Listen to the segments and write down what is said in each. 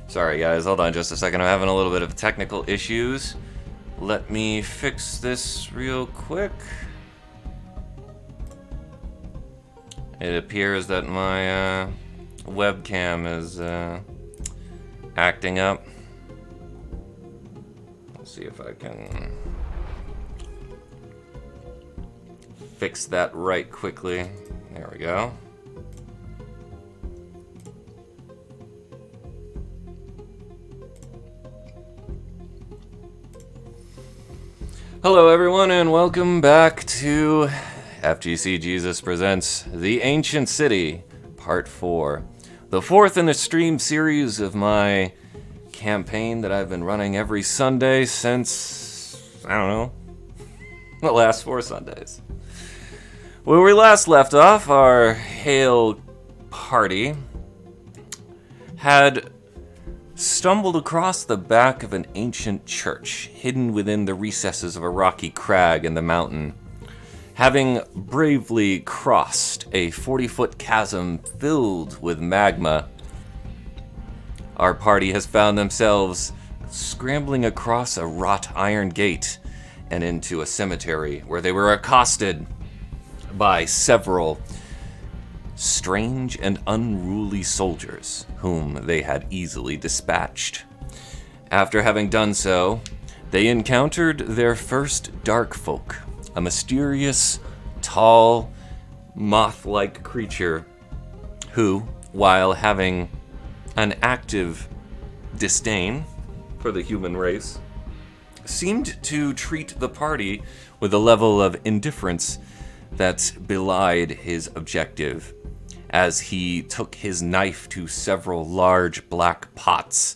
Sorry guys, hold on just a second. I'm having a little bit of technical issues. Let me fix this real quick. It appears that my webcam is acting up. Let's see if I can fix that right quickly. There we go. Hello everyone and welcome back to FGC Jesus Presents The Ancient City, Part 4. The fourth in the stream series of my campaign that I've been running every Sunday since, I don't know, the last 4 Sundays. Where we last left off, our Hale party had stumbled across the back of an ancient church hidden within the recesses of a rocky crag in the mountain. Having bravely crossed a 40-foot chasm filled with magma, our party has found themselves scrambling across a wrought iron gate and into a cemetery where they were accosted by several strange and unruly soldiers whom they had easily dispatched. After having done so, they encountered their first dark folk, a mysterious, tall, moth-like creature who, while having an active disdain for the human race, seemed to treat the party with a level of indifference that belied his objective, as he took his knife to several large black pots.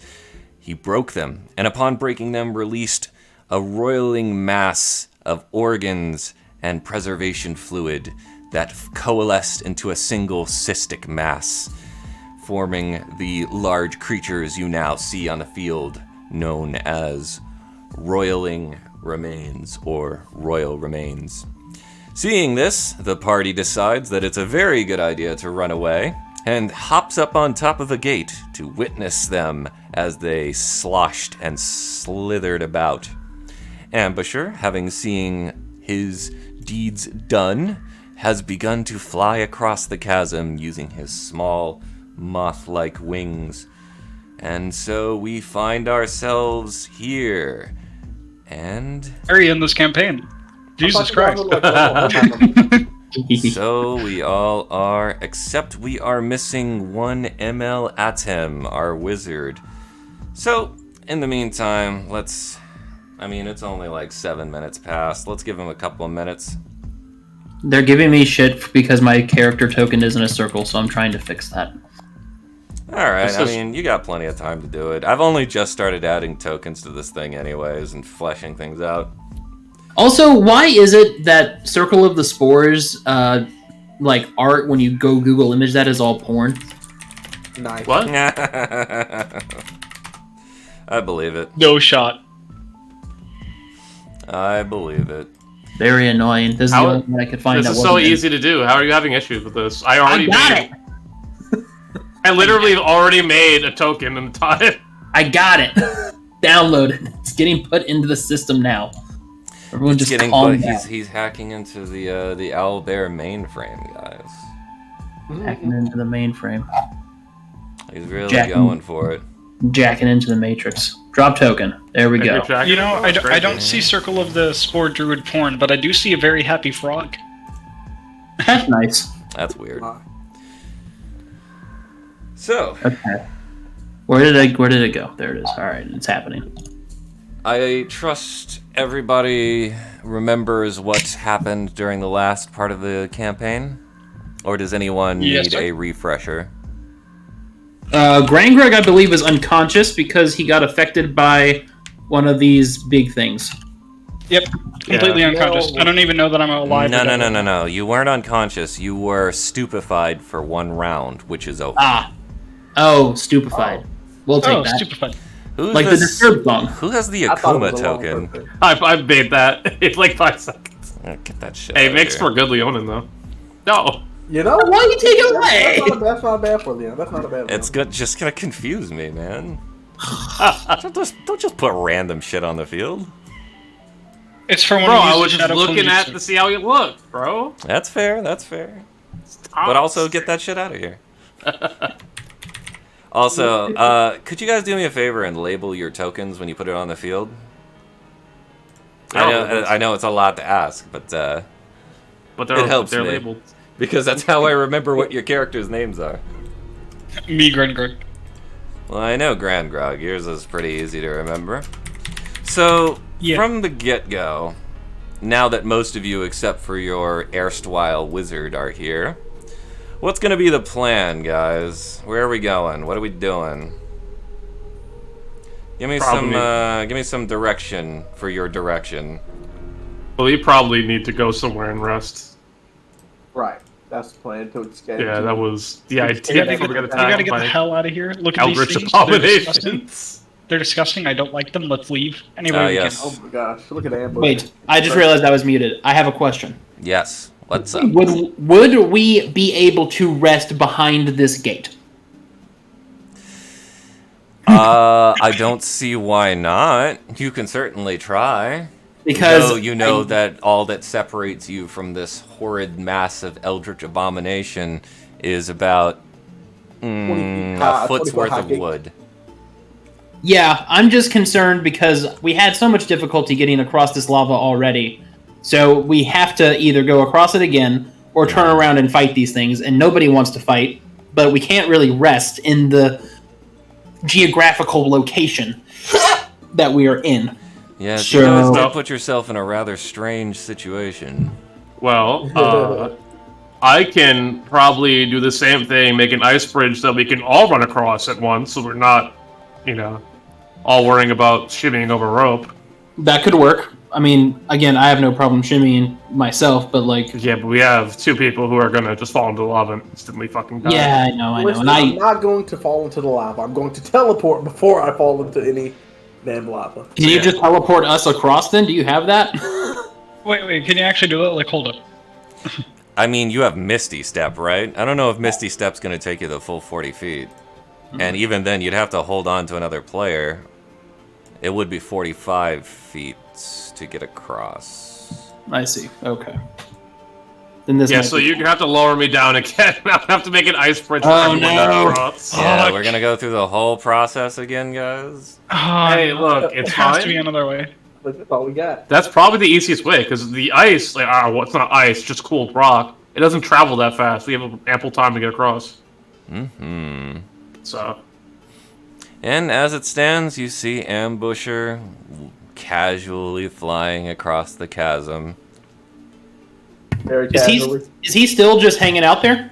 He broke them, and upon breaking them released a roiling mass of organs and preservation fluid that coalesced into a single cystic mass, forming the large creatures you now see on the field, known as roiling remains or royal remains. Seeing this, the party decides that it's a very good idea to run away, and hops up on top of a gate to witness them as they sloshed and slithered about. Ambusher, having seen his deeds done, has begun to fly across the chasm using his small, moth-like wings. And so we find ourselves here, and... Hurry in this campaign. Jesus Christ. So we all are, except we are missing one ML Atem, our wizard. So, in the meantime, it's only like 7 minutes past. Let's give him a couple of minutes. They're giving me shit because my character token is in a circle, so I'm trying to fix that. Alright, you got plenty of time to do it. I've only just started adding tokens to this thing anyways and fleshing things out. Also, why is it that Circle of the Spores, art, when you go Google image that, is all porn? Nice. What? I believe it. No shot. I believe it. Very annoying. This is the only one I could find. This is so easy to do. How are you having issues with this? I got it! I literally already made a token in time. I got it! Downloaded. It's getting put into the system now. Everyone just calm down. He's hacking into the Owlbear mainframe, guys. Hacking into the mainframe. He's really going for it. Jacking into the Matrix. Drop token. There we go. You know, I don't see Circle of the Spore Druid porn, but I do see a very happy frog. That's nice. That's weird. So. Okay. Where did it go? There it is. Alright, it's happening. I trust everybody remembers what happened during the last part of the campaign? Or does anyone need a refresher? Grangreg, I believe, is unconscious because he got affected by one of these big things. Yep, completely unconscious. I don't even know that I'm alive. No. You weren't unconscious. You were stupefied for 1 round, which is over. Oh, stupefied. We'll take that. Stupefied. Who's the Disturbed song. Who has the Akuma token? I've made that. It's like 5 seconds. Get that shit. Hey, it makes for good Leonin, though. No. You know? Why you take it away? That's not bad for Leon. That's not a bad one. It's good. Just gonna confuse me, man. Don't just put random shit on the field. It's for when Bro, you I use was the just Shadow looking Clone at Jutsu. to see how you looked, bro. That's fair. That's fair. But also get that shit out of here. Also, could you guys do me a favor and label your tokens when you put it on the field? I know it's a lot to ask, but But they're, it helps they're me. labeled. because that's how I remember what your characters' names are. Me, Gringor. Well, I know Grand Grog. Yours is pretty easy to remember. So, Yeah. from the get-go, now that most of you except for your erstwhile wizard are here, what's gonna be the plan, guys? Where are we going? What are we doing? Give me some direction for your direction. Well, you probably need to go somewhere and rest. Right. That's the plan to escape. Yeah, that was the idea. You gotta before we got you gotta attacked get the by hell out of here. Look at Eldritch these things. They're disgusting. abominations. They're disgusting. I don't like them. Let's leave. Anyway, we Yes. Oh my gosh! Look at ambush. Wait, I just realized I was muted. I have a question. Yes. What's up? Would we be able to rest behind this gate? I don't see why not. You can certainly try. Because You know that all that separates you from this horrid mass of eldritch abomination is about a foot's 24 worth high of gate. wood. Yeah, I'm just concerned because we had so much difficulty getting across this lava already. So we have to either go across it again or turn around and fight these things, and nobody wants to fight, but we can't really rest in the geographical location that we are in. Yes, So- you guys did put yourself in a rather strange situation. Well, I can probably do the same thing, make an ice bridge that we can all run across at once, so we're not, all worrying about shimmying over rope. That could work. I mean, again, I have no problem shimmying myself, but Yeah, but we have two people who are gonna just fall into the lava and instantly fucking die. yeah, I know. Listen, And I'm not going to fall into the lava. I'm going to teleport before I fall into any damn lava. Can you just teleport us across then? Do you have that? Wait. Can you actually do it? Like, hold up. I mean, you have Misty Step, right? I don't know if Misty Step's going to take you the full 40 feet. And even then, you'd have to hold on to another player. It would be 45 feet to get across. I see. Okay. Then this Yeah, might so be- you have to lower me down again. I have to make an ice bridge for Oh, everyone no. to cross. Yeah, Fuck. we're going to go through the whole process again, guys. Hey, look, It it's has to be fine. another way. Look, that's all we got. That's probably the easiest way, because the ice, it's not ice, just cooled rock. It doesn't travel that fast. We have ample time to get across. Mm-hmm. So, And as it stands, you see Ambusher casually flying across the chasm. Very Is casually. he still just hanging out there?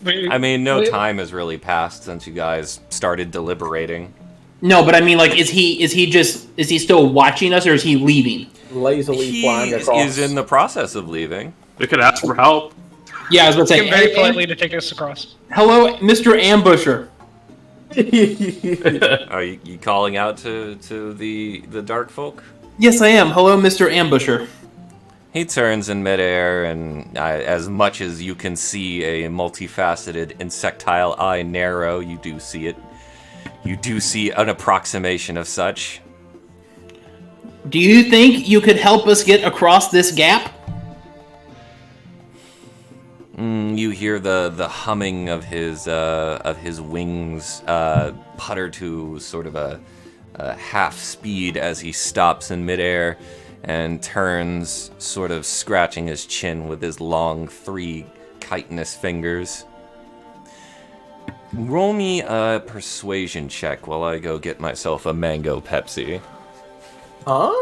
Wait, I mean, no wait. time has really passed since you guys started deliberating. No, but I mean, like, is he still watching us, or is he leaving? Lazily He flying across. is in the process of leaving. we could ask for help. Yeah, I was about to Ask say. him very "Hey, politely to take us across. hello, Mr. Ambusher. Are you calling out to the dark folk? Yes, I am. Hello, Mr. Ambusher. He turns in midair, and as much as you can see a multifaceted insectile eye narrow, you do see it. You do see an approximation of such. Do you think you could help us get across this gap? You hear the humming of his wings putter to sort of a half speed as he stops in midair and turns, sort of scratching his chin with his long 3 chitinous fingers. Roll me a persuasion check while I go get myself a mango Pepsi. Huh?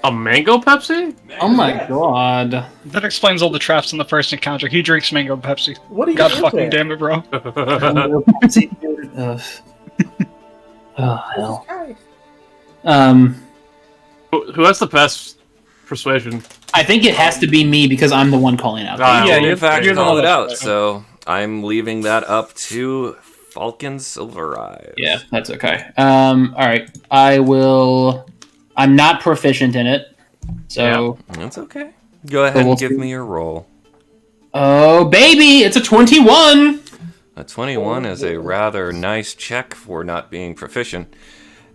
A mango Pepsi? Oh my god. That explains all the traps in the first encounter. He drinks mango Pepsi. What are you God doing fucking there? damn it, bro. Oh hell. Guys. Who has the best persuasion? I think it has to be me because I'm the one calling out. Ah, Yeah, In you're- fact, you're the call one it out, that's- so I'm leaving that up to Falcon Silver Eyes. Yeah, that's okay. Alright. I'm not proficient in it. So That's okay. Go ahead and give me your roll. oh baby, it's a 21! A 21 is a rather nice check for not being proficient.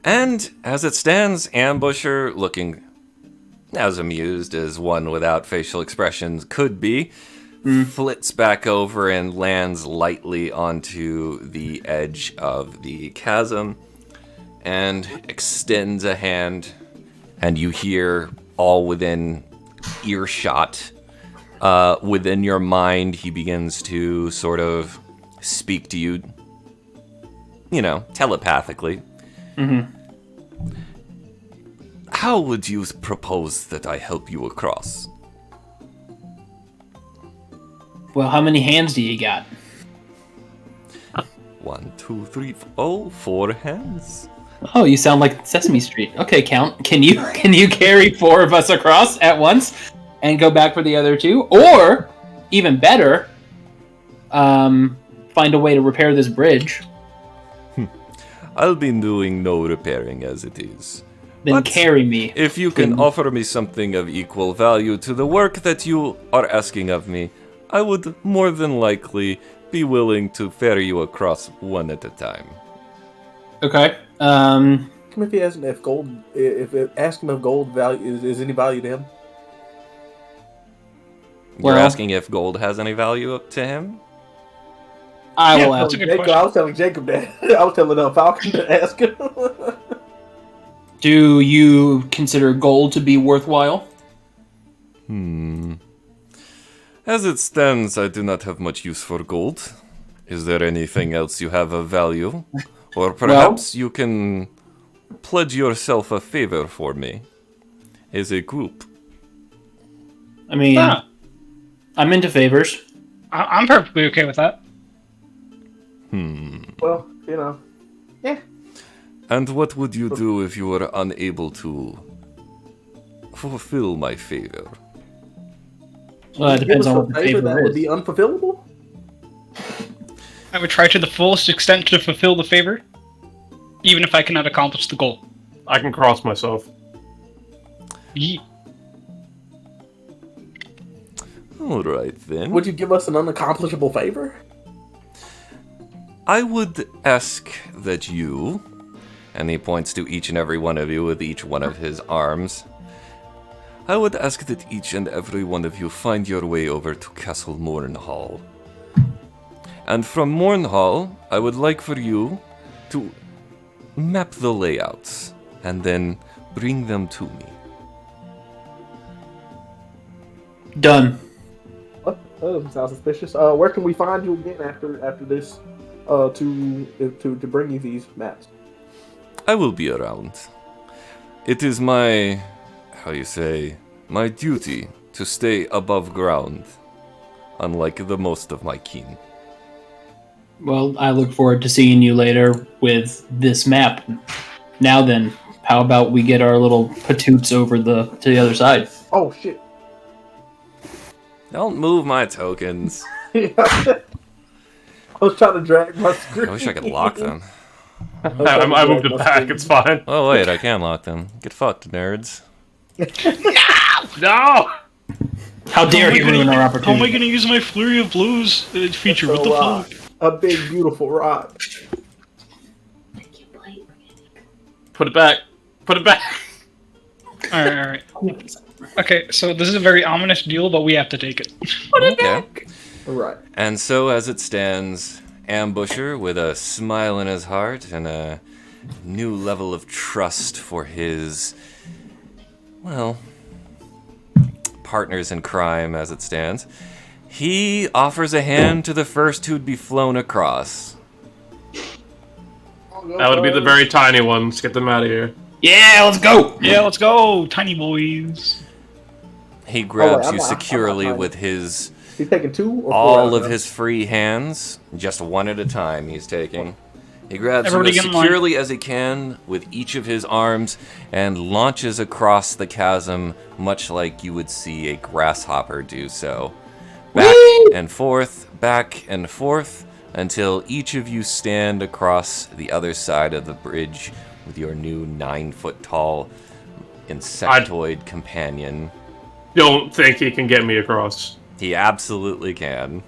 And as it stands, Ambusher, looking as amused as one without facial expressions could be, flits back over and lands lightly onto the edge of the chasm and extends a hand, and you hear all within earshot. Within your mind, he begins to sort of speak to you, telepathically. How would you propose that I help you across? Well, how many hands do you got? 1, 2, 3, 4 hands. Oh, you sound like Sesame Street. Okay, Count. Can you carry 4 of us across at once and go back for the other 2? Or, even better, find a way to repair this bridge. I'll be doing no repairing as it is. Then But carry me. If you can offer me something of equal value to the work that you are asking of me, I would more than likely be willing to ferry you across one at a time. Okay. If he asking if gold, ask him if gold value is any value to him. You're Well- asking if gold has any value to him? I will that's ask. a good Jacob, question. I was telling Jacob that. I was telling Falcon to ask him. Do you consider gold to be worthwhile? As it stands, I do not have much use for gold. Is there anything else you have of value? Or perhaps you can pledge yourself a favor for me as a group. I mean, Ah, I'm into favors. I'm perfectly okay with that. Well, And what would you do if you were unable to fulfill my favor? Well, it depends give on us what a the favor that favor would is. be unfulfillable. I would try to the fullest extent to fulfill the favor, even if I cannot accomplish the goal. I can cross myself. Ye- All right, then. Would you give us an unaccomplishable favor? I would ask that you, and he points to each and every one of you with each one of his arms, I would ask that each and every one of you find your way over to Castle Mornhall. And from Mornhall, I would like for you to map the layouts and then bring them to me. Done. That doesn't sound suspicious. Where can we find you again after this? To bring you these maps. I will be around. It is my, my duty to stay above ground, unlike the most of my kin. Well, I look forward to seeing you later with this map. Now then, how about we get our little patoots over to the other side? Oh shit! Don't move my tokens. I was trying to drag my screen. I wish I could lock them. I moved it back. It's fine. Oh wait, I can lock them. Get fucked, nerds. No. How dare you ruin our How am I opportunity? going to use my Flurry of Blows feature? What the fuck? A big beautiful rock. Put it back. Put it back. Alright. Okay, so this is a very ominous deal, but we have to take it. Okay. All right. And so as it stands, Ambusher, with a smile in his heart and a new level of trust for his, partners in crime as it stands, he offers a hand to the first who'd be flown across. That would be the very tiny ones. Get them out of here. Yeah, let's go! Yeah, let's go, tiny boys. He grabs I'm you not securely tiny. with his He's taking 2 or 4 all at of a his free hands, just one at a time he's taking. He grabs Everybody you get as in line. securely as he can with each of his arms and launches across the chasm, much like you would see a grasshopper do so. Back and forth, until each of you stand across the other side of the bridge with your new 9-foot-tall insectoid companion. Don't think he can get me across. He absolutely can.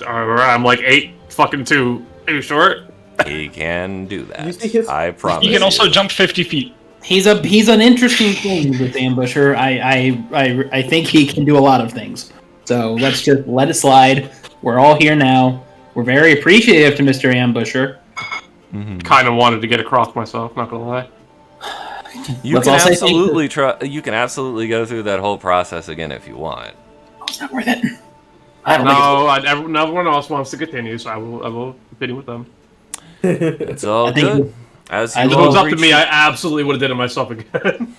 I'm like 8 fucking 2. Are you sure? He can do that. You see his- I promise. He can also you. jump 50 feet. He's an interesting thing, this ambusher. I think he can do a lot of things. So let's just let it slide. We're all here now. We're very appreciative to Mr. Ambusher. Kind of wanted to get across myself, not gonna lie. You Let's can all say thank absolutely try. You can absolutely go through that whole process again if you want. It's not worth it. I don't think No, everyone else wants to continue, so I will continue with them. It's all I think good. As you I If it all was up to reach- me, I absolutely would have did it myself again.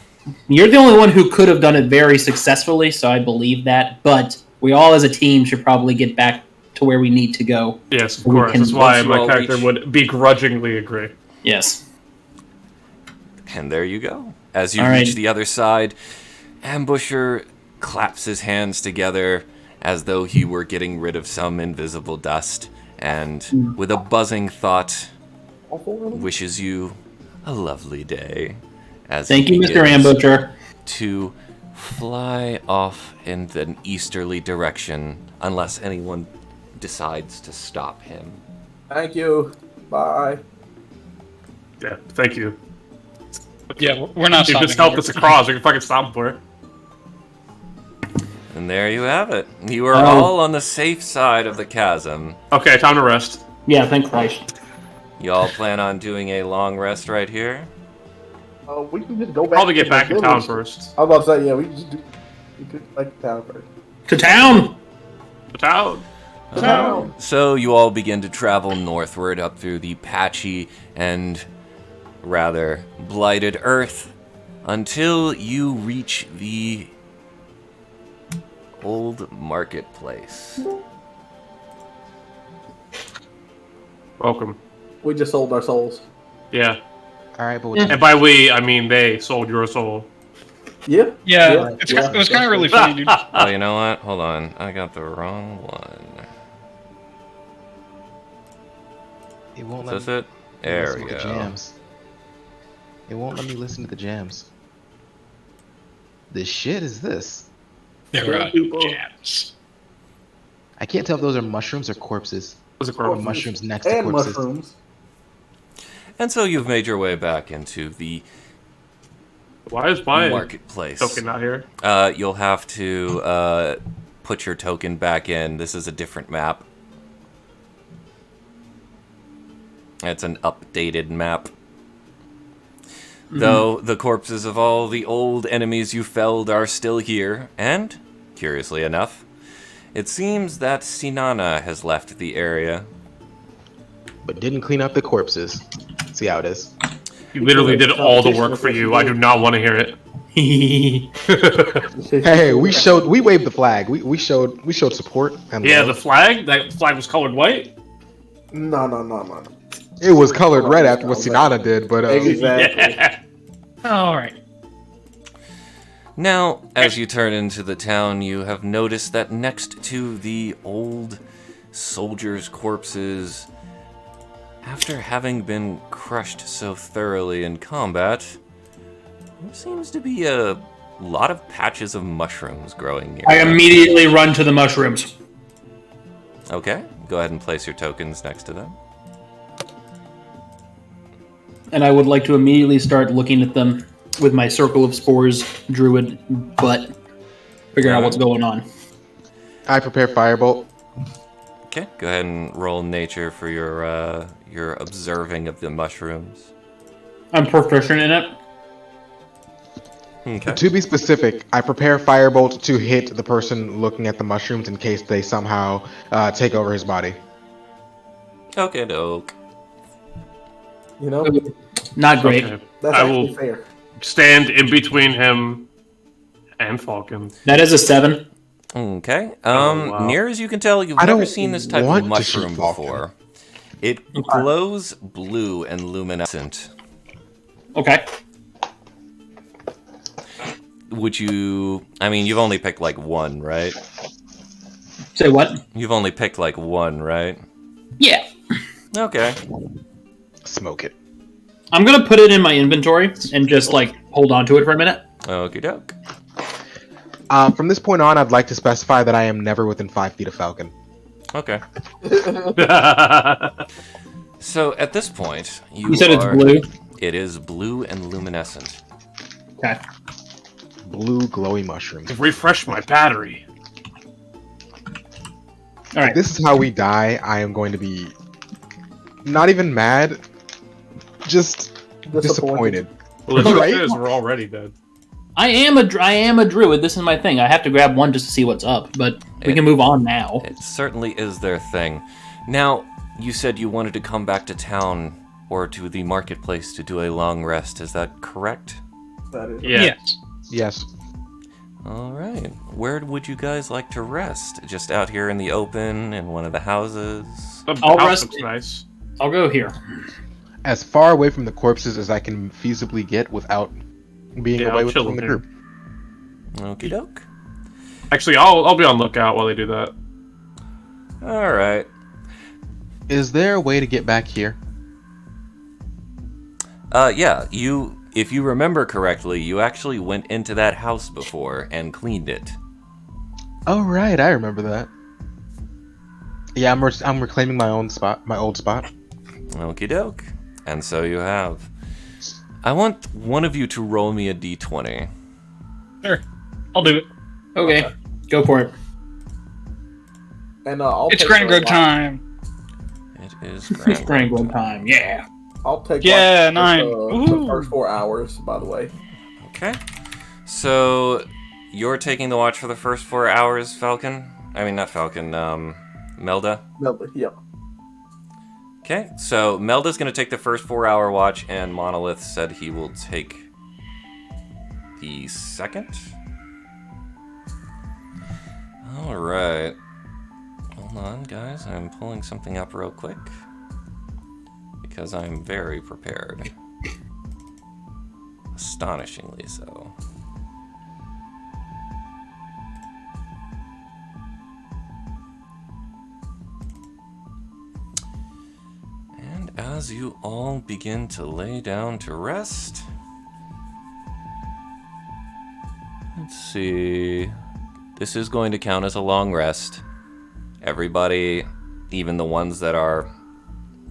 you're the only one who could have done it very successfully, so I believe that. But we all, as a team, should probably get back to where we need to go. Yes, of We course. can- That's why once you my all character reach- would begrudgingly agree. Yes. And there you go. As you All reach right. the other side, Ambusher claps his hands together as though he were getting rid of some invisible dust, and with a buzzing thought, All four of them? wishes you a lovely day. As Thank he you, Mr. begins Ambusher. to fly off in an easterly direction, unless anyone decides to stop him. Thank you. Bye. Yeah, thank you. Yeah, we're not You stopping. just helped here. us across. We can fucking stop for it. And there you have it. You are Oh. all on the safe side of the chasm. Okay, time to rest. Yeah, thank Christ. Y'all plan on doing a long rest right here? We can just go back. Probably to get back the in town village. first. I was about to say, yeah, we can just do. We could like town first. To town! The town. Town. So you all begin to travel northward up through the patchy and rather blighted earth until you reach the old marketplace. Welcome. We just sold our souls. Yeah. All right, but And by we, I mean they sold your soul. Yeah. Yeah, Yeah, it was kind of really Ah, funny, dude. Oh, you know what? Hold on. I got the wrong one. it won't Is let this me it? There listen we to the go. jams. It won't let me listen to the jams. The shit is this? There were people. jams. I can't tell if those are mushrooms or corpses. Was it Or correct? mushrooms next to And corpses. mushrooms. And so you've made your way back into the Why is my marketplace. token not here? You'll have to put your token back in. This is a different map. It's an updated map. Though the corpses of all the old enemies you felled are still here, and, curiously enough, it seems that Sinana has left the area. But didn't clean up the corpses. See how it is. You literally did all the work for you. I do not want to hear it. Hey, we waved the flag. We showed support. And Yeah, love. the flag. That flag was colored white. No. It was colored red after what Sinana did, but Exactly. Yeah. All right. Now, as you turn into the town, you have noticed that next to the old soldiers' corpses, after having been crushed so thoroughly in combat, there seems to be a lot of patches of mushrooms growing near. I immediately run to the mushrooms. Okay, go ahead and place your tokens next to them. And I would like to immediately start looking at them with my circle of spores druid butt, figure out what's going on. I prepare firebolt. Okay, go ahead and roll nature for your observing of the mushrooms. I'm proficient in it. Okay. To be specific, I prepare firebolt to hit the person looking at the mushrooms in case they somehow take over his body. Okay, doke. You know, Not great. Okay. that's I actually will fair. stand in between him and Falcon. That is a 7. Okay. wow. Near as you can tell, you've I never don't seen this type want of to shoot mushroom Falcon. before. It glows blue and luminescent. Okay. Would you... I mean, you've only picked like one, right? Say what? You've only picked like one, right? Yeah. Okay. Smoke it. I'm gonna put it in my inventory and just like hold on to it for a minute. Okie doke. From this point on, I'd like to specify that I am never within 5 feet of Falcon. Okay. So at this point, You said it's blue? It is blue and luminescent. Okay. Blue glowy mushroom. Refresh my battery. All right. If this is how we die, I am going to be not even mad, just disappointed. Well, the Right? truth is, we're already dead. I am a druid. This is my thing. I have to grab one just to see what's up, but we can move on now. It certainly is their thing. Now, you said you wanted to come back to town or to the marketplace to do a long rest. Is that correct? That is. Yeah. Yes. Yes. All right. Where would you guys like to rest? Just out here in the open in one of the houses? The I'll house rest looks it. nice. I'll go here. As far away from the corpses as I can feasibly get without being Yeah, away I'll with chill from the here. group. Okie doke. Actually, I'll be on lookout while they do that. All right. Is there a way to get back here? Yeah, if you remember correctly, you actually went into that house before and cleaned it. Oh right, I remember that. Yeah, I'm reclaiming my old spot. Okie doke. And so you have. I want one of you to roll me a d20. Sure. I'll do it. Okay, go for it. And I'll It's take Grand Grove like- time. It is Grand Strangling time. Yeah. I'll take Yeah, like, 9. The Ooh. first 4 hours, by the way. Okay. So you're taking the watch for the first 4 hours, Falcon? I mean, not Falcon, Melda? No, yeah. Okay, so Melda's going to take the first 4-hour watch, and Monolith said he will take the second. Alright. Hold on, guys. I'm pulling something up real quick. Because I'm very prepared. Astonishingly so. And as you all begin to lay down to rest, let's see. This is going to count as a long rest. Everybody, even the ones that are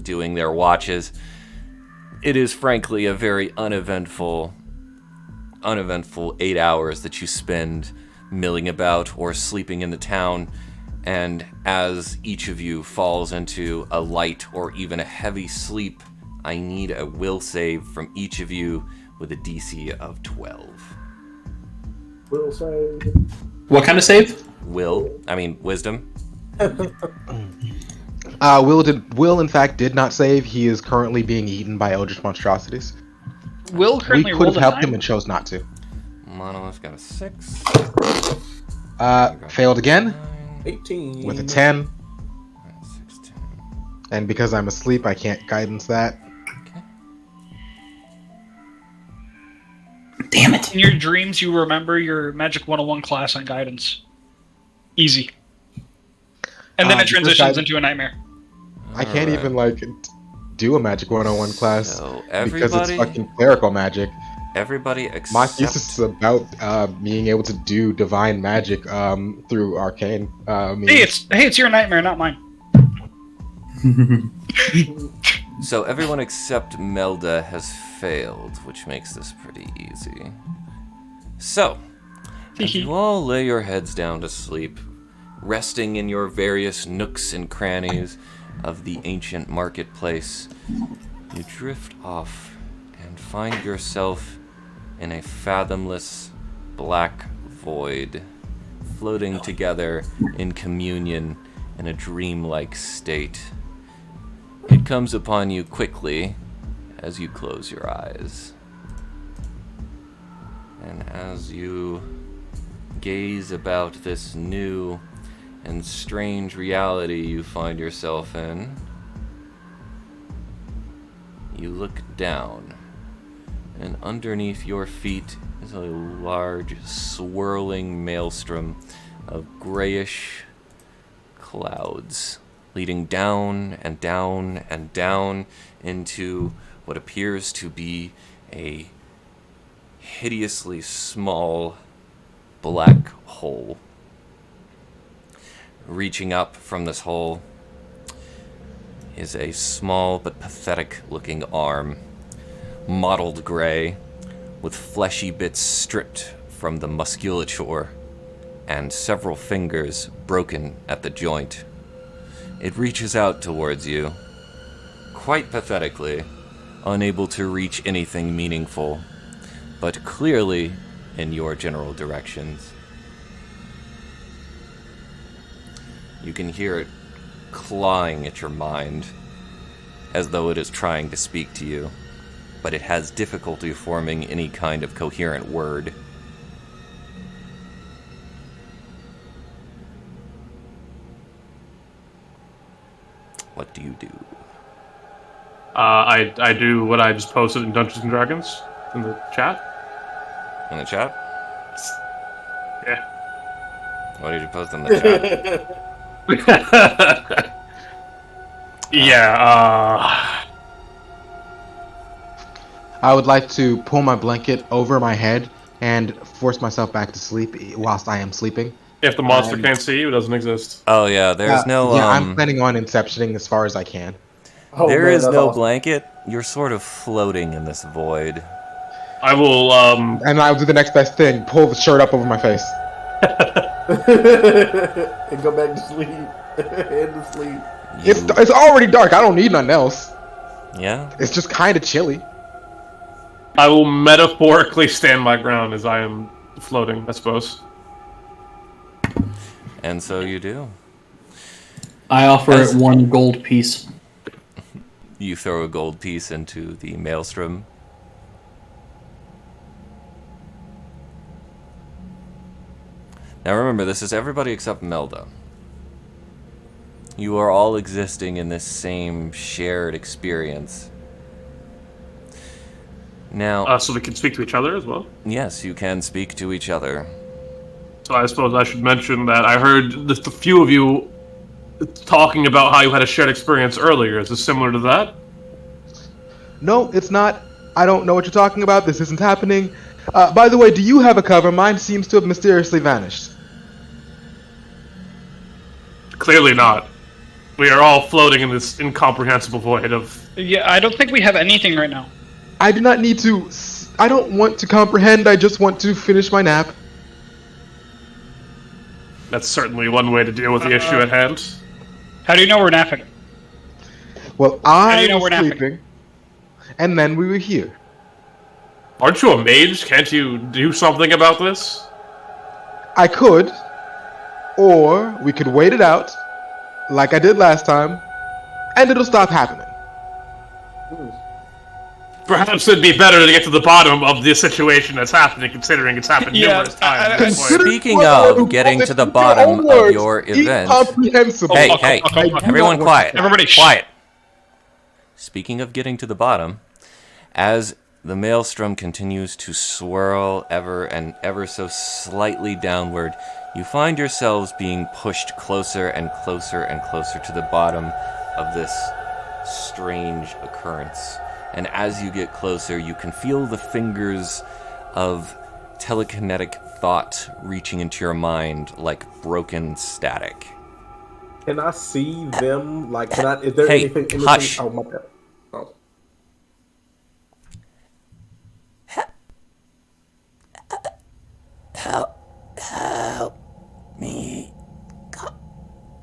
doing their watches, it is frankly a very uneventful 8 hours that you spend milling about or sleeping in the town. And as each of you falls into a light or even a heavy sleep, I need a will save from each of you with a DC of 12. Will say. What kind of save? Wisdom. Will in fact did not save. He is currently being eaten by eldritch monstrosities. Will We currently could rolled have a helped 9. him and chose not to. Monolith got a 6. Failed again 18. with a 10, 16. and because I'm asleep, I can't guidance that. Okay. Damn it. In your dreams, you remember your Magic 101 class on guidance. Easy. And then it Because transitions I- into a nightmare. I can't Alright. even do a Magic 101 class So because it's everybody, fucking clerical magic. everybody except My thesis is about being able to do divine magic through arcane. Hey, it's your nightmare, not mine. So everyone except Melda has failed, which makes this pretty easy. So, as you all lay your heads down to sleep, resting in your various nooks and crannies of the ancient marketplace, you drift off and find yourself in a fathomless black void, floating together in communion in a dreamlike state. It comes upon you quickly as you close your eyes. And as you gaze about this new and strange reality you find yourself in, you look down, and underneath your feet is a large, swirling maelstrom of grayish clouds, leading down and down and down into what appears to be a hideously small black hole. Reaching up from this hole, is a small but pathetic looking arm, mottled gray, with fleshy bits stripped from the musculature and several fingers broken at the joint. It reaches out towards you, quite pathetically, unable to reach anything meaningful, but clearly in your general directions. You can hear it clawing at your mind, as though it is trying to speak to you, but it has difficulty forming any kind of coherent word. What do you do? I do what I just posted in Dungeons and Dragons in the chat. In the chat? Yeah. What did you post in the chat? Yeah. I would like to pull my blanket over my head and force myself back to sleep whilst I am sleeping. If the monster can't see you, it doesn't exist. Oh yeah, there's no Yeah, I'm planning on inceptioning as far as I can. Oh, there man, is that's no awesome. blanket. You're sort of floating in this void. I will. And I'll do the next best thing: pull the shirt up over my face. And go back to sleep. And to sleep. It's already dark. I don't need nothing else. Yeah? It's just kind of chilly. I will metaphorically stand my ground as I am floating, I suppose. And so you do. I offer As- it 1 gold piece. You throw a gold piece into the maelstrom. Now remember, this is everybody except Melda. You are all existing in this same shared experience. Now, So we can speak to each other as well. yes, you can speak to each other. So I suppose I should mention that I heard just a few of you talking about how you had a shared experience earlier. Is this similar to that? No, it's not. I don't know what you're talking about. This isn't happening. By the way, do you have a cover? Mine seems to have mysteriously vanished. Clearly not. We are all floating in this incomprehensible void of... Yeah, I don't think we have anything right now. I do not need to. I don't want to comprehend. I just want to finish my nap. That's certainly one way to deal with the issue at hand. How do you know we're napping? Well, do I you know was we're napping? sleeping, and then we were here. Aren't you a mage? Can't you do something about this? I could, or we could wait it out, like I did last time, and it'll stop happening. Perhaps it'd be better to get to the bottom of this situation that's happening, considering it's happened Yeah, numerous times. at this point. Consider Speaking what I of would getting call to it the in your bottom own of words, your event. incomprehensible. Hey, Oh, hey, oh, oh, oh, everyone oh, quiet. Everybody, shh. Quiet. Speaking of getting to the bottom, as the maelstrom continues to swirl ever and ever so slightly downward, you find yourselves being pushed closer and closer and closer to the bottom of this strange occurrence. And as you get closer, you can feel the fingers of telekinetic thought reaching into your mind like broken static. Can I see them? Like, can I? Is there Hey, anything? hush. Oh my bad. Oh. Help me.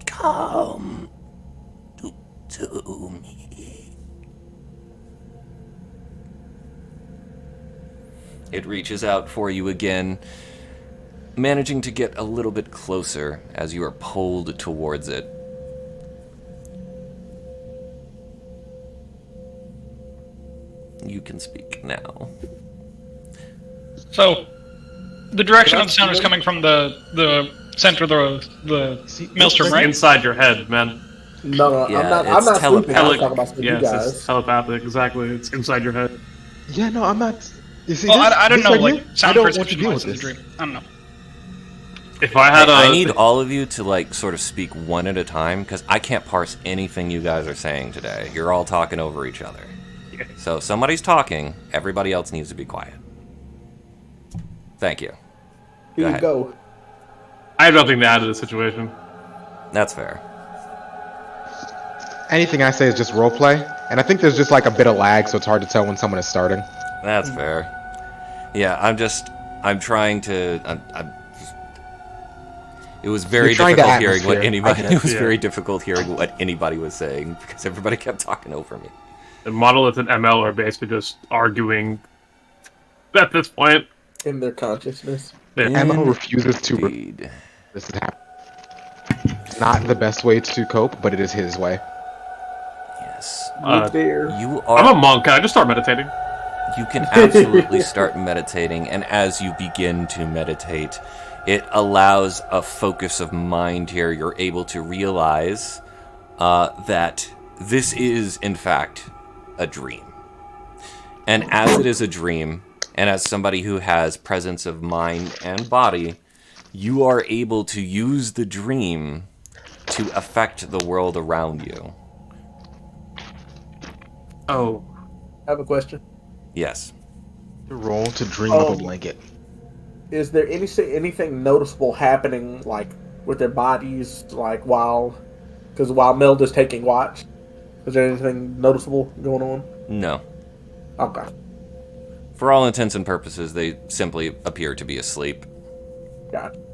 Come to me. It reaches out for you again, managing to get a little bit closer as you are pulled towards it. You can speak now. So, the direction of the sound is coming from the center of the maelstrom, right? Inside your head, man. No, Yeah, I'm not. it's I'm not sleeping. I'm Tele- talking about sleeping, yes, you it's guys. telepathic, exactly. It's inside your head. Yeah, no, I'm not. You see, Well, this, I don't this know, right like, here, sound I don't want to perception deal wise with in the this. dream. I don't know. If I had I need all of you to like sort of speak one at a time because I can't parse anything you guys are saying today. You're all talking over each other. So if somebody's talking, everybody else needs to be quiet. Thank you. Here you ahead. go. I have nothing to add to the situation. That's fair. anything I say is just roleplay, and I think there's just like a bit of lag, so it's hard to tell when someone is starting. That's fair. Yeah, I'm trying to. It was very You're trying to difficult hearing what atmosphere. anybody. I get It was yeah. very difficult hearing what anybody was saying because everybody kept talking over me. And Monolith and ML are basically just arguing at this point. In their consciousness. ML refuses to. Indeed. This is happening. It's not the best way to cope, but it is his way. Yes. Look there. You I'm a are. monk. Can I just start meditating? You can absolutely start meditating, and as you begin to meditate, it allows a focus of mind here. You're able to realize that this is, in fact, a dream. And as it is a dream, and as somebody who has presence of mind and body, you are able to use the dream to affect the world around you. Oh. I have a question. Yes. Roll to dream of Oh. a blanket. Is there anything noticeable happening, like with their bodies, like while Melda's taking watch? Is there anything noticeable going on? No. Okay. For all intents and purposes, they simply appear to be asleep. Got it.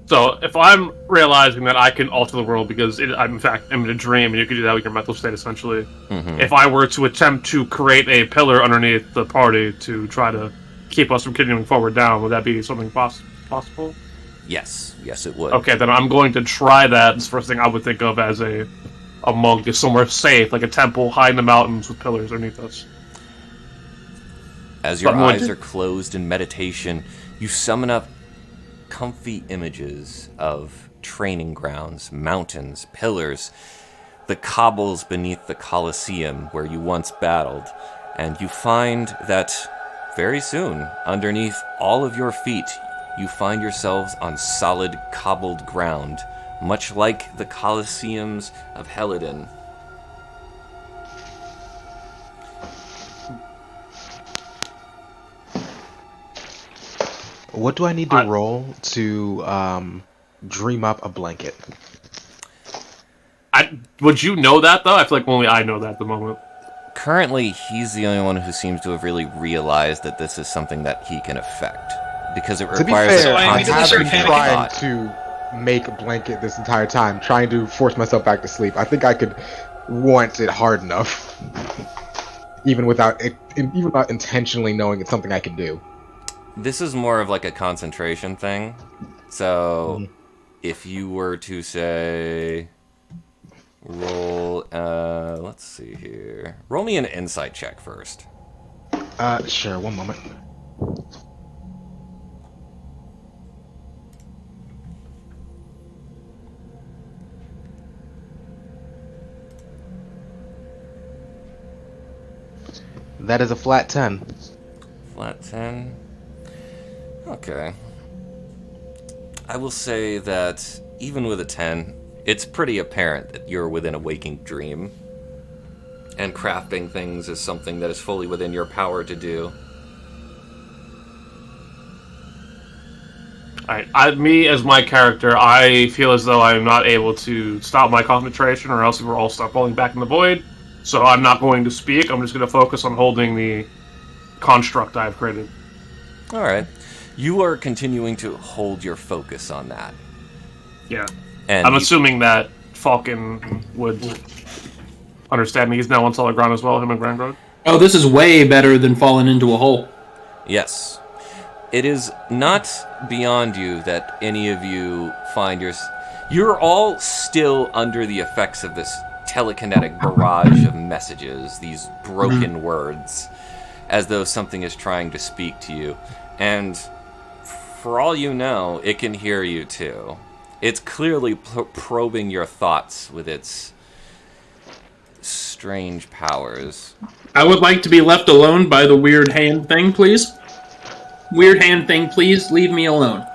So if I'm realizing that I can alter the world because I'm in fact in a dream, and you can do that with your mental state essentially. Mhm. If I were to attempt to create a pillar underneath the party to try to keep us from continuing forward down, would that be something possible? Yes. Yes, it would. Okay, then I'm going to try that. It's the first thing I would think of as a monk is somewhere safe, like a temple high in the mountains with pillars underneath us. As your But more eyes to- are closed in meditation, you summon up comfy images of training grounds, mountains, pillars, the cobbles beneath the Colosseum where you once battled, and you find that very soon, underneath all of your feet, you find yourselves on solid cobbled ground, much like the Colosseums of Helidon. What do I need to roll to dream up a blanket? Would you know that though? I feel like only I know that at the moment. Currently, he's the only one who seems to have really realized that this is something that he can affect, because it To be requires fair, a I I immediately have start been panicking. trying thought. to make a blanket this entire time, trying to force myself back to sleep. I think I could want it hard enough, even without intentionally knowing it's something I can do. This is more of like a concentration thing. So, if you were to say, roll, let's see here. Roll me an insight check first. Sure. One moment. That is a flat 10. Flat 10. Okay. I will say that even with a 10, it's pretty apparent that you're within a waking dream. And crafting things is something that is fully within your power to do. Me as my character, I feel as though I'm not able to stop my concentration, or else we will all start falling back in the void. So I'm not going to speak. I'm just going to focus on holding the construct I've created. Alright. You are continuing to hold your focus on that. Yeah. And I'm you- assuming that Falcon would understand me. He's now on solid ground as well, him and Grandroad. Oh, this is way better than falling into a hole. Yes. It is not beyond you that any of you find you're all still under the effects of this telekinetic barrage of messages, these broken words, as though something is trying to speak to you. And for all you know, it can hear you too. It's clearly probing your thoughts with its strange powers. I would like to be left alone by the weird hand thing, please. Weird hand thing, please leave me alone.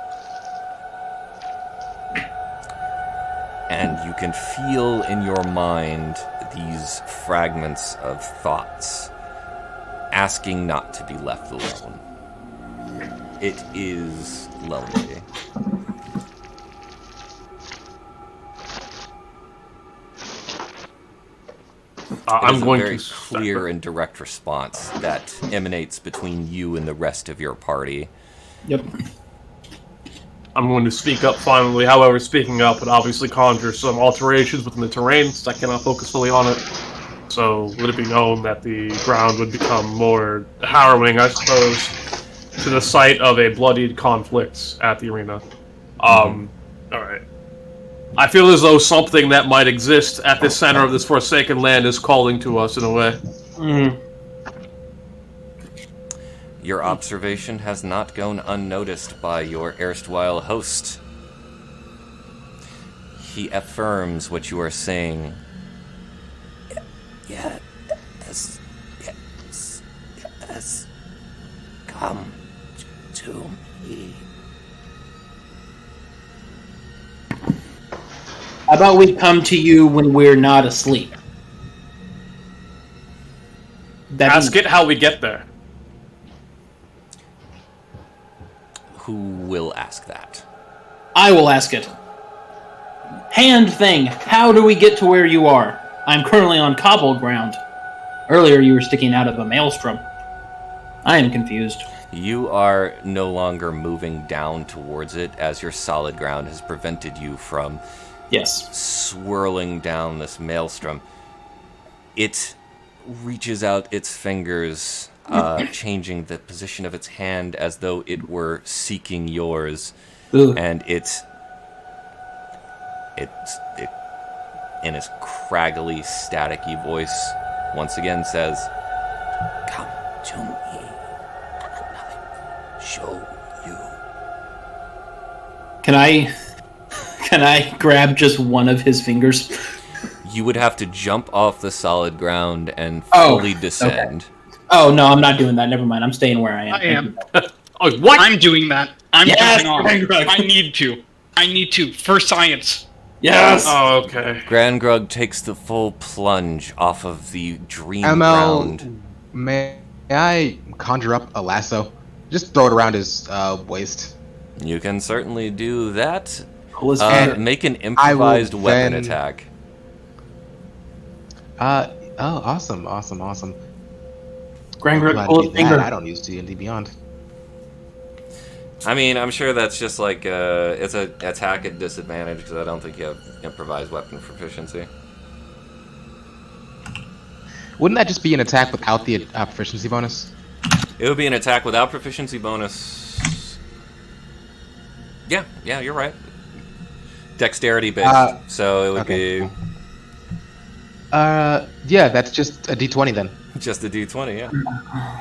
And you can feel in your mind these fragments of thoughts asking not to be left alone. It is lonely. I'm is a going very to clear and direct response that emanates between you and the rest of your party. Yep. I'm going to speak up finally. However, speaking up would obviously conjure some alterations within the terrain, so I cannot focus fully on it. So, would it be known that the ground would become more harrowing, I suppose, to the site of a bloodied conflict at the arena? Alright. I feel as though something that might exist at the center of this forsaken land is calling to us in a way. Your observation has not gone unnoticed by your erstwhile host. He affirms what you are saying. Yes. Come to me. How about we come to you when we're not asleep? Ask it how we get there. Who will ask that? I will ask it. Hand thing, how do we get to where you are? I'm currently on cobbled ground. Earlier you were sticking out of a maelstrom. I am confused. You are no longer moving down towards it, as your solid ground has prevented you from swirling down this maelstrom. It reaches out its fingers, changing the position of its hand as though it were seeking yours. Ugh. And it in its craggly, staticky voice once again says, "Come to me, and I'll show you." Can I grab just one of his fingers? You would have to jump off the solid ground and fully descend. Okay. Oh, no, I'm not doing that. Never mind. I'm staying where I am. I am. Oh, what? I'm doing that. I'm Yes, jumping off. Greg. I need to. For science. Yes! Oh, okay. Grand Grug takes the full plunge off of the dream ML, ground. may I conjure up a lasso? Just throw it around his waist. You can certainly do that. Pull his finger. Make an improvised weapon then- attack. Oh, awesome. Grangrik, Glad pull to his do that. finger. I don't use D&D Beyond. I mean, I'm sure that's just like it's a attack at disadvantage because I don't think you have improvised weapon proficiency. Wouldn't that just be an attack without the proficiency bonus? It would be an attack without proficiency bonus. Yeah, you're right. Dexterity based, so it would okay. be Yeah, that's just a D20 then. just a D20. Yeah.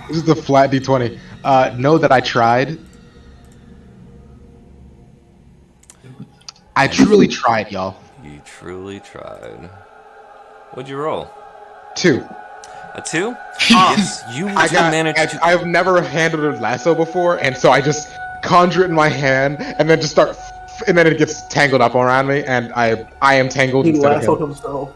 This is a flat D20. Know that I tried. I truly tried, y'all. You truly tried. What'd you roll? 2. A 2? Yes, you managed to. I've never handled a lasso before, and so I just conjure it in my hand, and then just start, and then it gets tangled up around me, and I am tangled He instead of lassoed him. himself.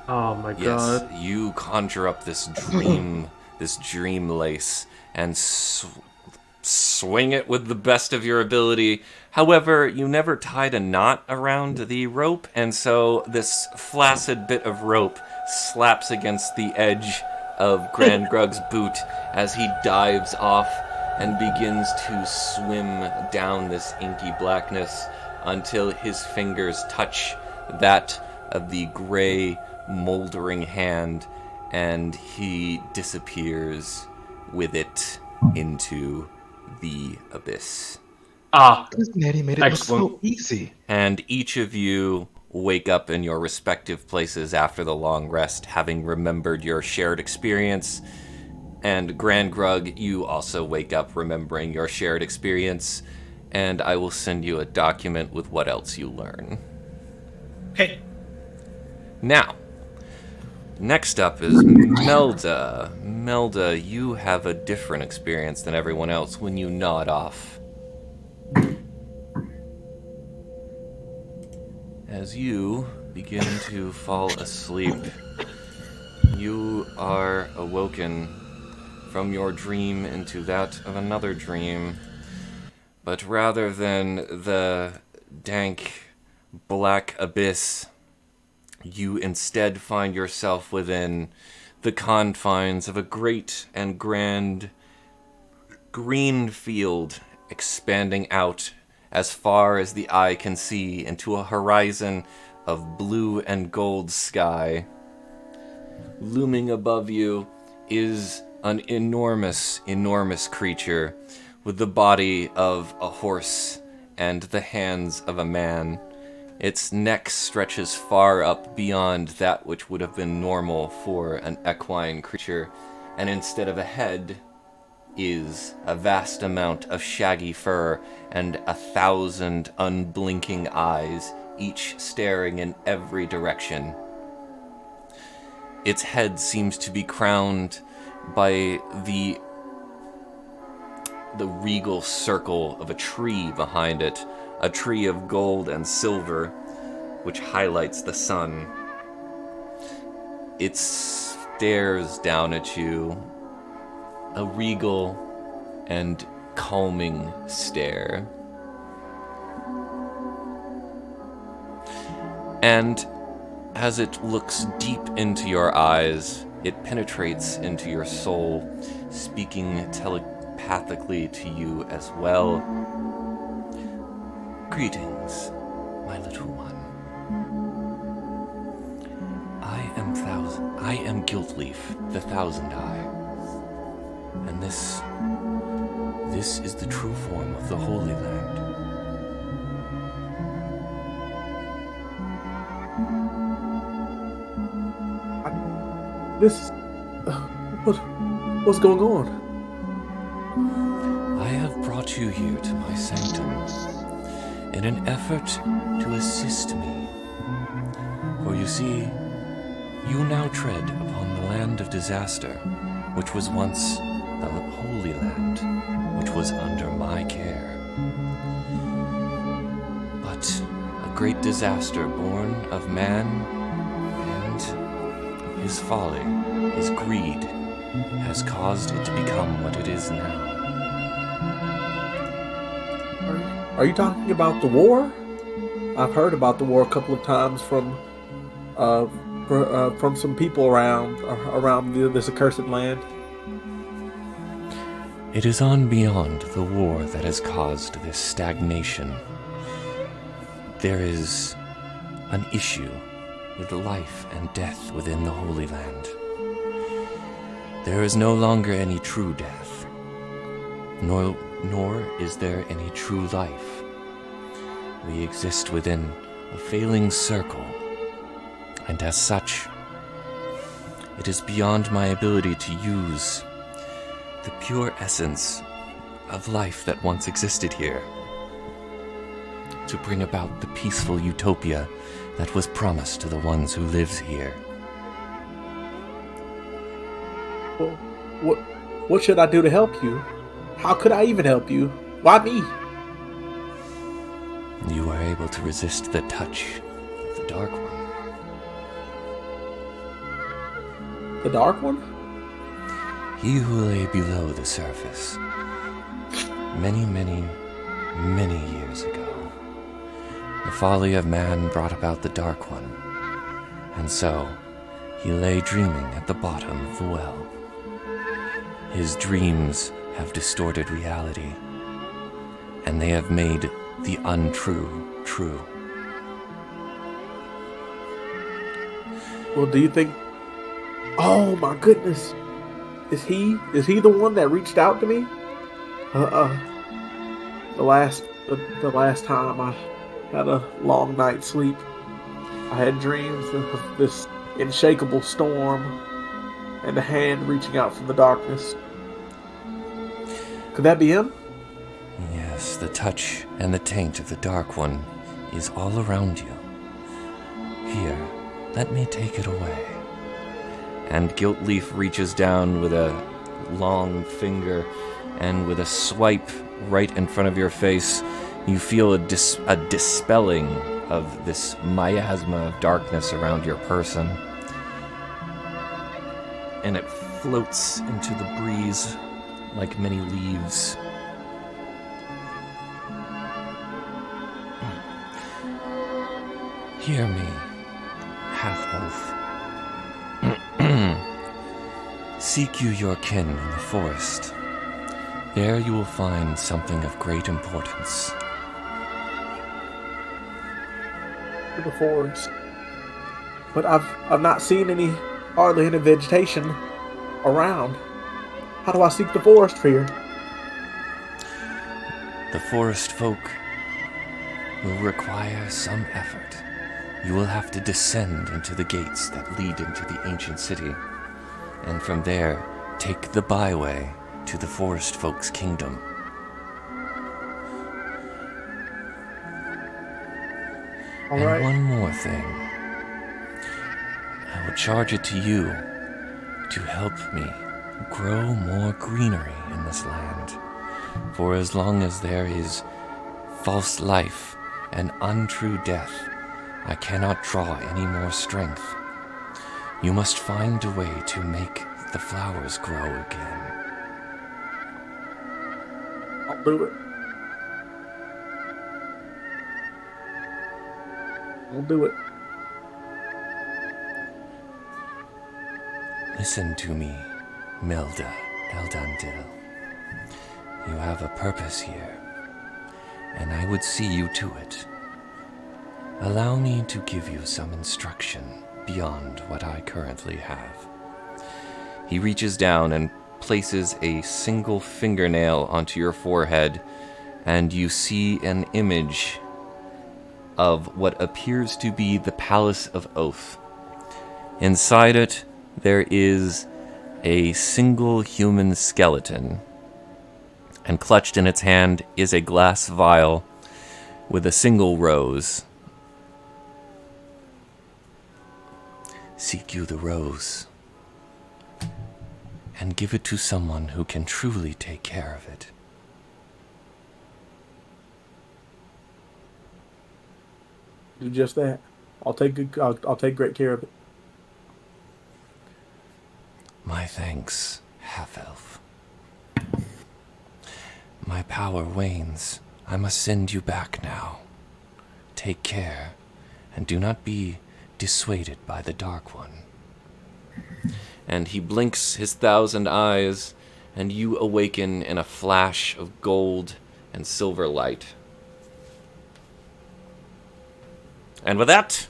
Oh my Yes, god. you conjure up this dream, this dream lace, and swing it with the best of your ability. However, you never tied a knot around the rope, and so this flaccid bit of rope slaps against the edge of Grand Grug's boot as he dives off and begins to swim down this inky blackness until his fingers touch that of the gray, moldering hand, and he disappears with it into the abyss. Ah, Eddie made it look Excellent. so easy. And each of you wake up in your respective places after the long rest, having remembered your shared experience. And Grand Grug, you also wake up remembering your shared experience. And I will send you a document with what else you learn. Okay. Now, next up is Melda. Melda, you have a different experience than everyone else when you nod off. As you begin to fall asleep, you are awoken from your dream into that of another dream. But rather than the dank, black abyss you instead find yourself within the confines of a great and grand green field expanding out as far as the eye can see into a horizon of blue and gold sky. Looming above you is an enormous, enormous creature with the body of a horse and the hands of a man. Its neck stretches far up beyond that which would have been normal for an equine creature, and instead of a head is a vast amount of shaggy fur and 1,000 unblinking eyes, each staring in every direction. Its head seems to be crowned by the regal circle of a tree behind it, a tree of gold and silver, which highlights the sun. It stares down at you, a regal and calming stare. And as it looks deep into your eyes, it penetrates into your soul, speaking telepathically to you as well. Greetings, my little one. I am Guiltleaf, the Thousand Eye. And this is the true form of the Holy Land. What's going on? I have brought you here to my sanctum in an effort to assist me. For you see, you now tread upon the land of disaster, which was once the Holy Land, which was under my care. But a great disaster born of man and his folly, his greed, has caused it to become what it is now. Are you talking about the war? I've heard about the war a couple of times from some people around this accursed land. It is on beyond the war that has caused this stagnation. There is an issue with life and death within the Holy Land. There is no longer any true death, nor is there any true life. We exist within a failing circle, and as such, it is beyond my ability to use the pure essence of life that once existed here to bring about the peaceful utopia that was promised to the ones who live here. Well, what should I do to help you? How could I even help you? Why me? You are able to resist the touch of the Dark One. The Dark One? He who lay below the surface many, many, many years ago. The folly of man brought about the Dark One, and so he lay dreaming at the bottom of the well. His dreams have distorted reality, and they have made the untrue true. Well, do you think... Oh my goodness! Is he the one that reached out to me? The last time I had a long night's sleep, I had dreams of this unshakable storm and a hand reaching out from the darkness. Could that be him? Yes, the touch and the taint of the Dark One is all around you. Here, let me take it away. And Guiltleaf reaches down with a long finger, and with a swipe right in front of your face, you feel a dispelling of this miasma of darkness around your person. And it floats into the breeze like many leaves. Hear me. half-elf. Seek you your kin in the forest. There you will find something of great importance. To the forest. But I've not seen hardly any vegetation around. How do I seek the forest here? The forest folk will require some effort. You will have to descend into the gates that lead into the ancient city, and from there, take the byway to the forest folk's kingdom. All And right. one more thing. I will charge it to you to help me grow more greenery in this land. For as long as there is false life and untrue death, I cannot draw any more strength. You must find a way to make the flowers grow again. I'll do it. I'll do it. Listen to me, Melda Eldandil. You have a purpose here, and I would see you to it. Allow me to give you some instruction beyond what I currently have. He reaches down and places a single fingernail onto your forehead, and you see an image of what appears to be the Palace of Oath. Inside it, there is a single human skeleton, and clutched in its hand is a glass vial with a single rose. Seek you the rose, and give it to someone who can truly take care of it. Do just that. I'll take great care of it. My thanks, half-elf. My power wanes. I must send you back now. Take care, and do not be dissuaded by the Dark One. And he blinks his 1,000 eyes, and you awaken in a flash of gold and silver light. And with that,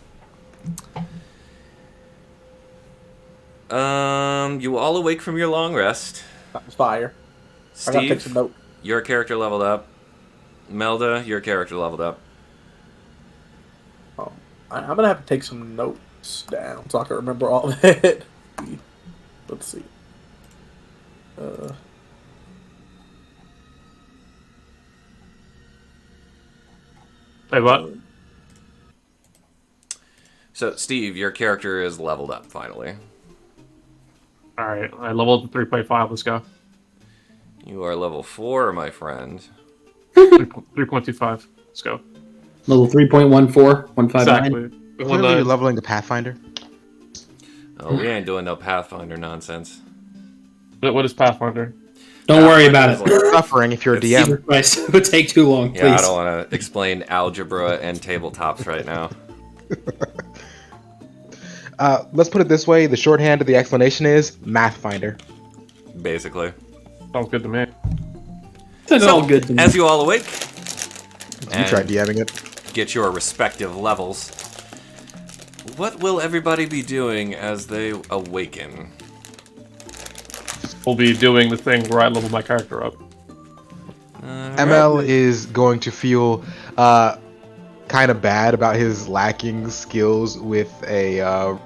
you all awake from your long rest. That was fire. I gotta take some Steve, note. your character leveled up. Melda, your character leveled up. I'm gonna have to take some notes down so I can remember all of it. Let's see. Wait, what? So, Steve, your character is leveled up finally. Alright, I leveled up to 3.5. Let's go. You are level 4, my friend. 3.25. Let's go. Level 3.14, Exactly. Clearly you're leveling the Pathfinder. Oh, we ain't doing no Pathfinder nonsense. What is Pathfinder? Don't worry about it. Pathfinder's like- Suffering if you're a It's- DM. Christ, it would take too long, please. Yeah, I don't want to explain algebra and tabletops right now. Let's put it this way: the shorthand of the explanation is Mathfinder. Basically. Sounds good to me. It's all good to me. As you all awake, You tried DMing it. get your respective levels, what will everybody be doing as they awaken? We'll be doing the thing where I level my character up. ML is going to feel kind of bad about his lacking skills with a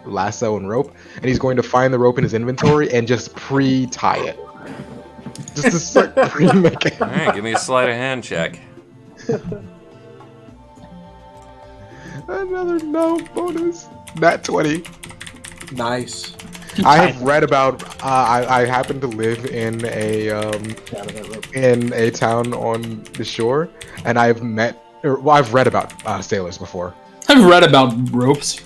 lasso and rope, and he's going to find the rope in his inventory and just pre-tie it. Just to start pre-make it. All right, give me a sleight of hand check. Another no bonus. Nat 20. Nice. I have read about. I happen to live in a town on the shore, and I've met. Well, I've read about sailors before. I've read about ropes.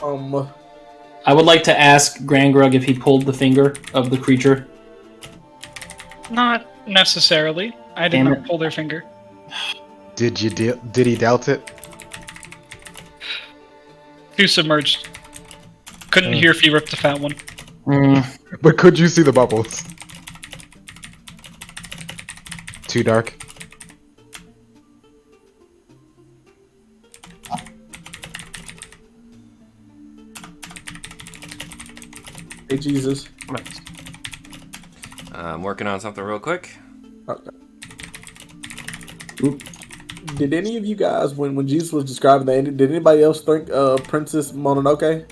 I would like to ask Grangrug if he pulled the finger of the creature. Not necessarily. I did Damn not it. pull their finger. Did he dealt it? Too submerged. Couldn't hear if you ripped the fat one. But could you see the bubbles? Too dark. Hey, Jesus. Nice. I'm working on something real quick. Okay. Did any of you guys, when Jesus was describing that, did anybody else think Princess Mononoke?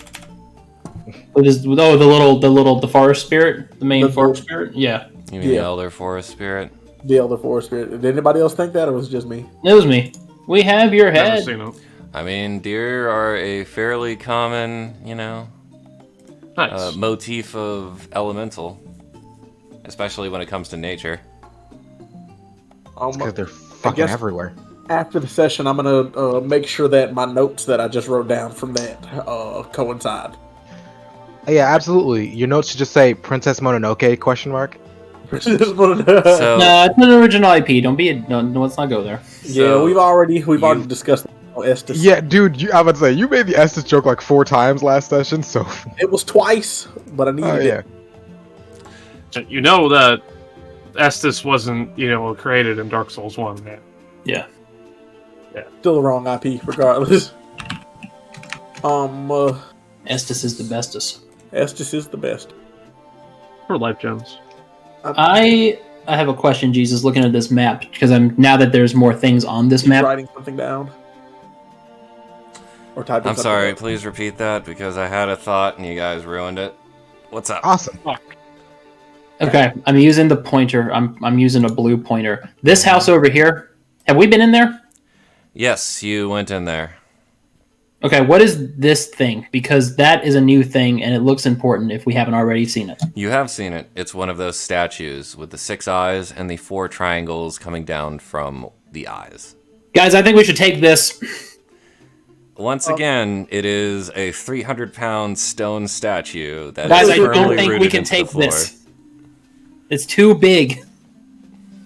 The forest spirit, the main The- forest spirit. Yeah, You mean Yeah. the Elder Forest Spirit? The Elder Forest Spirit. Did anybody else think that, or was it just me? it was me. We have your Never head. seen it. I mean, deer are a fairly common, Nice. motif of elemental, especially when it comes to nature. Because they're fucking guess- everywhere. After the session, I'm gonna make sure that my notes that I just wrote down from that coincide. Yeah, absolutely. Your notes should just say Princess Mononoke ? Princess Mononoke. So, No, it's an original IP. No, let's not go there. Yeah, So, we've already you- discussed Estes. Yeah, dude, I would say you made the Estes joke like 4 times last session, so It was twice, but I needed oh yeah. it. You know that Estes wasn't, created in Dark Souls 1, man. Yeah. Still the wrong IP, regardless. Estes is the bestest. Estes is the best. For life gems. I have a question, Jesus. Looking at this map, because now that there's more things on this He's map. writing something down. Or typing I'm something sorry, down. please repeat that because I had a thought and you guys ruined it. What's up? Awesome. Okay, I'm using the pointer. I'm using a blue pointer. This house over here. Have we been in there? Yes, you went in there. Okay, what is this thing? Because that is a new thing, and it looks important if we haven't already seen it. You have seen it. It's one of those statues with the 6 eyes and the 4 triangles coming down from the eyes. Guys, I think we should take this. Once again, it is a 300-pound stone statue that Guys, is I don't firmly think we rooted can into the take floor. this. It's too big.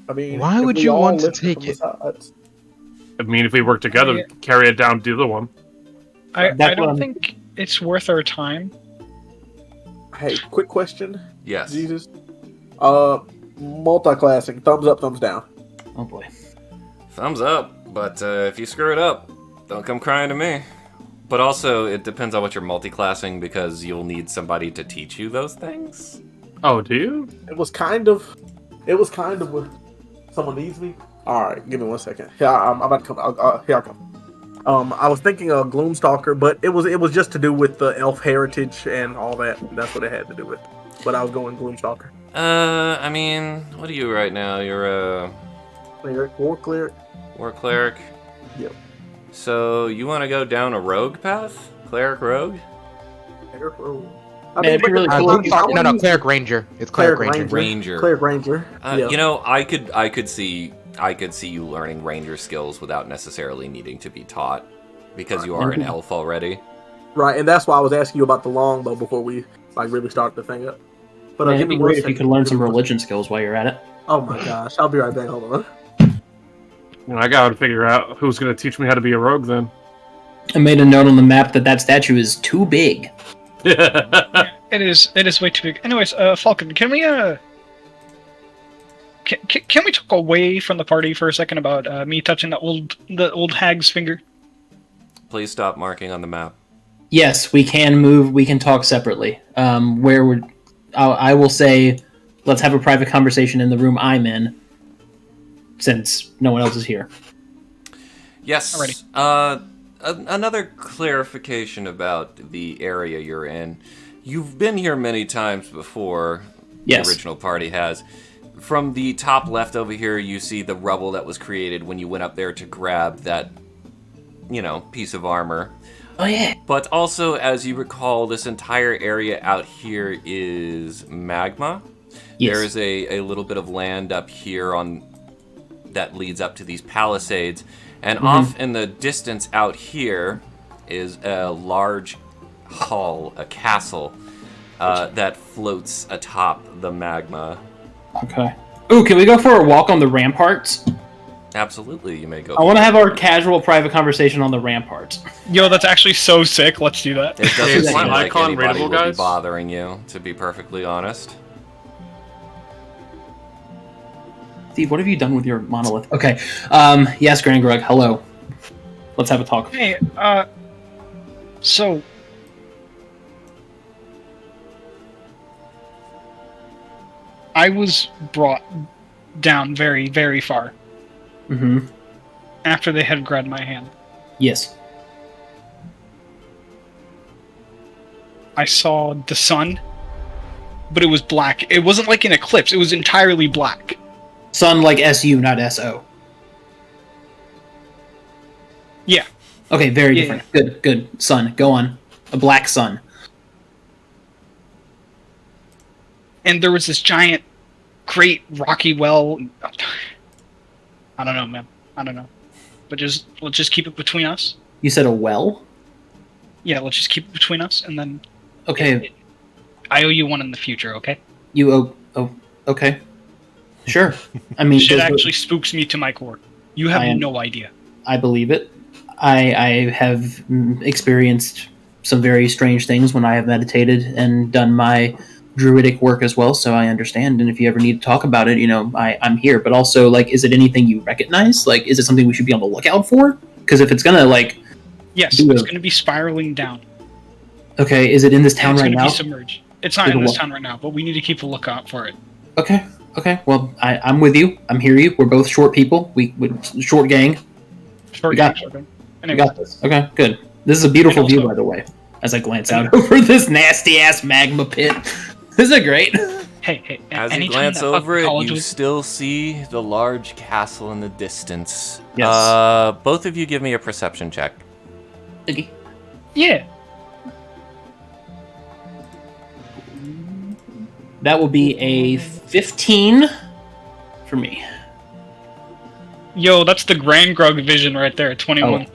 I mean, Why if would we you all want to lift take from the it? sides- I mean, if we work together, carry it down to the other one. I That's what don't I'm- think it's worth our time. Hey, quick question, Yes. Jesus. Multi-classing, thumbs up, thumbs down. Oh boy. Thumbs up, but if you screw it up, don't come crying to me. But also, it depends on what you're multi-classing because you'll need somebody to teach you those things. Oh, do you? It was kind of what someone needs me. All right, give me 1 second. Yeah, I'm about to come. Here I come. I was thinking of Gloomstalker, but it was just to do with the elf heritage and all that. That's what it had to do with. But I was going Gloomstalker. I mean, what are you right now? You're a Cleric, war cleric. war cleric. Yep. So you want to go down a rogue path? Cleric rogue? Cleric, rogue. Man, it'd be really cool if you- No, Cleric Ranger. It's Cleric Ranger. Ranger. Cleric Ranger. Yeah. You know, I could see you learning ranger skills without necessarily needing to be taught because you are an elf already. Right, and that's why I was asking you about the longbow before we really start the thing up. But Man, give it'd me be 1 great if you second. could learn some religion skills while you're at it. Oh my gosh, I'll be right back. Hold on. I gotta figure out who's gonna teach me how to be a rogue then. I made a note on the map that statue is too big. It is way too big. Anyways, Falcon, can we can we talk away from the party for a second about me touching the old hag's finger? Please stop marking on the map. Yes, we can move. We can talk separately. I will say, let's have a private conversation in the room I'm in, since no one else is here. Yes. Alrighty. Another clarification about the area you're in. You've been here many times before. Yes. The original party has. From the top left over here, you see the rubble that was created when you went up there to grab that, piece of armor. Oh yeah. But also, as you recall, this entire area out here is magma. Yes. There is a little bit of land up here that leads up to these palisades. And off in the distance out here is a large hall, a castle, that floats atop the magma. Okay. Ooh, can we go for a walk on the ramparts? Absolutely, you may go. I want to have our casual private conversation on the ramparts. Yo, that's actually so sick. Let's do that. It doesn't Is seem my like icon anybody rateable, will be guys? bothering you, to be perfectly honest. Steve, what have you done with your monolith? Okay. Yes, Grand Greg, hello. Let's have a talk. Hey, so I was brought down very, very far Mm-hmm. after they had grabbed my hand. Yes. I saw the sun, but it was black. It wasn't like an eclipse. It was entirely black. Sun like SU, not SO. Yeah. Okay, very Yeah, different. Good, good. Sun, go on. A black sun. And there was this giant, great rocky well. I don't know, man. I don't know. But let's just keep it between us. You said a well? Yeah, let's just keep it between us, and then Okay, I owe you one in the future, okay? you oh, okay. Sure. I mean, Shit those are- actually spooks me to my core. You have I am- no idea. I believe it. I have experienced some very strange things when I have meditated and done my druidic work as well, so I understand. And if you ever need to talk about it, I'm here. But also, like, is it anything you recognize? Like, is it something we should be on the lookout for? Because if it's gonna, like, Yes, Yeah. it's going to be spiraling down. okay, is it in this town It's right going to now? be submerged. It's not It'll in this what? town right now, but we need to keep a lookout for it. Okay, okay. Well, I'm with you. I'm here. You. We're both short people. We short gang. Short We got game, short game. We Anyway, got this. Okay, good. This is a beautiful And also- view, by the way. As I glance out over this nasty ass magma pit. Isn't it great? hey, As you anytime glance that over fucking it, college you was- still see the large castle in the distance. Yes. Both of you give me a perception check. Yeah. That will be a 15 for me. Yo, that's the Grand Grug vision right there, 21.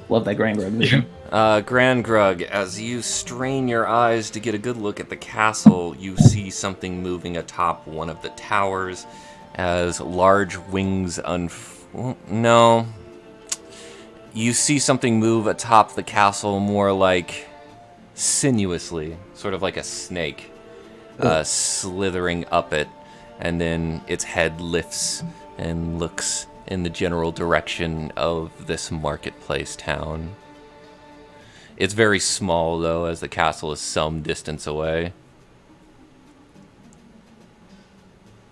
Love that Grand Greg vision. Grand Grug, as you strain your eyes to get a good look at the castle, you see something moving atop one of the towers as large wings no. You see something move atop the castle more like sinuously, sort of like a snake, slithering up it, and then its head lifts and looks in the general direction of this marketplace town. It's very small, though, as the castle is some distance away.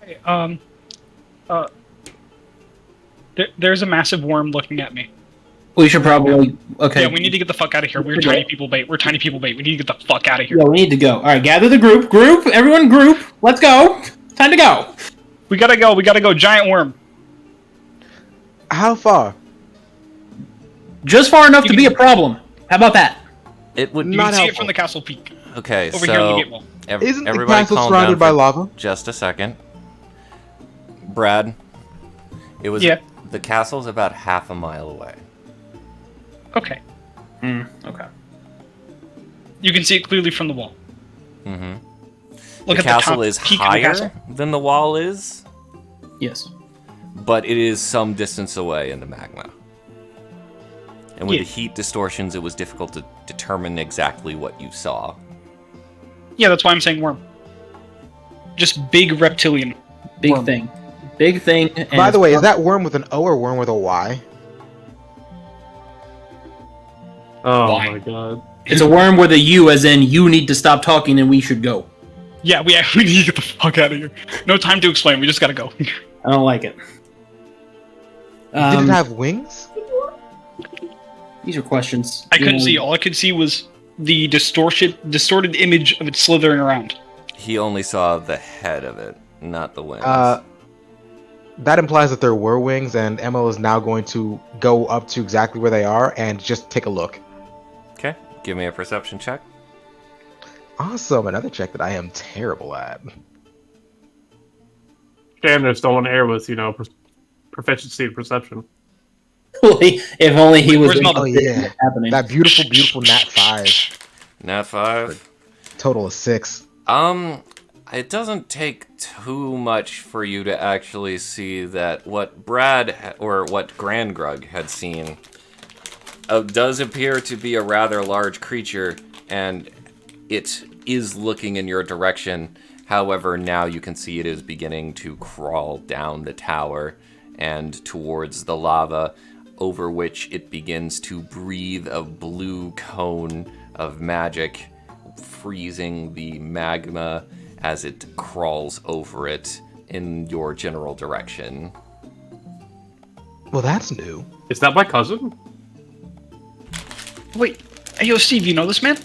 Hey, there's a massive worm looking at me. We should probably. Okay. Yeah, we need to get the fuck out of here. We're tiny people bait. We're tiny people bait. We need to get the fuck out of here. Yeah, we need to go. All right, gather the group. Everyone group. Let's go. Time to go. We gotta go. We gotta go. Giant worm. How far? Just far enough to be a problem. How about that? It would You Not can see it helpful. from the castle peak. Okay, Over here in the so gate wall. Isn't the everybody castle calm surrounded down by for lava? just a second. Brad, it was Yeah. the castle's about half a mile away. Okay. Okay. You can see it clearly from the wall. Mm-hmm. Look The at castle the top is peak of the higher castle. than the wall is, Yes. but it is some distance away in the magma. And with Yeah. the heat distortions, it was difficult to determine exactly what you saw. Yeah, that's why I'm saying worm. Just big reptilian. Big Worm. thing. Big thing. And By the way, is that worm with an O or worm with a Y? Oh Why? my god. it's a worm with a U, as in you need to stop talking and we should go. Yeah, we need to get the fuck out of here. No time to explain. We just gotta go. I don't like it. Did it have wings? These are questions. I couldn't see. All I could see was the distorted image of it slithering around. He only saw the head of it, not the wings. That implies that there were wings, and Emma is now going to go up to exactly where they are and just take a look. Okay, give me a perception check. Awesome, another check that I am terrible at. Damn, there's no one air with, proficiency in perception. If only he was Where's in Mother? Oh yeah, happening. that beautiful nat 5. Nat 5. Total of 6. It doesn't take too much for you to actually see that what Brad or what Grandgrug had seen does appear to be a rather large creature, and it is looking in your direction. However, now you can see it is beginning to crawl down the tower and towards the lava, over which it begins to breathe a blue cone of magic, freezing the magma as it crawls over it in your general direction. Well, that's new. Is that my cousin? Wait, hey, yo, Steve, you know this man?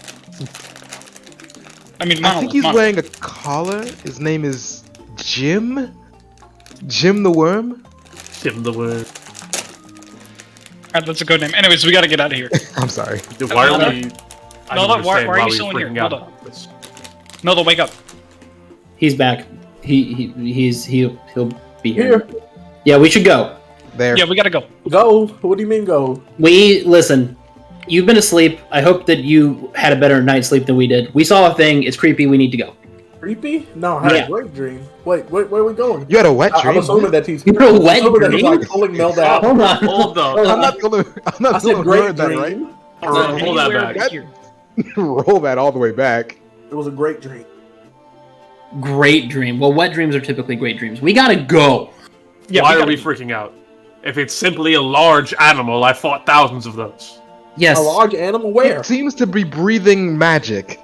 I mean, I think he's wearing a collar. His name is Jim? Jim the Worm? Tim the word. Alright, that's a good name. Anyways, we gotta get out of here. I'm sorry. Dude, why are we? I don't Why understand are you we still in here? freaking out Hold on. about this. Melda, wake up. He's back. He'll be here. Here. Yeah, we should go. There. Yeah, we gotta go. Go. What do you mean go? Listen. You've been asleep. I hope that you had a better night's sleep than we did. We saw a thing. It's creepy. We need to go. Creepy? No, I had Yeah. a great dream. Wait, where are we going? You had a wet I'm dream? assuming that he's. You had a wet I'm assuming that he's dream? like pulling Melda out. Hold on. Hold up. Hold I'm on. not gonna. I'm I not said gonna great word that, dream. right? Hold that Anywhere back. but here. Roll that all the way back. It was a great dream. Great dream. Well, wet dreams are typically great dreams. We gotta go. Yeah, Why are gotta- we freaking out? If it's simply a large animal, I fought thousands of those. Yes. A large animal? Where? It seems to be breathing magic.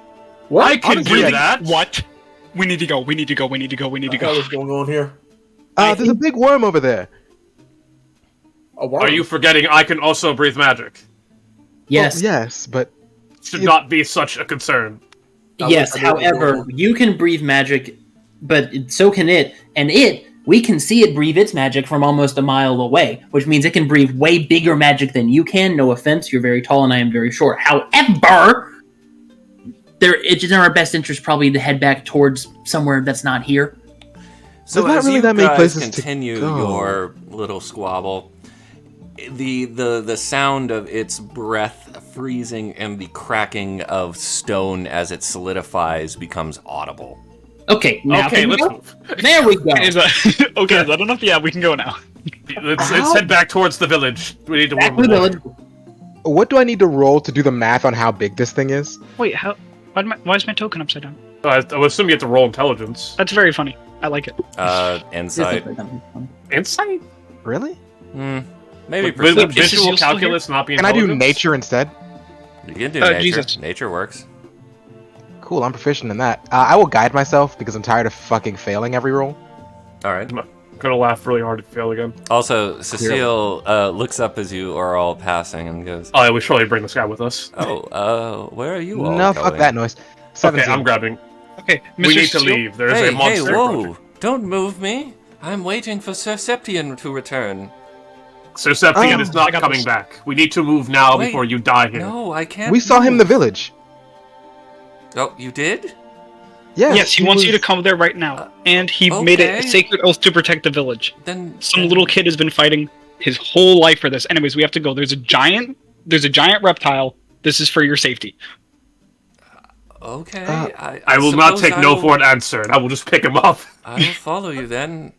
What? I can do Really? that. What? We need to go. We need to go. We need to go. We need to What the hell go. is going on here? There's a big worm over there. A worm? Are you forgetting I can also breathe magic? Yes. Well, yes, but Should not be such a concern. Yes. I mean, However, you can breathe magic, but so can it. And we can see it breathe its magic from almost a mile away, which means it can breathe way bigger magic than you can. No offense, you're very tall and I am very short. However, it's in our best interest probably to head back towards somewhere that's not here. So There's not as really you that many guys places to continue go. your little squabble, the sound of its breath freezing and the cracking of stone as it solidifies becomes audible. Okay, now Okay, can we let's go? move. There we go. Is that okay? Is that enough? Yeah, we can go now. Let's head back towards the village. We need to Back move to the along. village. what do I need to roll to do the math on how big this thing is? Wait, how? Why is my token upside down? I would assume you have to roll intelligence. That's very funny. I like it. Insight. Insight? Really? Maybe With perception. Is this visual useful here? calculus not be Can I do intelligence? nature instead? You can do Oh, nature. Jesus. Nature works. Cool, I'm proficient in that. I will guide myself because I'm tired of fucking failing every roll. All right. I'm gonna laugh really hard to fail again. Also, Cecile looks up as you are all passing and goes, Oh, yeah, we should probably bring this guy with us. "Oh, where are you all No, going?" fuck that noise. 17. Okay, I'm grabbing. Okay, Mr. We need to Steele? leave. There's Hey, a monster. whoa! project. Don't move me. I'm waiting for Sir Septian to return. Sir Septian Oh, is not I got coming this. back. We need to move now Wait. before you die here. No, I can't. We saw him in the village. Oh, you did? Yes, Yes, he wants you to was- come there right now, and he made a okay. sacred oath to protect the village. Then Some little kid has been fighting his whole life for this. Anyways, we have to go. There's a giant reptile. This is for your safety. Okay. I will not suppose take I no will- for an answer, and I will just pick him up. I will follow you then.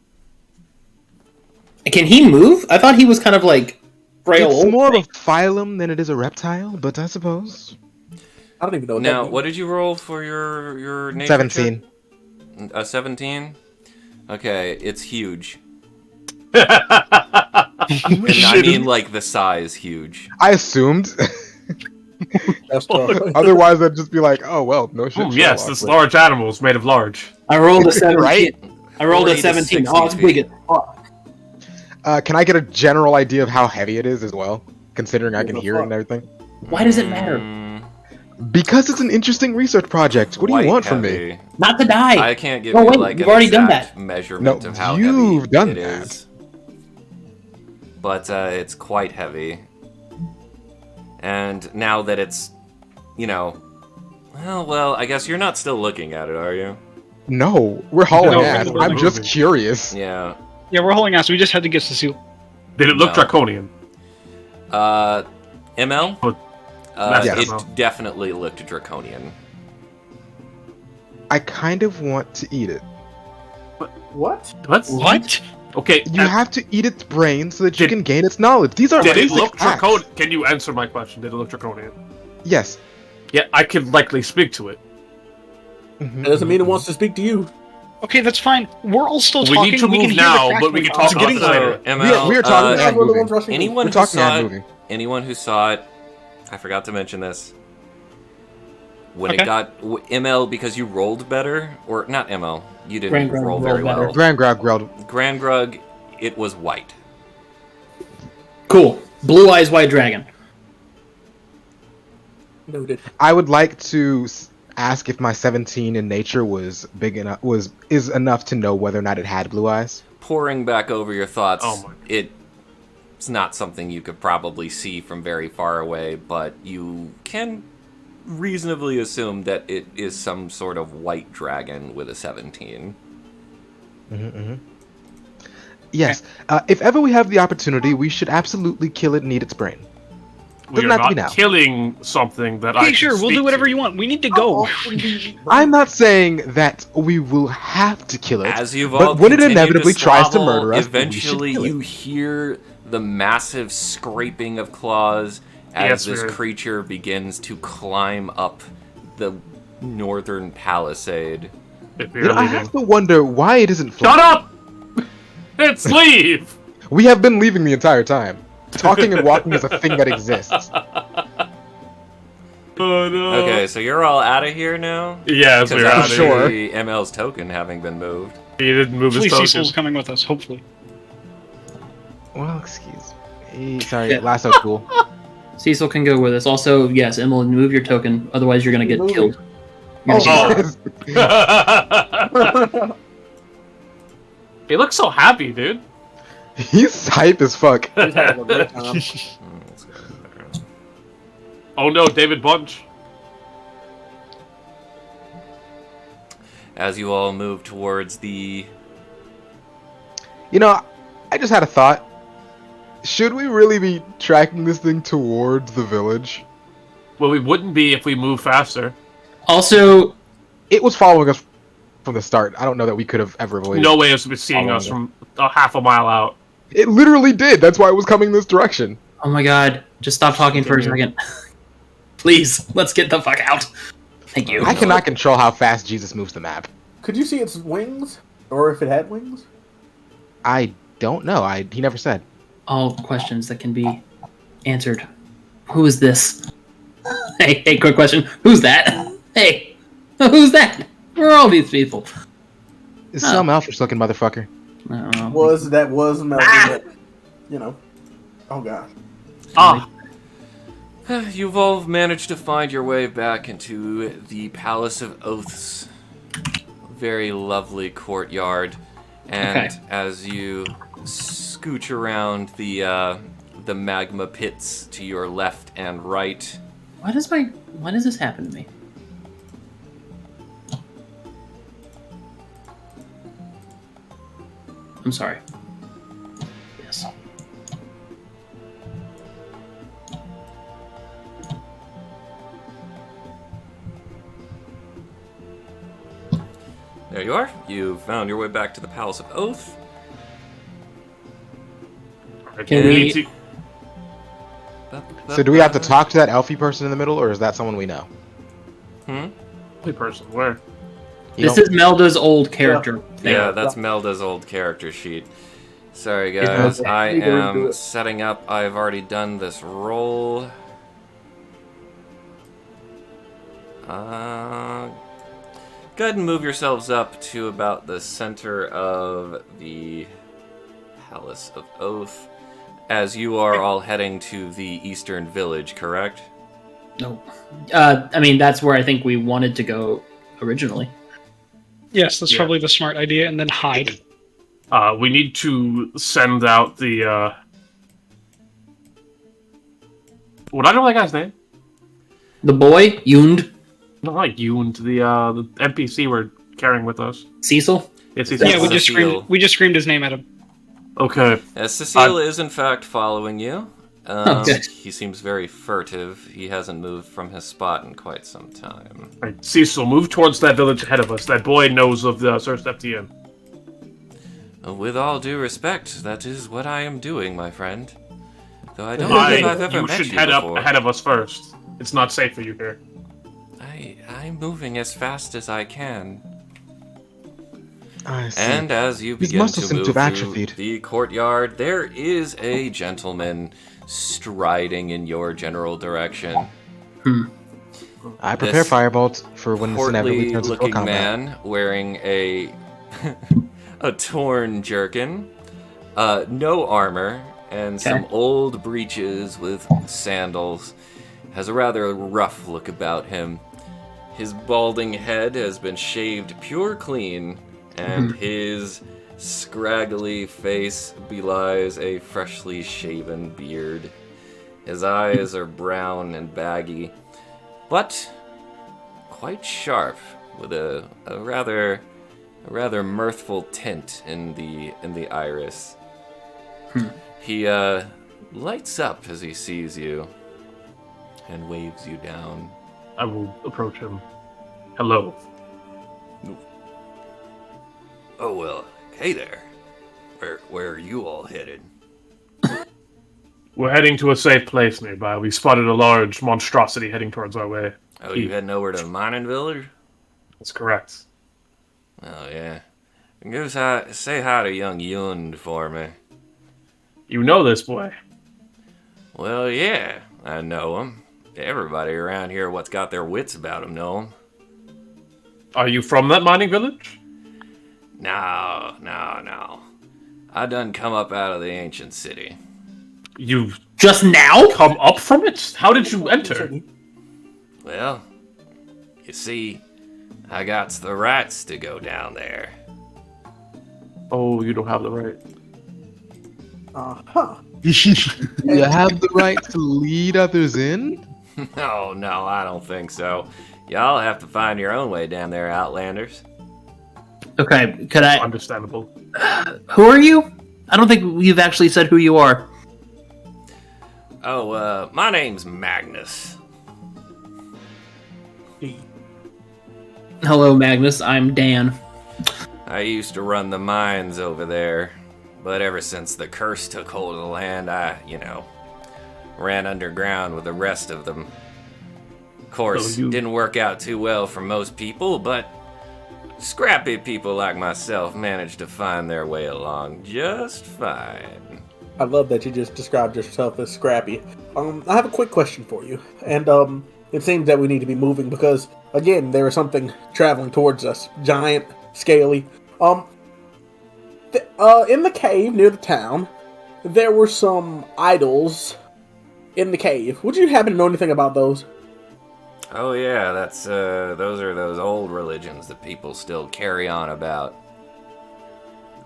Can he move? I thought he was kind of like frail. It's old more of thing. a phylum than it is a reptile, but I suppose. I don't even know what Now, that what did you roll for your nature 17. check? 17? Okay, it's huge. Shit. And I mean, like, the size huge. I assumed. means. That's tough. Otherwise, I'd just be like, oh, well, no shit. Yes, Sherlock, this but- large animal is made of large. I rolled a 17. Right? I rolled 40 a to 17. 60 Oh, it's big as fuck. Can I get a general idea of how heavy it is as well? Considering I can hear it and everything? Why does it matter? Because it's an interesting research project. What do you Quite want from me? heavy. Not to die. I can't give No, you, wait, like, you've an already done exact that. measurement No, of how you've heavy done it that. is. But it's quite heavy. And now that it's, well, I guess you're not still looking at it, are you? No, we're hauling No, ass. we're I'm just moving. curious. Yeah. Yeah, we're hauling ass. We just had to get Cecile. Did it look No. draconian? ML? Oh, that's It ML. definitely looked draconian. I kind of want to eat it. What? What? Okay. You have to eat its brain so that you can gain its knowledge. These are Did it basic look facts. draconian? Can you answer my question? Did it look draconian? Yes. Yeah, I could likely speak to it. Mhm. That doesn't mean it wants to speak to you. Okay, that's fine. We're all still We talking. need to we can move hear the now, crack but we can noise. talk It's about getting this later. later. ML, We are talking Yeah, and we're the moving. ones rushing. anyone We're who talking saw and it, moving. anyone who saw it, I forgot to mention this. When Okay. it got ML, because you rolled better, or not ML, you didn't Grand Grug roll rolled very better. well. Grand Grab grilled. Grand Grug, it was white. Cool. Blue Eyes White Dragon. Noted. I would like to ask if my 17 in nature was big enough, is enough to know whether or not it had blue eyes. Pouring back over your thoughts, Oh my. it's not something you could probably see from very far away, but you can reasonably assume that it is some sort of white dragon with a 17. Yes. If ever we have the opportunity, we should absolutely kill it and eat its brain. We Doesn't are have to be not now. killing something that I Okay, can sure. We'll speak do whatever to. you want. We need to go. I'm not saying that we will have to kill it, As you've all but when it continued inevitably to tries to squabble, murder us, eventually we should kill you it. hear the massive scraping of claws Yes, as this we're- creature begins to climb up the northern palisade. If You you're know, I leaving. have to wonder why it isn't Shut flying. up! It's leave! We have been leaving the entire time. Talking and walking is a thing that exists. Oh no. Okay, so you're all out of here now? Yes, Because we're out of sure. here. the ML's token having been moved. He didn't move his Hopefully token. Cecil's coming with us, hopefully. Well, excuse me. Sorry, Yeah. lasso tool. Cecil can go with us. Also, yes, Emily, move your token. Otherwise, you're going to get Moving. killed. You're gonna Oh. He looks so happy, dude. He's hype as fuck. He's having a great time. Let's go there. Oh no, David Bunch. As you all move towards the... You know, I just had a thought. Should we really be tracking this thing towards the village? Well, we wouldn't be if we moved faster. Also, It was following us from the start. I don't know that we could have ever avoided No it. way it's seeing us Following from a half a mile out. It literally did. That's why it was coming this direction. oh my god, just stop talking for a second. Please, let's get the fuck out. Thank you. I cannot control how fast Jesus moves the map. Could you see its wings? Or if it had wings? I don't know. He never said. All questions that can be answered. Who is this? Hey, quick question. Who's that? Hey, who's that? Where are all these people? It's Oh. some elfish looking motherfucker. I don't know. Was Melvin, but, you know. Oh god. Ah, You've all managed to find your way back into the Palace of Oaths. Very lovely courtyard. And Okay. as you scooch around the magma pits to your left and right, Why does this happen to me? I'm sorry. Yes. there you are. You found your way back to the Palace of Oath. Can we we- need to- So do we have to talk to that elfie person in the middle, or is that someone we know? Holy person, where? You This don't- is Melda's old character thing. Yeah, that's Melda's old character sheet. Sorry, guys. Okay. I You go and do am it. setting up. I've already done this roll. Go ahead and move yourselves up to about the center of the Palace of Oath, as you are all heading to the eastern village, correct? No. I mean, that's where I think we wanted to go originally. Yes, that's Yeah. probably the smart idea, and then hide. We need to send out the, Would I know that guy's name? The boy, Yund, Not like you and the NPC we're carrying with us. Cecil. It's That's Yeah, we just Cecile. screamed. We just screamed his name at him. Okay. Cecile is in fact following you. good. He seems very furtive. He hasn't moved from his spot in quite some time. Right, Cecil, move towards that village ahead of us. That boy knows of the Sir FTN. With all due respect, that is what I am doing, my friend. Though I don't believe I've ever You met should you head before. up ahead of us first. It's not safe for you here. I'm moving as fast as I can. I see. And as you His begin muscles to seem move to have through atrophied. the courtyard, there is a gentleman striding in your general direction. I prepare This firebolts for when this inevitably turns into a Portly-looking combat. man wearing a a torn jerkin, no armor, and some old breeches with sandals. Has a rather rough look about him. His balding head has been shaved pure clean, and his scraggly face belies a freshly shaven beard. His eyes are brown and baggy, but quite sharp, with a rather mirthful tint in the iris. He lights up as he sees you and waves you down. I will approach him. Hello. Oh well, hey there. Where are you all headed? We're heading to a safe place nearby. We spotted a large monstrosity heading towards our way. Oh, you heading over to Mining Village? That's correct. Oh yeah. Say hi to young Yund for me. You know this boy. Well, yeah, I know him. Everybody around here what's got their wits about him know him. Are you from that mining village? No. I done come up out of the ancient city. You've Just now? come up from it? How did you enter? Well, you see, I got the rights to go down there. Oh, you don't have the right. Uh-huh. You have the right to lead others in? No, I don't think so. Y'all have to find your own way down there, Outlanders. Okay, could I... Understandable. Who are you? I don't think you've actually said who you are. Oh, my name's Magnus. Hello, Magnus. I'm Dan. I used to run the mines over there, but ever since the curse took hold of the land, I, ran underground with the rest of them. Of course, So you- didn't work out too well for most people, but scrappy people like myself managed to find their way along just fine. I love that you just described yourself as scrappy. I have a quick question for you, and it seems that we need to be moving because, again, there is something traveling towards us, giant, scaly. In the cave near the town, there were some idols in the cave. Would you happen to know anything about those? Oh yeah, those are those old religions that people still carry on about.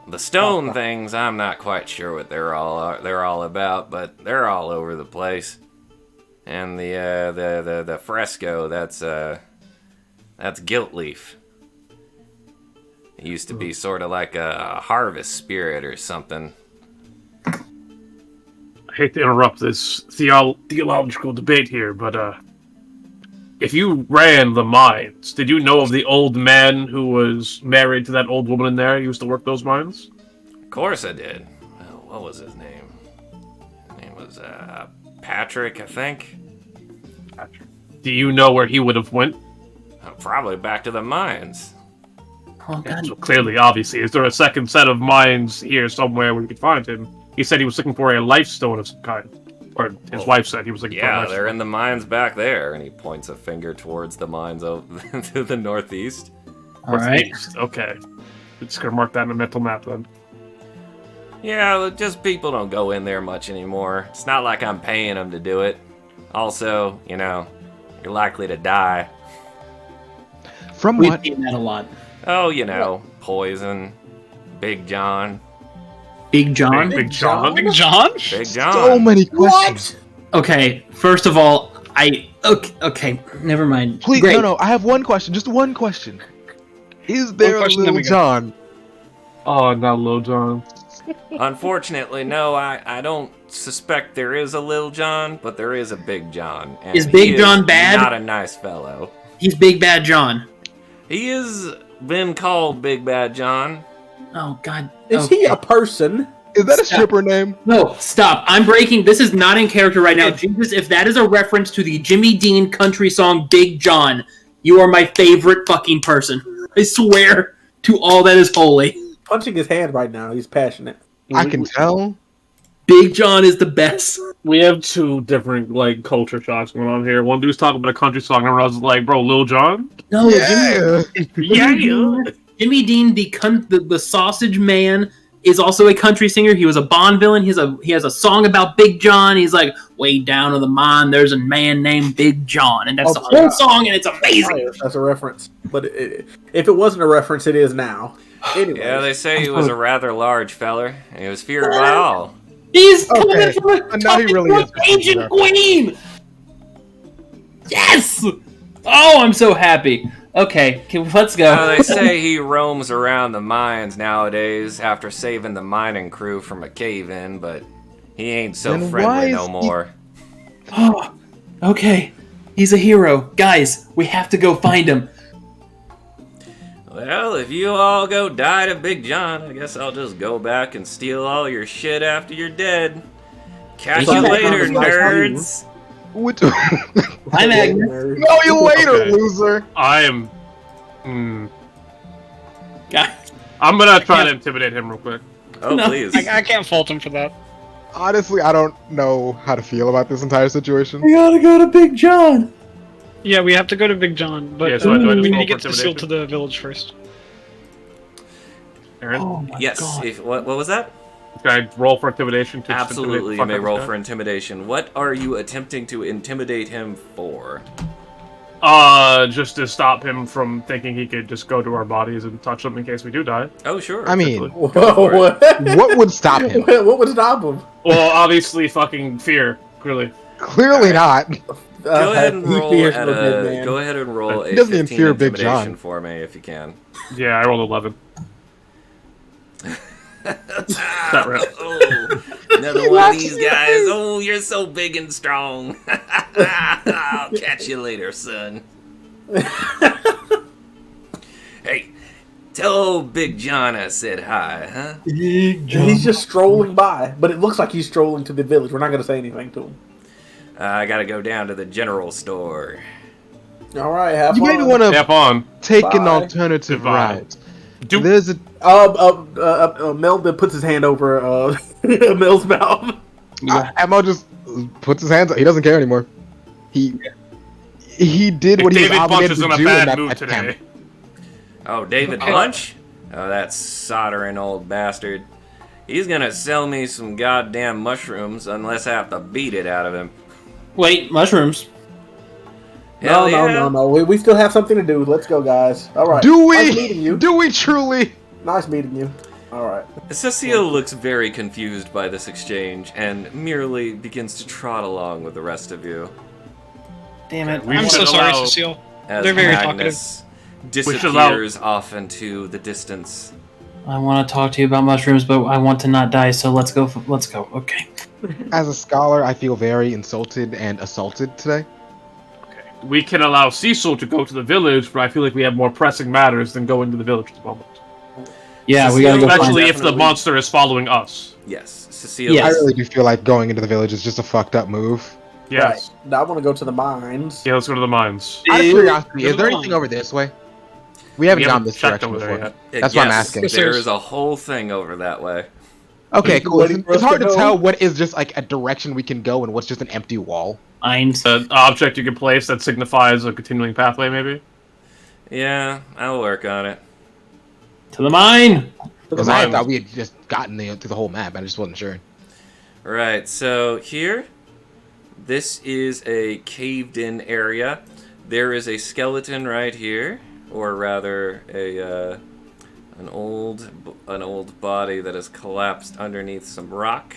The stone things, I'm not quite sure what they're all about, but they're all over the place. And the fresco, that's gilt leaf. It used to be sort of like a harvest spirit or something. I hate to interrupt this theological debate here, but if you ran the mines, did you know of the old man who was married to that old woman in there? He used to work those mines? Of course I did. What was his name? His name was Patrick, I think. Do you know where he would have went? Probably back to the mines. Oh, God. So clearly, obviously, is there a second set of mines here somewhere where we could find him? He said he was looking for a life stone of some kind. Or his wife said he was looking for a Yeah, life they're stone. in the mines back there, and he points a finger towards the mines to the northeast. All right. Northeast. Okay. We're just gonna mark that in a mental map then. Yeah, just people don't go in there much anymore. It's not like I'm paying them to do it. Also, you're likely to die. From We've what? seen that a lot. Oh, poison, Big John. Big John? Big John. Big John? Big John. So many questions. Okay, first of all, Okay, never mind. Please, Great. no, I have one question. Just one question. Is there a question, then little we go. John? Oh, not Low John. Unfortunately, no, I don't suspect there is a Lil John, but there is a Big John. And Is Big he John bad? Not a nice fellow. He's Big Bad John. He has been called Big Bad John. Oh God. Is he a person? Is that a Stop. stripper name? No, stop. I'm breaking. This is not in character right now. Jesus, if that is a reference to the Jimmy Dean country song Big John, you are my favorite fucking person. I swear to all that is holy. Punching his hand right now. He's passionate. I can tell. Big John is the best. We have two different like culture shocks going on here. One dude's talking about a country song, and everyone else is like, "Bro, Lil Jon." No, Yeah. Jimmy Dean, the sausage man, is also a country singer. He was a Bond villain. He has a song about Big John. He's like, way down in the mine, there's a man named Big John, and that's the whole song, and it's amazing. That's a reference. But if it wasn't a reference, it is now. Anyway. Yeah, they say he was a rather large feller, and he was feared by all. He's Okay, coming from a but now he really is ancient a queen. Yes. Oh, I'm so happy. Okay, let's go. They say he roams around the mines nowadays after saving the mining crew from a cave-in, but he ain't so Then why friendly is no he- more. Oh, okay. He's a hero. Guys, we have to go find him. Well, if you all go die to Big John, I guess I'll just go back and steal all your shit after you're dead. Catch you Bye. later, Nice nerds! What? Hi, Magnus. No, you later, Okay. loser. I am. Guys, I'm gonna try to intimidate him real quick. Oh, No, please. I can't fault him for that. Honestly, I don't know how to feel about this entire situation. we gotta go to Big John. Yeah, we have to go to Big John, but Yeah, so do I just we need roll to get for the seal to intimidation? the village first. Aaron, Oh my Yes, God. if, what was that? can I roll for intimidation? To Absolutely, intimidate you the may fuck out roll of this for guy? intimidation. What are you attempting to intimidate him for? Just to stop him from thinking he could just go to our bodies and touch them in case we do die. Oh, sure. I mean, Whoa, for it. what? what would stop him? What would stop him? Well, obviously, fucking fear. Clearly. Clearly not. Go ahead and he roll fears at no dead a. man. Go ahead and roll a He doesn't even 15 fear Big intimidation John. for me if you can. Yeah, I rolled 11. That right. Oh, another one of these guys. Oh, you're so big and strong. I'll catch you later, son. Hey, tell old Big John I said hi, huh? He's just strolling by, but it looks like he's strolling to the village. We're not going to say anything to him. I gotta go down to the general store. All right, have You fun. maybe want to Tap on. take an Bye. alternative Goodbye. route. Do- There's a Melvin puts his hand over Mel's mouth. Amo just puts his hands up. He doesn't care anymore. He did what he was David Bunch obligated is to in a do in bad that mood attempt. today. Oh, David Okay. Bunch? Oh, that soldering old bastard. He's gonna sell me some goddamn mushrooms unless I have to beat it out of him. Wait, mushrooms. Hell yeah. No. We still have something to do. Let's go, guys. All right. Do Nice meeting you. we? Do we truly? Nice meeting you. All right. Cecile looks very confused by this exchange and merely begins to trot along with the rest of you Damn it. We I'm so should sorry, allow- Cecile. as They're very Magnus should allow- disappears off into the distance. I want to talk to you about mushrooms, but I want to not die. So let's go. Let's go. Okay. As a scholar, I feel very insulted and assaulted today. We can allow Cecil to go to the village, but I feel like we have more pressing matters than going to the village at the moment. Yeah, we gotta go find. Especially if the Definitely. monster is following us. Yes, Cecile. Yeah. I is- really do feel like going into the village is just a fucked up move. Yes. Right. Now I want to go to the mines. Yeah, let's go to the mines. Out of Ew. curiosity, is there Come anything on. over this way? We haven't We gone haven't this checked direction over there before. yet. That's why I'm yes, asking. Yes, There there's- is a whole thing over that way. Okay, cool. Waiting for It's us hard to to go. tell what is just like a direction we can go and what's just an empty wall. Mines. An object you can place that signifies a continuing pathway, maybe? Yeah, I'll work on it. To the mine. Because I mines. thought we had just gotten through the whole map. I just wasn't sure. Right, so here, this is a caved-in area. There is a skeleton right here, or rather, an old body that has collapsed underneath some rock.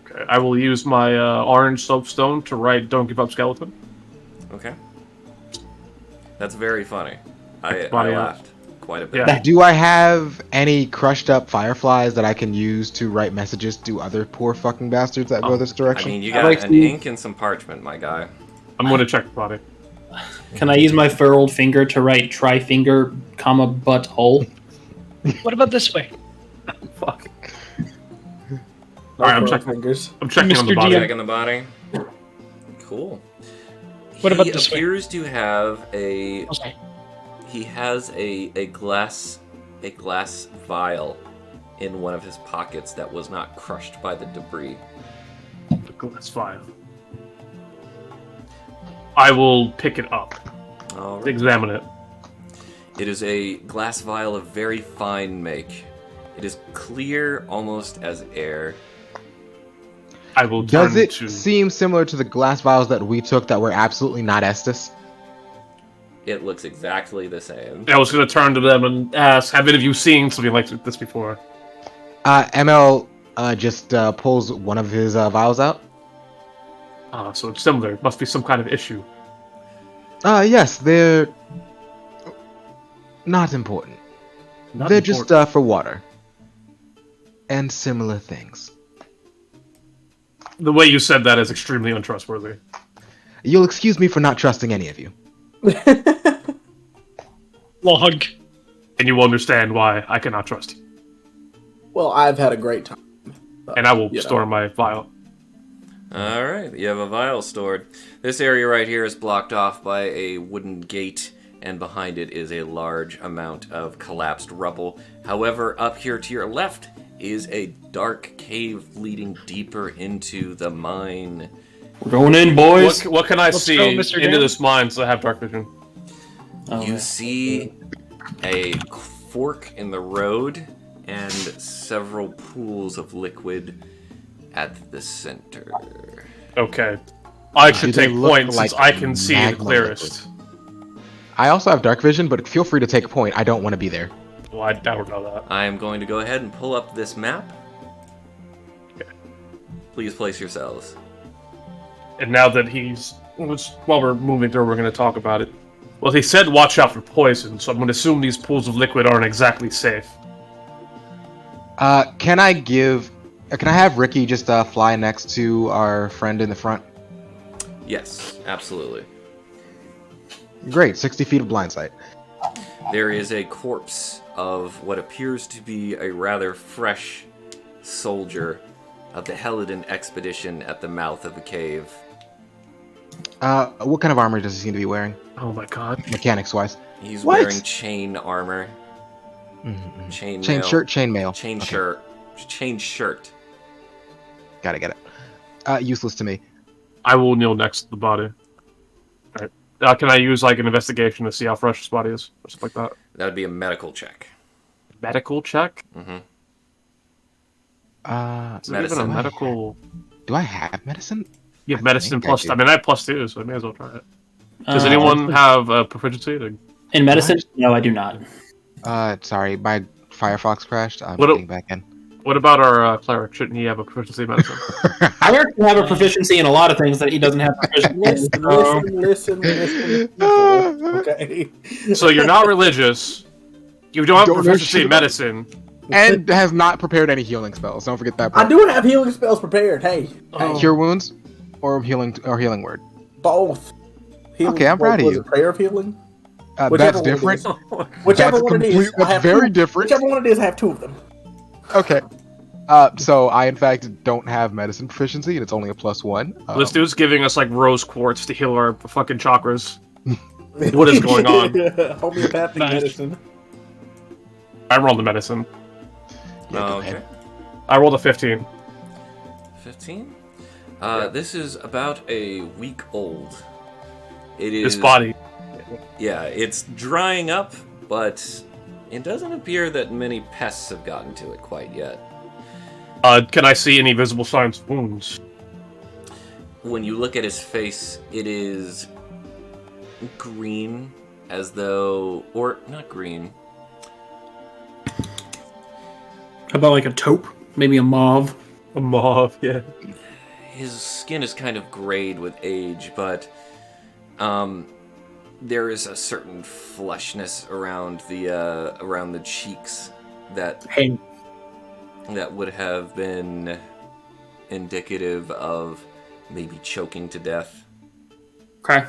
Okay. I will use my orange soapstone to write "Don't give up, skeleton." Okay, that's very funny. I Funny, laughed quite a bit. Yeah. Do I have any crushed up fireflies that I can use to write messages to other poor fucking bastards that go this I direction? mean, you I'd got like an to- ink and some parchment, my guy. I'm going to check the body. Can I use my furled finger to write tri-finger, comma, butt hole? What about this way? Fuck. No Alright, I'm curl checking. fingers. I'm checking on the Mr. body. DM. Checking the body. Cool. What about this He way? appears to have a. Okay. He has a glass vial in one of his pockets that was not crushed by the debris. That's fine. I will pick it up. All right. Examine it. It is a glass vial of very fine make. It is clear almost as air. I will turn Does it to. seem similar to the glass vials that we took that were absolutely not Estus? It looks exactly the same. I was going to turn to them and ask, have any of you seen something like this before? ML just pulls one of his vials out. So it's similar. Must be some kind of issue. Yes, they're not important. Not They're important. just for water. And similar things. The way you said that is extremely untrustworthy. You'll excuse me for not trusting any of you. Log. And you will understand why I cannot trust you. Well, I've had a great time. And I will You know. store my vial. Alright, you have a vial stored. This area right here is blocked off by a wooden gate, and behind it is a large amount of collapsed rubble. However, up here to your left is a dark cave leading deeper into the mine. We're going in, boys. What can I Let's see go, Mr. into Dan. this mine so I have dark vision? Oh, You yeah. see a fork in the road and several pools of liquid at the center. Okay. I should Do they take look points like since I can see the magma clearest. I also have dark vision, but feel free to take a point. I don't want to be there. Well, I don't know that. I am going to go ahead and pull up this map. Please place yourselves. And now that while we're moving through, we're going to talk about it. Well, he said watch out for poison, so I'm going to assume these pools of liquid aren't exactly safe. Can I have Ricky just fly next to our friend in the front? Yes, absolutely. Great, 60 feet of blind sight. There is a corpse of what appears to be a rather fresh soldier of the Helidon expedition at the mouth of the cave. What kind of armor does he seem to be wearing, Oh my god. mechanics-wise? He's What? wearing chain armor, chain Chain mail, shirt, chain mail. chain Okay, shirt, chain shirt. Got it. Useless to me. I will kneel next to the body. Alright. Can I use like an investigation to see how fresh this body is? Or something like that? That would be a medical check. Medical check? Mm-hmm. Is there even Medicine. a medical... Do I have medicine? You have I medicine think I plus... do. I mean, I have plus 2, so I may as well try it. Does Uh, anyone have a proficiency? To... in medicine? No, I do not. Sorry, my Firefox crashed. I'm What a- getting back in. What about our cleric? Shouldn't he have a proficiency in medicine? Cleric can have a proficiency in a lot of things that he doesn't have proficiency in. Listen, people, okay? So you're not religious. You don't have Don't know proficiency shit in about- medicine. And has not prepared any healing spells. Don't forget that I part. do have healing spells prepared. Hey, Oh. Cure wounds or healing word. both. Healing, Okay, I'm proud of was you. it prayer of healing? That's Whichever one it different. is. Whichever That's one it is, complete- I that's have very two. different. Whichever one it is, I have two of them. Okay. So I in fact don't have medicine proficiency, and it's only a +1. This dude's giving us like rose quartz to heal our fucking chakras. What is going on? Homeopathic Nice. medicine. I rolled the medicine. Yeah, go okay. ahead. I rolled a 15. 15? This is about a week old. It is... This body. Yeah, it's drying up, but it doesn't appear that many pests have gotten to it quite yet. Can I see any visible signs of wounds? When you look at his face, it is green, as though... Or, not green. How about like a taupe? Maybe a mauve? A mauve, yeah. His skin is kind of grayed with age, but there is a certain fleshness around the cheeks that Hey, would have been indicative of maybe choking to death. okay.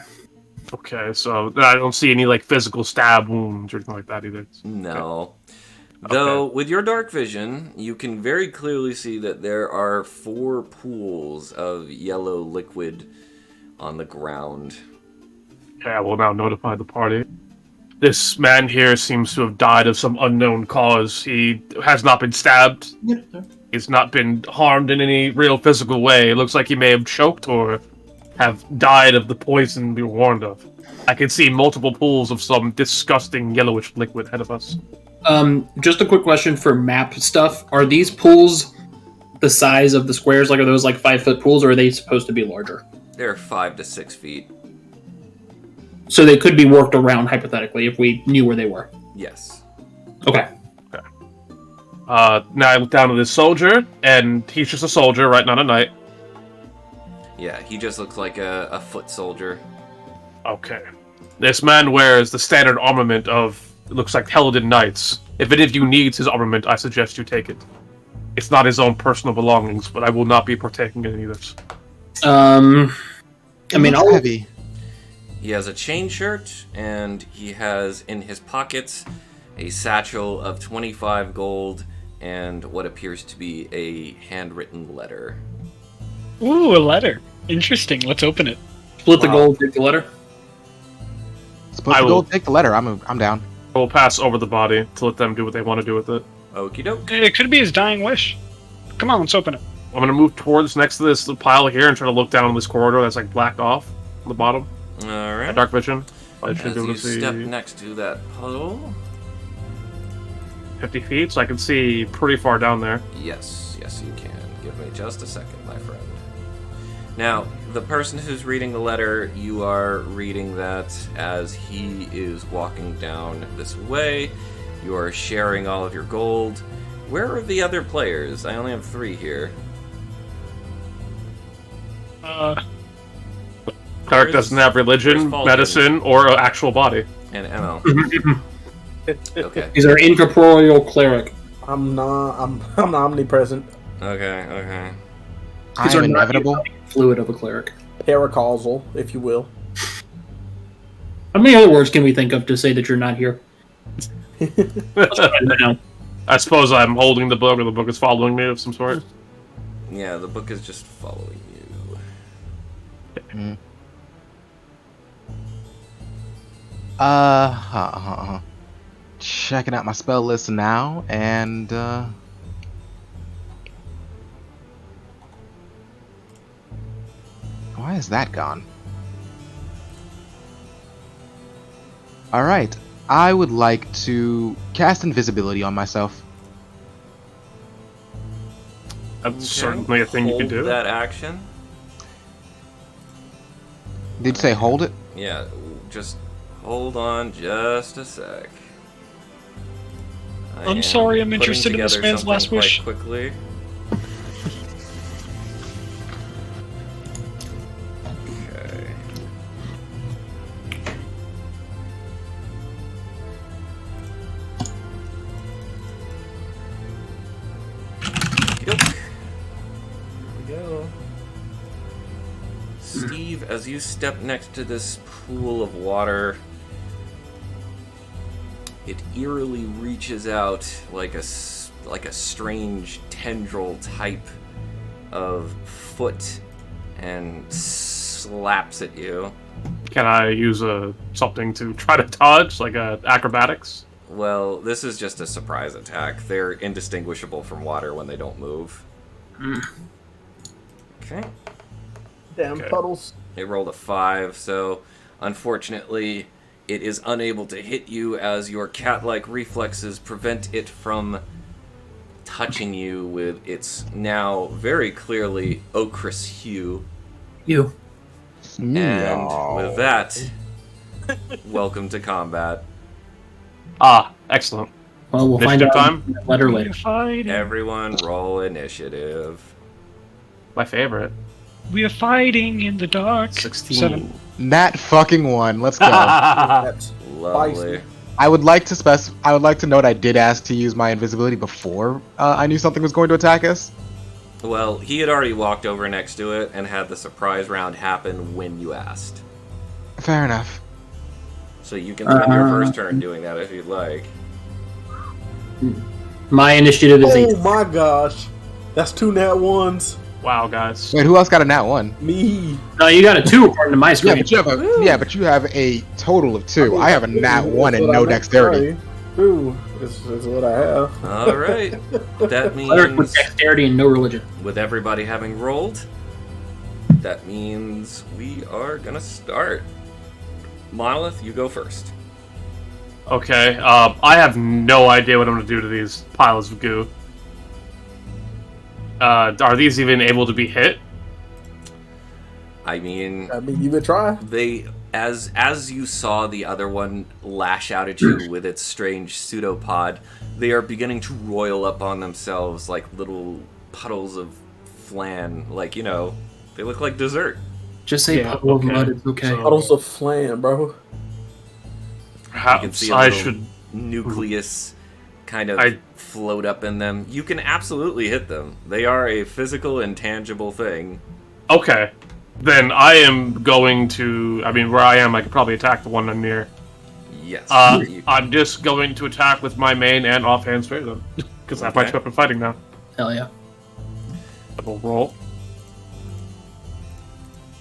Okay, so I don't see any like physical stab wounds or anything like that either. No. Though, with your dark vision, you can very clearly see that there are 4 pools of yellow liquid on the ground. Okay, I will now notify the party. This man here seems to have died of some unknown cause. He has not been stabbed. He's not been harmed in any real physical way. It looks like he may have choked or have died of the poison we were warned of. I can see multiple pools of some disgusting yellowish liquid ahead of us. Just a quick question for map stuff. Are these pools the size of the squares? Like, are those like 5-foot pools, or are they supposed to be larger? They're 5 to 6 feet. So they could be worked around, hypothetically, if we knew where they were. Yes. Okay. Now I look down at this soldier, and he's just a soldier, right? Not a knight. Yeah, he just looks like a foot soldier. Okay. This man wears the standard armament of, it looks like Helden Knights. If any of you needs his armament, I suggest you take it. It's not his own personal belongings, but I will not be partaking in any of this. I mean, It's I'll heavy. He has a chain shirt, and he has in his pockets a satchel of 25 gold and what appears to be a handwritten letter. Ooh, a letter. Interesting. Let's open it. split the gold, take the letter. Split I the will- gold, take the letter. I'm down. We'll pass over the body to let them do what they want to do with it. Okie doke. It could be his dying wish. Come on, let's open it. I'm gonna move towards next to this pile here and try to look down this corridor that's like blacked off on the bottom. Alright. Dark vision. I should As be able you to see step next to that puddle. 50 feet, so I can see pretty far down there. Yes, yes, you can. Give me just a second, my friend. Now, the person who's reading the letter, you are reading that as he is walking down this way. You are sharing all of your gold. Where are the other players? I only have 3 here. Tarek doesn't have religion, Falcon? medicine, or an actual body. And ML. Okay, He's our incorporeal cleric. I'm omnipresent. okay. These I'm are not inevitable. the fluid of a cleric. Paracausal, if you will. How many other words can we think of to say that you're not here? Let's try it now. I suppose I'm holding the book, or the book is following me of some sort. Yeah, the book is just following you. Checking out my spell list now, and why is that gone? Alright, I would like to cast invisibility on myself. That's certainly a thing you can Hold do. that action. Did you say hold it? Yeah, just hold on just a sec. I I'm am sorry, I'm putting interested in this together man's something last quite wish. Quickly. Okay. Yep. Here we go. Steve, as you step next to this pool of water, it eerily reaches out like a strange tendril type of foot and slaps at you. Can I use something to try to dodge, like acrobatics? Well, this is just a surprise attack. They're indistinguishable from water when they don't move. Okay. Damn Okay. puddles. It rolled a 5, so unfortunately it is unable to hit you as your cat-like reflexes prevent it from touching you with its now very clearly ochreous hue. You. And with that, welcome to combat. Ah, excellent. Well, we'll find Initiative out time? in that letter later. Fighting. Everyone roll initiative. My favorite. We are fighting in the dark. 16. 7. Nat fucking 1. Let's go. That's Lovely. spicy. I would like to note I did ask to use my invisibility before I knew something was going to attack us. Well, he had already walked over next to it and had the surprise round happen when you asked. Fair enough. So you can spend your first turn doing that if you'd like. My initiative is Oh 8. my gosh. That's 2 nat 1s. Wow, guys. Wait, who else got a nat 1? Me. No, you got a 2 according to my Yeah, screen. but you have a total of 2. I have a nat 1 and no dexterity. 2 is what I have. All right. That Cleric with means, dexterity and no religion. with everybody having rolled, that means we are gonna start. Monolith, you go first. Okay, I have no idea what I'm gonna do to these piles of goo. Are these even able to be hit? I mean, You could try. they as you saw the other one lash out at you with its strange pseudopod, they are beginning to roil up on themselves like little puddles of flan. Like, you know, they look like dessert. Just say Yeah, puddle of okay. mud, it's okay. So- Puddles of flan, bro. You can Perhaps see a I little should. nucleus kind of I- float up in them. You can absolutely hit them. They are a physical, intangible thing. Okay, then I am going to. I mean, where I am, I could probably attack the one I'm near. Yes. You- I'm just going to attack with my main and offhand spear then, because I have my Okay. weapon fighting now. Hell yeah. Double roll.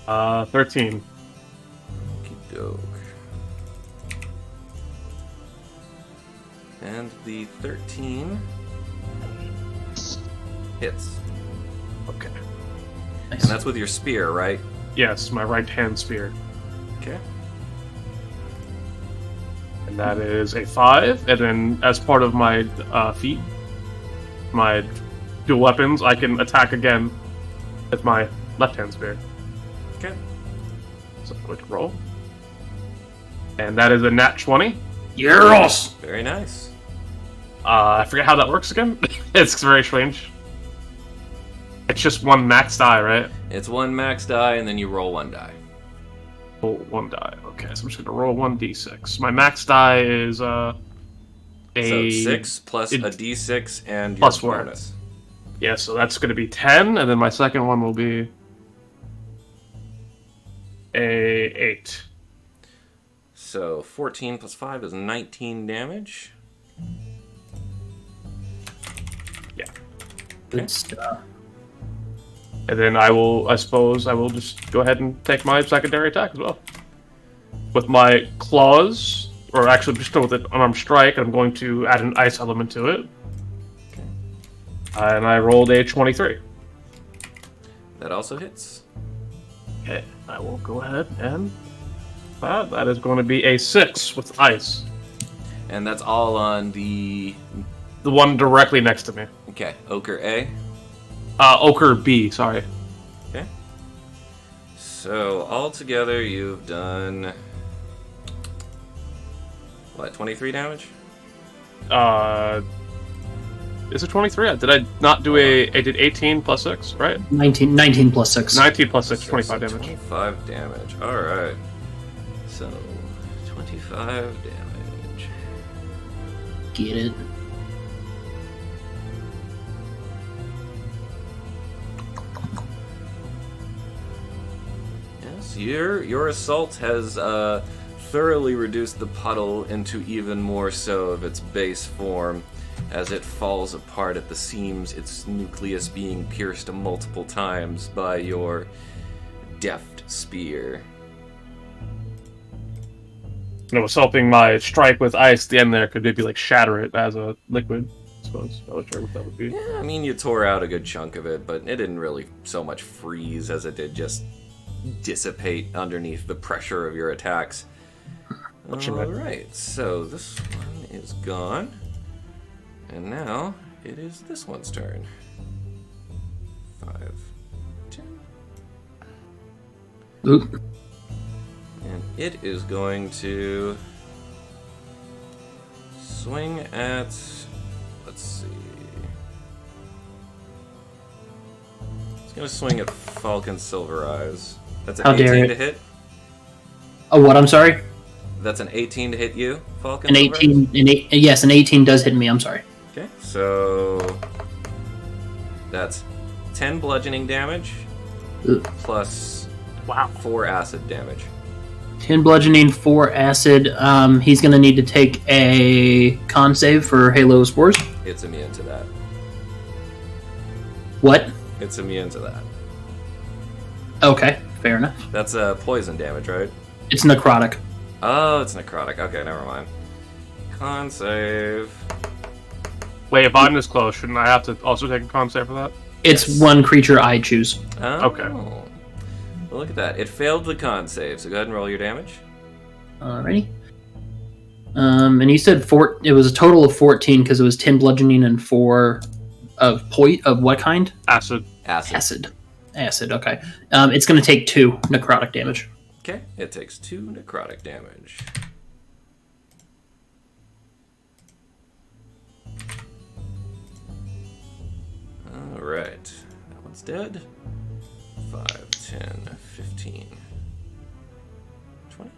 13. Okey-doke. And the 13 hits. Okay. And that's with your spear, right? Yes, my right hand spear, Okay. and that is a 5. And then, as part of my feat, my dual weapons, I can attack again with my left hand spear. Okay. So I'm going to roll, and that is a nat 20. Yes! Very nice. I forget how that works again. It's very strange. It's just one max die, right? It's one max die, and then you roll one die. Roll one die. Okay, so I'm just gonna roll 1d6. My max die is a So 6 plus a it- d6 and your plus four. bonus. Yeah, so that's gonna be 10, and then my second one will be a 8. So 14 plus 5 is 19 damage. Yeah. Good stuff. And then I suppose I will just go ahead and take my secondary attack as well. With my claws, or actually just with an unarmed strike, I'm going to add an ice element to it. Okay. And I rolled a 23. That also hits. Okay, I will go ahead and that is going to be a 6 with ice. And that's all on the... The one directly next to me. Okay, Ochre A. Ochre B, sorry. Okay. So, altogether, you've done... What, 23 damage? Is it 23? Did I not do I did 18 plus 6, right? 19 plus 6. 19 plus 6, 25 damage. 25 damage. Alright. So, 25 damage. Get it. Yes, your assault has thoroughly reduced the puddle into even more so of its base form as it falls apart at the seams, its nucleus being pierced multiple times by your deft spear. And I was hoping my strike with ice at the end there could maybe like shatter it as a liquid. I suppose. I was sure what that would be. Yeah, I mean, you tore out a good chunk of it, but it didn't really so much freeze as it did just dissipate underneath the pressure of your attacks. What you meant. Alright, so this one is gone. And now it is this one's turn. 5, 10. Oop. And it is going to swing at. Let's see. It's going to swing at Falcon Silver Eyes. That's an How dare 18 it. to hit. Oh, what? I'm sorry. That's an 18 to hit you, Falcon. An 18. Yes, an 18 does hit me. I'm sorry. Okay, so that's 10 bludgeoning damage Ugh. plus Wow. 4 acid damage. 10 bludgeoning, 4 acid. He's gonna need to take a con save for Halo Spores. It's immune to that. What? It's immune to that. Okay, fair enough. That's poison damage, right? It's necrotic. Oh, it's necrotic. Okay, never mind. Con save. Wait, if I'm this close, shouldn't I have to also take a con save for that? It's Yes. one creature I choose. Oh. Okay. Well, look at that. It failed the con save, so go ahead and roll your damage. Alrighty. And you said it was a total of 14 because it was 10 bludgeoning and 4 of what kind? Acid. Acid. Acid, okay. It's going to take 2 necrotic damage. Okay, it takes 2 necrotic damage. Alright. That one's dead. 5, 10, 15, 20.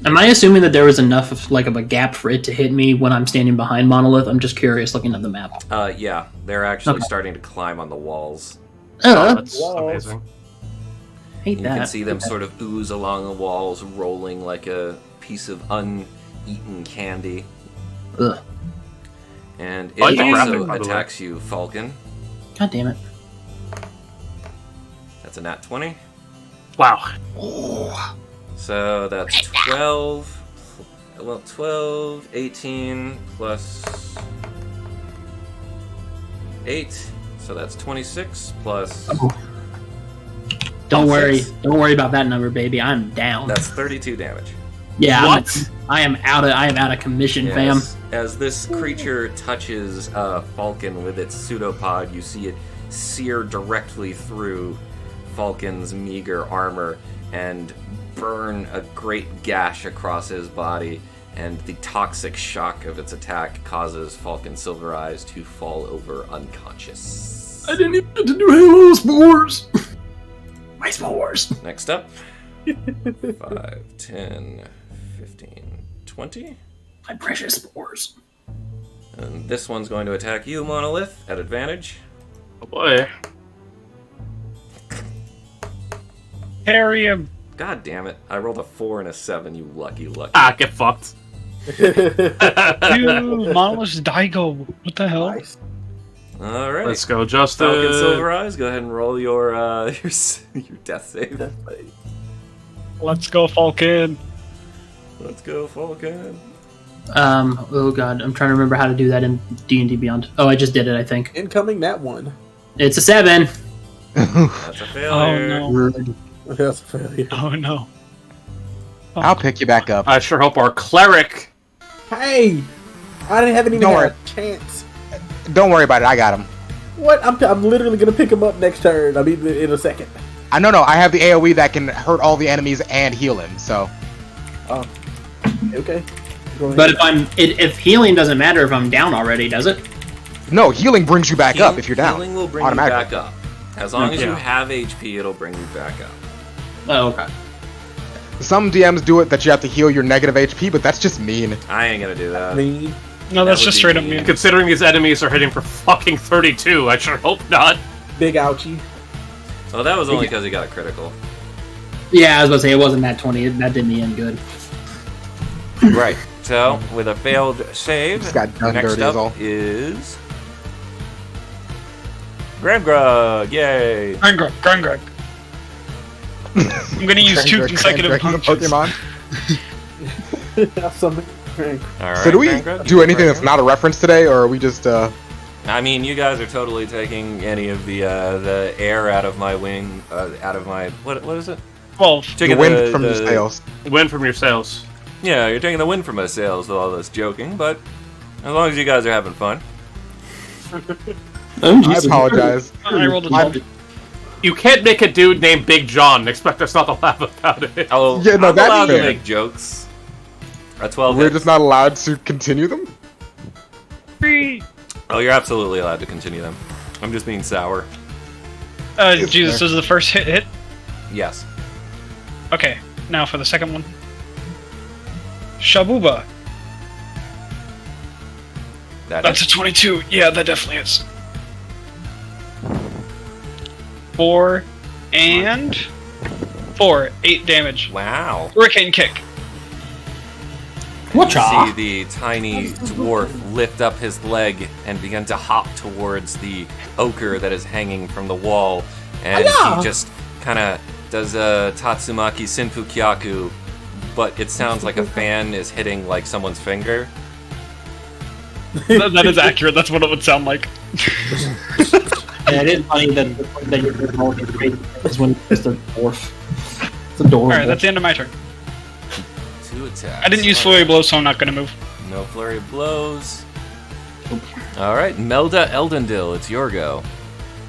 Am I assuming that there was enough of a gap for it to hit me when I'm standing behind Monolith? I'm just curious looking at the map. Yeah, they're actually Okay. starting to climb on the walls. Oh, that's Walls. amazing. Hate You that. can see them sort of ooze along the walls, rolling like a piece of uneaten candy. Ugh. And I like it the also graphic, by the way. attacks you, Falcon. God damn it. That's a nat 20. Wow. So that's 12. Well, 12, 18 plus 8. So that's 26 plus. Don't worry. Six. Don't worry about that number, baby. I'm down. That's 32 damage. Yeah. What? I am out of commission, fam. As this creature touches Falcon with its pseudopod, you see it sear directly through Falcon's meager armor and burn a great gash across his body, and the toxic shock of its attack causes Falcon Silver Eyes to fall over unconscious. I didn't even get to do Halo Spores. My spores. Next up, 5, 10, 15, 20. My precious spores. And this one's going to attack you, Monolith, at advantage. Oh boy. Harry him. God damn it. I rolled a 4 and a 7, you lucky. Ah, get fucked. Dude, Monolith's Daigo. What the hell? Nice. Alright. Let's go, Justin. Falcon Silver Eyes, go ahead and roll your death save. Let's go, Falcon. Let's go, Falcon. Oh god, I'm trying to remember how to do that in D&D Beyond. Oh, I just did it, I think. Incoming that one. It's a 7. That's a failure. Oh no. That's a failure. Oh no. I'll pick you back up. I sure hope our cleric. Hey! I haven't even Don't had worry. a chance. Don't worry about it. I got him. What? I'm literally gonna pick him up next turn. I mean, in a second. I no. I have the AOE that can hurt all the enemies and heal him. So Okay. Go ahead. But if healing doesn't matter if I'm down already, does it? no, healing brings you back up if you're down. Healing will bring you automatically. back up. As long as you Yeah. have HP, it'll bring you back up. Oh, okay. Some DMs do it that you have to heal your negative HP, but that's just mean. I ain't gonna do that. I mean, No, that's That would just be straight up mean. mean. Considering these enemies are hitting for fucking 32, I sure hope not. big ouchie. Well, that was only because he got a critical. Yeah, I was about to say, it wasn't that 20. That did me in good. Right. So, with a failed save, Just got done next dirty up is all. is Gramgrug. Yay! Grungrug. I'm gonna use 2 consecutive punches. Pokemon. Something. All right. So do we Gramgrug, do you anything go that's first. not a reference today, or are we just I mean, you guys are totally taking any of the air out of my wing, out of my what is it? Well, the Taking wind from your sails? Win from your sails. Yeah, you're taking the wind from my sails with all this joking, but as long as you guys are having fun. Oh, I apologize. I rolled a My- 12. You can't make a dude named Big John and expect us not to laugh about it. Oh, Yeah, no, I'm that's allowed to fair. make jokes. A 12 We're hits. just not allowed to continue them. Oh, you're absolutely allowed to continue them. I'm just being sour. Jesus, this is the first hit. Yes. Okay, now for the second one. Shabuba. That's a 22. Yeah, that definitely is. 4 and 4. 8 damage. Wow. Hurricane kick. You Whatcha? see the tiny dwarf lift up his leg and begin to hop towards the ochre that is hanging from the wall, and he just kind of does a Tatsumaki Senpu Kyaku, but it sounds like a fan is hitting like someone's finger. That is accurate. That's what it would sound like. Yeah, it is funny that you're is when it's a dwarf. It's adorable. All right, that's the end of my turn. 2 attacks. I didn't use flurry of blows, so I'm not going to move. No flurry of blows. All right, Melda Eldendil, it's your go.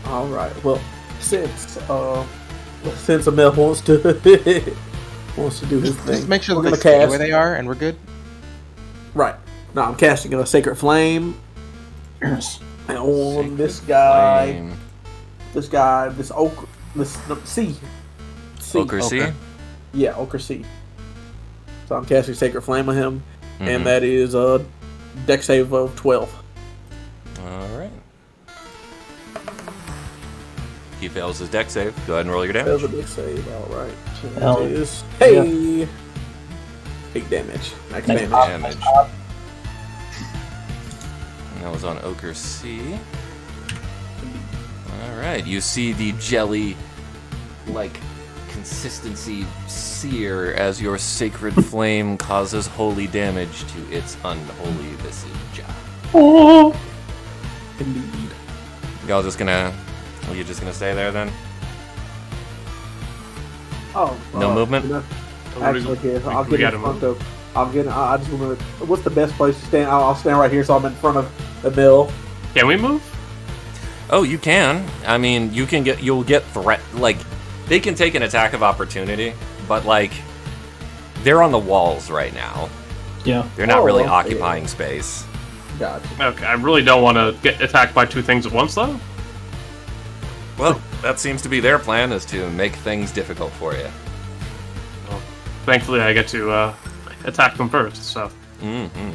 All right. Well, since Amel wants to do his thing, Just make sure we're that they gonna stay cast. where they are, and we're good. Right. Now I'm casting a Sacred Flame Yes. on this Sacred guy. Flame. This ochre. C. Ochre C? Okay. Yeah, Ochre C. So I'm casting Sacred Flame on him, Mhm. and that is a dex save of 12. All right. He fails his deck save. Go ahead and roll your That was damage. a dex save, alright. Hell, It is, hey! 8 damage. Max Nice. damage. Damage. And that was on Ochre C. All right. You see the jelly, like consistency sear as your sacred flame causes holy damage to its unholy visage. Oh. Indeed. Y'all just gonna? Are you just gonna stay there then? Oh, No movement? you know, Everybody- actually, yeah, I'll we get in gotta front move. of. I just want to. What's the best place to stand? I'll stand right here, so I'm in front of the mill. Can we move? Oh, you can. I mean, you'll get threat. Like, they can take an attack of opportunity, but like, they're on the walls right now. Yeah. They're not Oh, really okay. occupying space. Gotcha. Okay, I really don't want to get attacked by 2 things at once, though. Well, that seems to be their plan, is to make things difficult for you. Thankfully, I get to attack them first, so. Mm-hmm.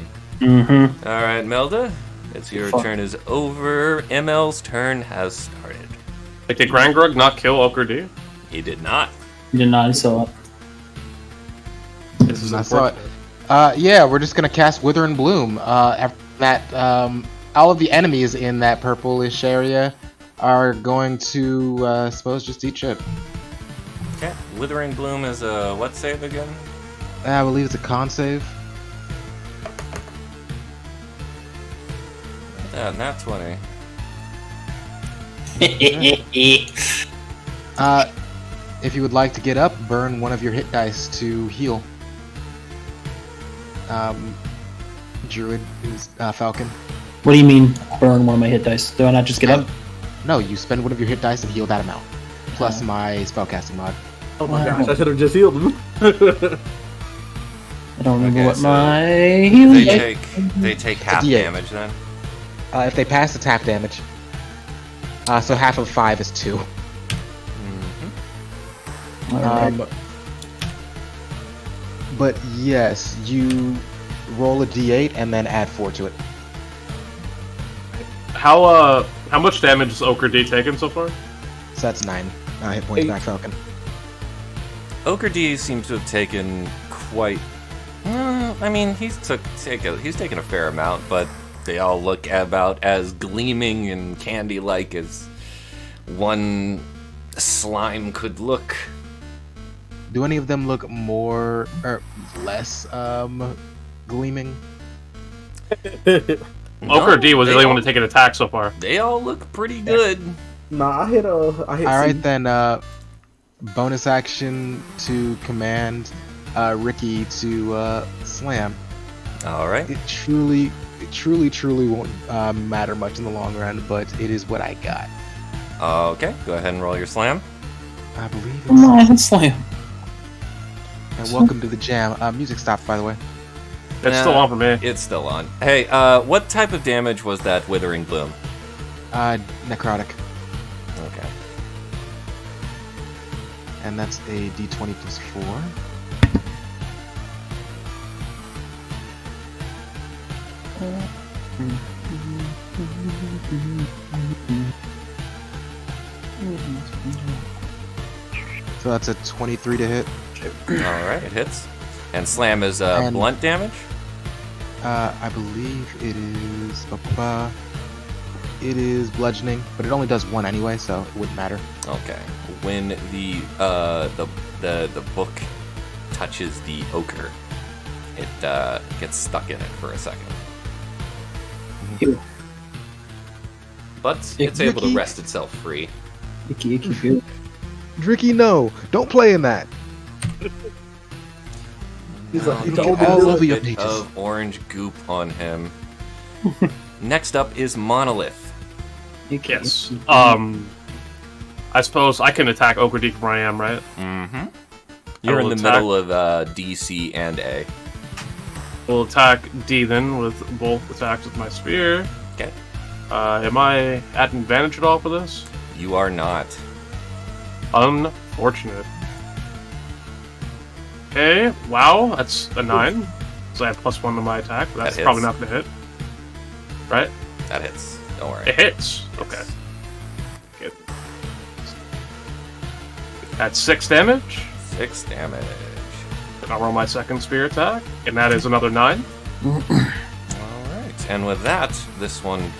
Mm-hmm. All right, Melda, it's your Fuck. turn is over. ML's turn has started. Like, did Grangrug not kill Ochre D? He did not. You did not saw it. This is I saw it. unfortunate. Yeah, we're just gonna cast Wither and Bloom. After that, all of the enemies in that purplish area are going to, suppose, just eat shit. Okay. Withering Bloom is a what save again? I believe it's a con save. Yeah, nat 20. If you would like to get up, burn one of your hit dice to heal. Druid is Falcon. What do you mean, burn one of my hit dice? Do I not just get up? No, you spend one of your hit dice and heal that amount, plus my spellcasting mod. Oh my Wow. gosh! I should have just healed him. I don't remember Okay, what so my They healing. they take half D8. damage then. If they pass, it's half damage. So half of 5 is 2. Mm-hmm. Alright. But yes, you roll a d8 and then add 4 to it. How much damage has Ochre D taken so far? So that's 9 hit points 8. back, Falcon. Ochre D seems to have taken quite. I mean, he's taken a fair amount, but they all look about as gleaming and candy-like as one slime could look. Do any of them look more or less gleaming? Ochre D was the they only all- one to take an attack so far. They all look pretty good. Nah, I hit All C. right then. Bonus action to command Ricky to slam. All right. It truly won't matter much in the long run, but it is what I got. Okay, go ahead and roll your slam. I believe. Come on, slam. And welcome to the jam. Music stopped, by the way. It's Nah, still on for me. It's still on. Hey, what type of damage was that Withering Bloom? Necrotic. Okay. and that's a d20 plus 4. So that's a 23 to hit. Alright, it hits. And slam is And- blunt damage? I believe it is bludgeoning, but it only does 1 anyway, so it wouldn't matter. Okay. When the book touches the ochre, it gets stuck in it for a second. Ew. But Icky, it's able to icky. wrest itself free. Icky, icky, goo. Dricky, no! Don't play in that! He's like, he Now, told me all to do over it. your bit pages. of orange goop on him. Next up is Monolith. Icky, Yes. icky, I suppose I can attack Okradee from where I am, right? Mm-hmm. You're in will the attack- middle of D, C, and A. We'll attack D then with both attacks with my spear. Okay. Am I at an advantage at all for this? You are not. Unfortunate. Okay, wow, that's a 9. So I have +1 to my attack, but that's That probably hits. not gonna hit. Right? That hits. Don't worry. It hits! Okay. Good. That's 6 damage. 6 damage. Then I'll roll my second spear attack, and that is another 9. Alright. And with that, this one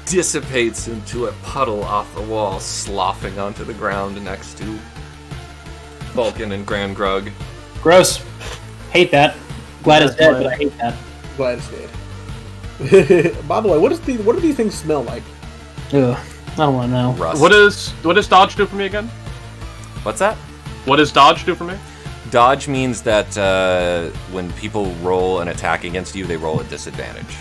dissipates into a puddle off the wall, sloughing onto the ground next to Vulcan and Grand Grug. Gross. Hate that. Glad it's dead, but I hate that. Glad it's dead. By the way, what do these things smell like? Ugh. I don't want to know. Rust. What does dodge do for me again? What's that? What does dodge do for me? Dodge means that when people roll an attack against you, they roll at disadvantage.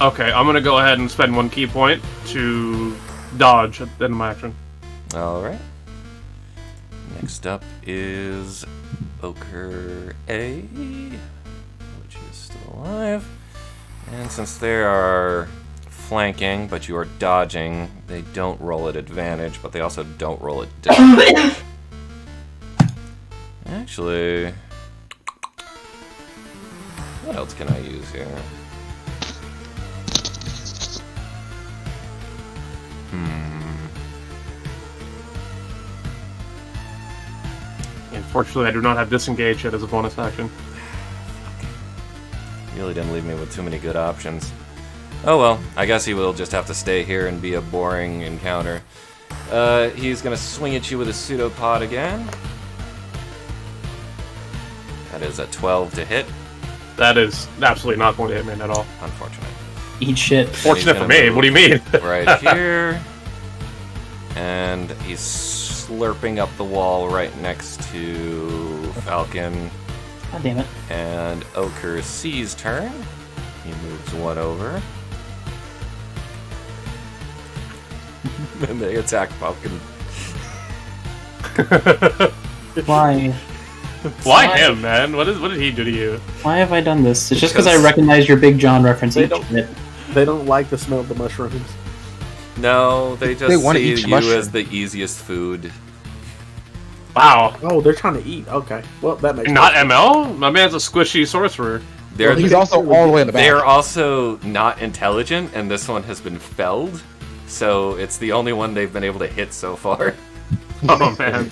Okay, I'm gonna go ahead and spend 1 key point to dodge at the end of my action. Alright. Next up is Ochre A, which is still alive. And since they are flanking, but you are dodging, they don't roll at advantage, but they also don't roll at disadvantage. Actually, what else can I use here? Unfortunately, I do not have disengage yet as a bonus action. Really didn't leave me with too many good options. Oh well, I guess he will just have to stay here and be a boring encounter. He's gonna swing at you with a pseudopod again. That is a 12 to hit. That is absolutely not going to hit me at all. Unfortunate. Eat shit. Fortunate for gonna me. move. What do you mean? Right here. And he's slurping up the wall right next to Falcon. God damn it. And Ochre C's turn. He moves 1 over. And they attack Falcon. Why? Why him, man? What did he do to you? Why have I done this? It's just because I Because- recognize your Big John reference. They Eat don't- shit. They don't like the smell of the mushrooms. No, they just They wanna see eat you mushroom. as the easiest food. Wow. Oh, they're trying to eat. Okay, well that makes Not sense. ML? My man's a squishy sorcerer. They're Well, He's also all the way in the back. They are also not intelligent, and this one has been felled, so it's the only one they've been able to hit so far. Oh man.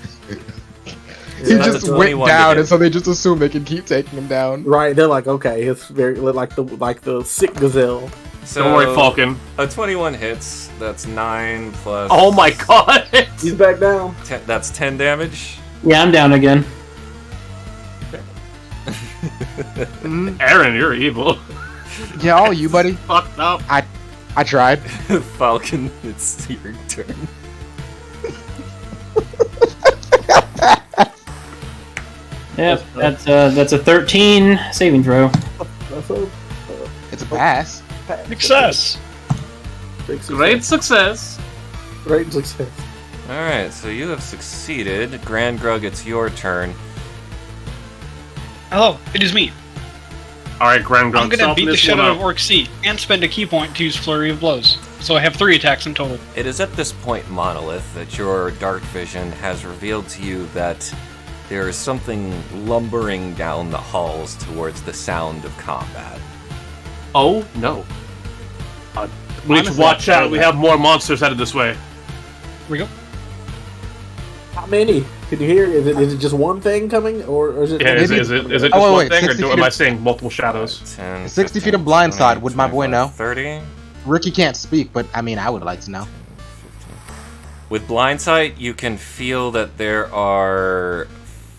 He That's just a went 21 to down, hit. and so they just assume they can keep taking him down. Right, they're like, okay, it's very like the sick gazelle. So Don't worry, Falcon. A 21 hits. That's 9 plus. Oh my god! He's back down. That's 10 damage. Yeah, I'm down again. Aaron, you're evil. Yeah, all you, buddy. Fucked up. I tried. Falcon, it's your turn. Yep, that's a 13 saving throw. That's a It's a pass. Success! big success. Great success. Great success. Alright, so you have succeeded. Grand Grug, it's your turn. Hello, it is me. Alright, Grand Grunt, I'm gonna beat the shit out of Orc C and spend a key point to use Flurry of Blows. So I have 3 attacks in total. It is at this point, Monolith, that your dark vision has revealed to you that there is something lumbering down the halls towards the sound of combat. Oh no. We need to Honestly, watch I out. We have more monsters headed this way. Here we go. How many? Can you hear? Is it just one thing coming, or is it? Yeah, is it just Oh, one wait, thing, or 60 am I feet seeing multiple shadows? 10, 60 feet 15, of blind 20, side, would my boy 25, know? 30. Ricky can't speak, but I mean, I would like to know. With blind sight, you can feel that there are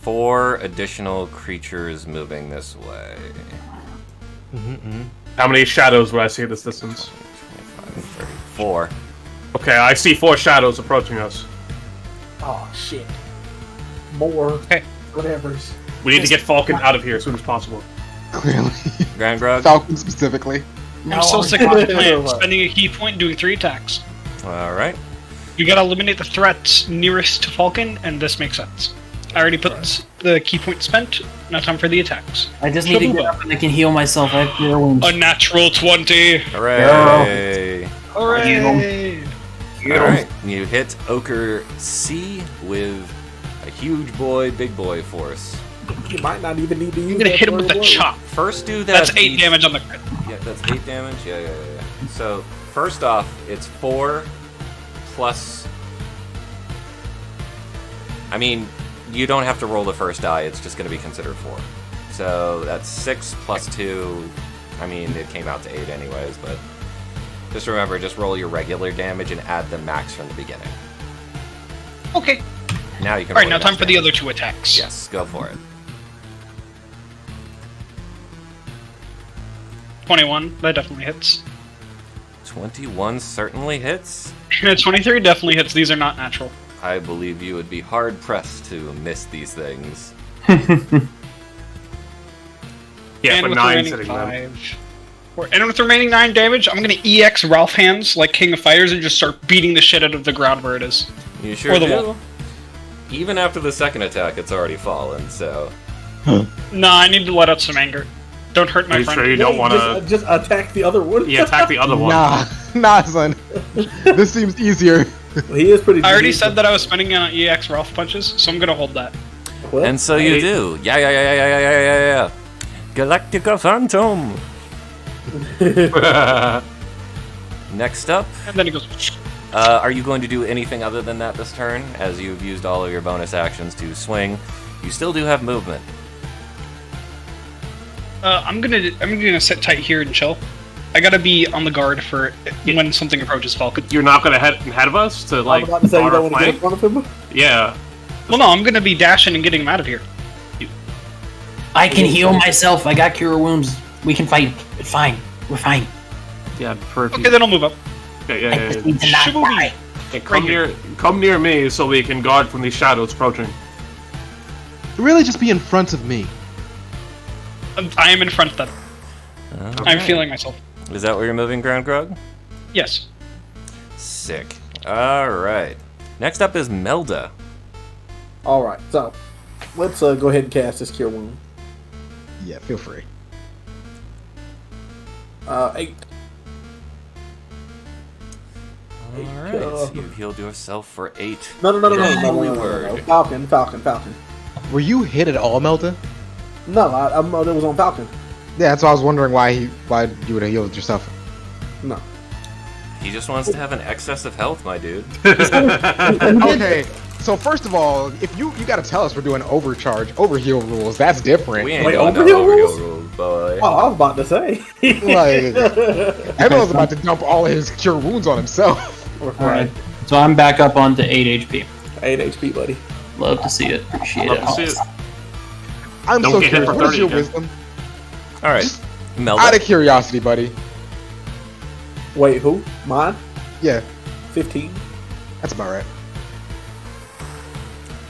4 additional creatures moving this way. How many shadows would I see at this distance? 25, 30, 4. Okay, I see 4 shadows approaching us. Oh shit! More. Okay. Whatever's. We need to get Falcon out of here as soon as possible. Clearly. Grand Grog? Falcon specifically. I'm so sick of this plan. Spending a key point doing 3 attacks. Alright. You gotta eliminate the threats nearest to Falcon, and this makes sense. I already put the key point spent. Now time for the attacks. I just need to get up and I can heal myself. I have cure wounds. A natural 20. Hooray! Hooray! Alright, you hit Ochre C with a huge boy, big boy force. You might not even need to use. I'm gonna that hit him with third the blow. chop. First do that. That's 8 damage on the crit. Yeah, that's 8 damage? Yeah. So, first off, it's 4 plus... I mean, you don't have to roll the first die, it's just going to be considered 4. So, that's 6 plus 2. I mean, it came out to 8 anyways, but... Just remember, just roll your regular damage and add the max from the beginning. Okay. Now you can Alright, roll now your time max for the damage. other 2 attacks. Yes, go for it. 21, that definitely hits. 21 certainly hits. 23 definitely hits. These are not natural. I believe you would be hard-pressed to miss these things. Yeah, and but with 9 the remaining sitting them. 5. And with the remaining 9 damage, I'm gonna EX Ralph Hands like King of Fires and just start beating the shit out of the ground where it is. You sure Or the do. wall. Even after the second attack, it's already fallen, so... Nah, I need to let out some anger. Don't hurt my Are you friend. sure you don't Wait, want to... just attack the other one. Yeah, attack the other one. Nah, son. This seems easier. He is pretty. I already said that I was spending on EX Ralph punches, so I'm gonna hold that. Well, And so you Hey. do. Yeah. Galactica Phantom! Next up, And then it goes. are you going to do anything other than that this turn? As you've used all of your bonus actions to swing, you still do have movement. I'm gonna sit tight here and chill. I gotta be on the guard for when something approaches Falcon. You're not going to head ahead of us to, I'm like, about to say you guard our don't want to get in flank? front of him. Yeah. Well, no, I'm gonna be dashing and getting him out of here. I can heal myself. I got cure wounds. We can fight. It's fine. We're fine. Yeah, perfect. Okay, then I'll move up. Okay, I yeah. just need to not Shibooby. die. Hey, come near me so we can guard from these shadows approaching. Really, just be in front of me. I am in front then. I'm Okay. feeling myself. Is that where you're moving, Ground Grog? Yes. Sick. Alright. Next up is Melda. All right, so let's go ahead and cast this cure wound. Yeah, feel free. 8. Alright, so you've healed yourself for 8. No. Holy word. Falcon. Were you hit at all, Melta? No, it was on Falcon. Yeah, that's why I was wondering why you would have healed yourself. No. He just wants to have an excess of health, my dude. Okay, so first of all, if you gotta tell us we're doing overheal rules, that's different. We ain't Wait, doing no overheal overheal rules? rules, boy. Oh, I was about to say. Like, everyone's about to dump all of his cure wounds on himself. Alright. So I'm back up onto 8 HP. 8 HP, buddy. Love to see it. Appreciate Love it. to see it. I'm Don't so get hit curious. for What is 30 your again. wisdom? Alright. Out Melda. of curiosity, buddy. Wait, who? Mine? Yeah, 15. that's about right.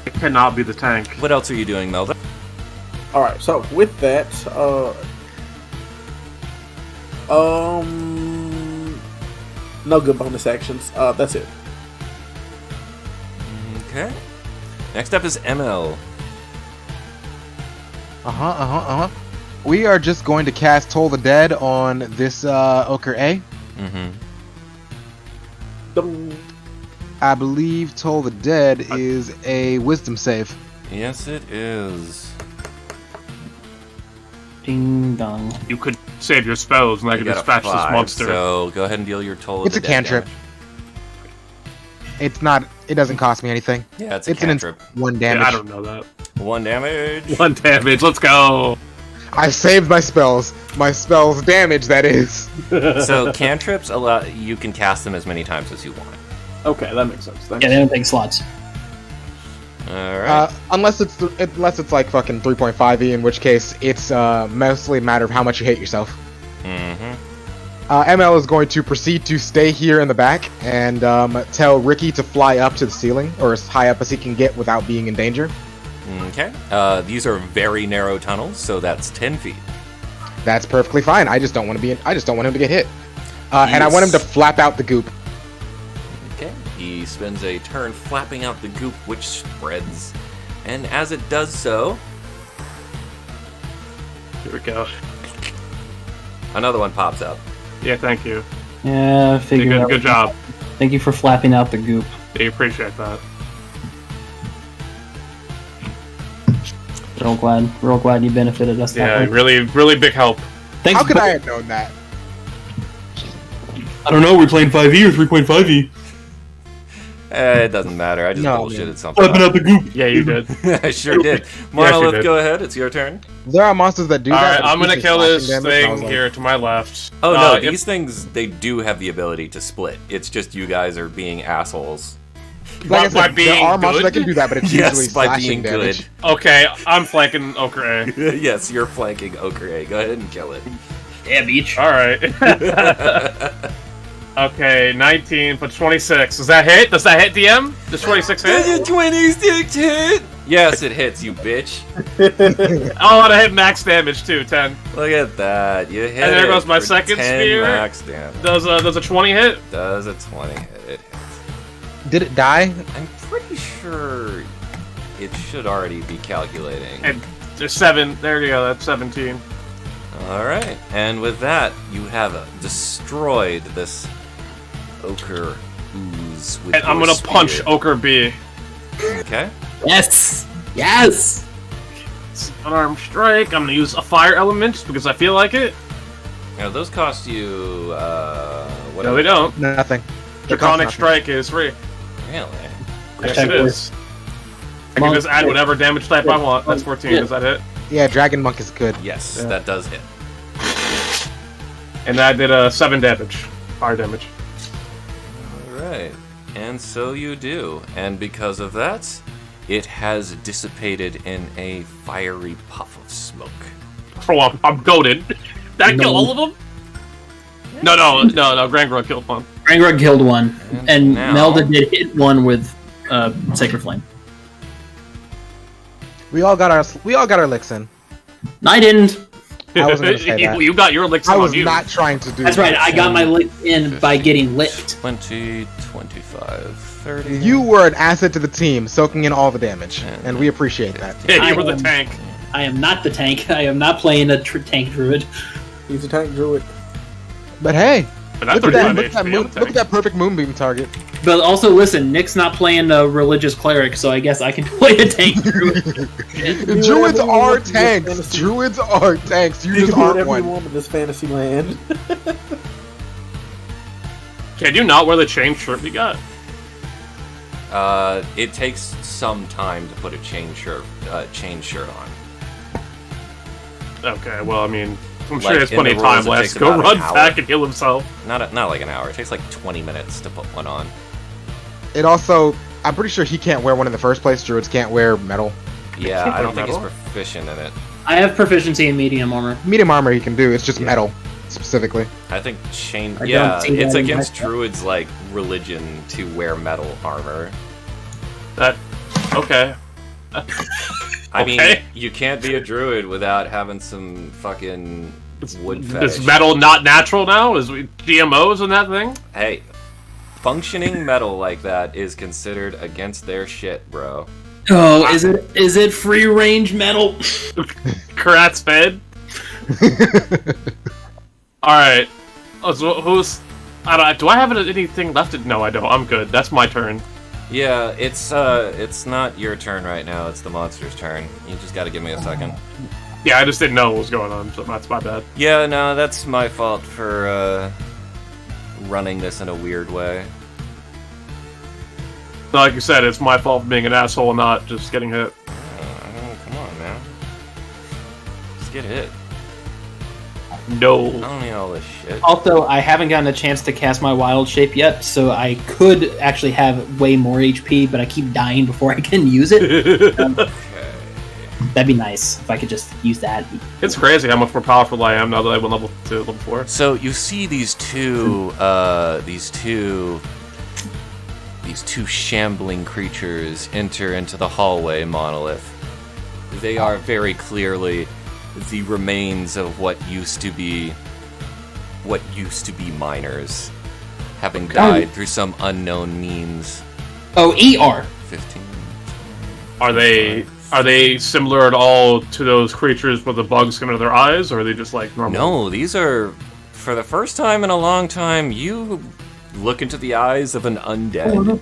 It cannot be the tank. What else are you doing, Melda? All right, so with that, no good bonus actions. That's it. Okay. Next up is ML. We are just going to cast Toll the Dead on this Ochre A. Mm-hmm. Dum. I believe Toll the Dead is a wisdom save. Yes, it is. Ding dong. You could save your spells and I You could got a dispatch this 5, monster. So go ahead and deal your toll. It's a cantrip. It's not. It doesn't cost me anything. Yeah, it's a It's cantrip. 1 Yeah, damage. I don't know that. 1 damage. 1 damage, let's go! I saved my spells. My spells damage, that is. So cantrips allow you can cast them as many times as you want. Okay, that makes sense. Thanks. Yeah, they don't take slots. All right. Unless it's like fucking 3.5e, in which case it's mostly a matter of how much you hate yourself. ML is going to proceed to stay here in the back and tell Ricky to fly up to the ceiling, or as high up as he can get without being in danger. Okay. These are very narrow tunnels, so that's 10 feet. That's perfectly fine. I just don't want to be. I just don't want him to get hit. And I want him to flap out the goop. Okay. He spends a turn flapping out the goop, which spreads, and as it does so, Here we go. another one pops up. Yeah, thank you. Yeah, figure Good job. Thank you for flapping out the goop. Yeah, appreciate that. Real glad you benefited us Yeah, that way. really big help. Thanks. How could I have known that? I don't know. We're playing 5e or 3.5e. It doesn't matter. I just No, bullshitted something. Flapping out the goop. Yeah, you did. I sure did. Yes, you Monolith, did. go ahead. It's your turn. There are monsters that do that. Alright, but I'm gonna it's kill slashing this damage, and I thing was like, here to my left. Oh no, if- these things, they do have the ability to split. It's just you guys are being assholes. Like I by said, being there are monsters good? that can do that, but it's Yes, usually by slashing being damage. good. Okay, I'm flanking Okra. Yes, you're flanking Okra. Go ahead and kill it. Yeah, beach. Alright. Okay, 19 for 26. Does that hit? Does that hit, DM? Does 26 hit? 26 hit! Yes, it hits, you bitch. Oh, and I hit max damage too, 10. Look at that. You hit And there it goes my for second 10 spear. max damage. Does a 20 hit? Does a 20 hit? It hits. Did it die? I'm pretty sure it should already be calculating. And there's 7. There you go, that's 17. Alright, and with that, you have destroyed this ochre ooze with And I'm your gonna punch spear. Ochre B. Okay. Yes. Yes. Unarmed strike. I'm gonna use a fire element because I feel like it. Now, those cost you, what No, they don't. Nothing. Draconic nothing. strike is free. Really? Yes, it is. I can just add whatever damage type I want. That's 14. Yeah. Does that hit? Yeah, Dragon Monk is good. Yes, Yeah. that does hit. And that did 7 damage. Fire damage. Alright, and so you do. And because of that, it has dissipated in a fiery puff of smoke. Oh, I'm goaded. Did I kill all of them? No, Grangro killed one. Rangrog killed one, And and now- Melda did hit one with Sacred Flame. We all got our licks in. No, I didn't. I wasn't gonna say that. You got your licks I on was you. not trying to do. That's right. I got my that. lick in by getting licked. 20, 25, 30. You were an asset to the team, soaking in all the damage, and we appreciate that. Yeah, you were I the am- tank. I am not the tank. I am not playing a tank druid. He's a tank druid. But hey, But that's look at that! 35 Look at that, HP, moon, I'm a look tank. at that perfect moonbeam target. But also, listen, Nick's not playing a religious cleric, so I guess I can play a tank druid. Druids whatever you are want in this tanks. fantasy. Druids are tanks. You You just can do aren't whatever you one. want in this fantasy land. Can you not wear the chain shirt we got? It takes some time to put a chain shirt on. Okay, well, I mean, I'm Like, sure he has in the plenty of rules, time it left. takes Go about an run hour. back and heal himself. Not like an hour. It takes like 20 minutes to put one on. It also, I'm pretty sure he can't wear one in the first place. Druids can't wear metal. Yeah, I don't think he's Metal? proficient in it. I have proficiency in medium armor. Medium armor he can do. It's just metal, specifically. I think chain. I don't Yeah, see it's that in against my- druids like religion to wear metal armor. Okay. I mean, Okay. you can't be a druid without having some fucking wood fetish. Is metal not natural now? Is we GMOs and that thing? Hey, functioning metal like that is considered against their shit, bro. Oh, is it free range metal? Karat's fed? Alright. Oh, so who's Do I have anything left? No, I don't. I'm good. That's my turn. Yeah, it's not your turn right now. It's the monster's turn. You just got to give me a second. Yeah, I just didn't know what was going on, so that's my bad. Yeah, no, that's my fault for running this in a weird way. Like you said, it's my fault for being an asshole and not just getting hit. Come on, man. Just get hit. No. I don't need all this shit. Also, I haven't gotten a chance to cast my wild shape yet, so I could actually have way more HP, but I keep dying before I can use it. Okay. That'd be nice if I could just use that. It's crazy how much more powerful I am now that I went level 2, level 4. So you see these two shambling creatures enter into the hallway, Monolith. They are very clearly the remains of what used to be miners, having died through some unknown means. Oh, ER. 15. Are they similar at all to those creatures with the bugs coming out of their eyes, or are they just like normal? No, these are, for the first time in a long time, you look into the eyes of an undead.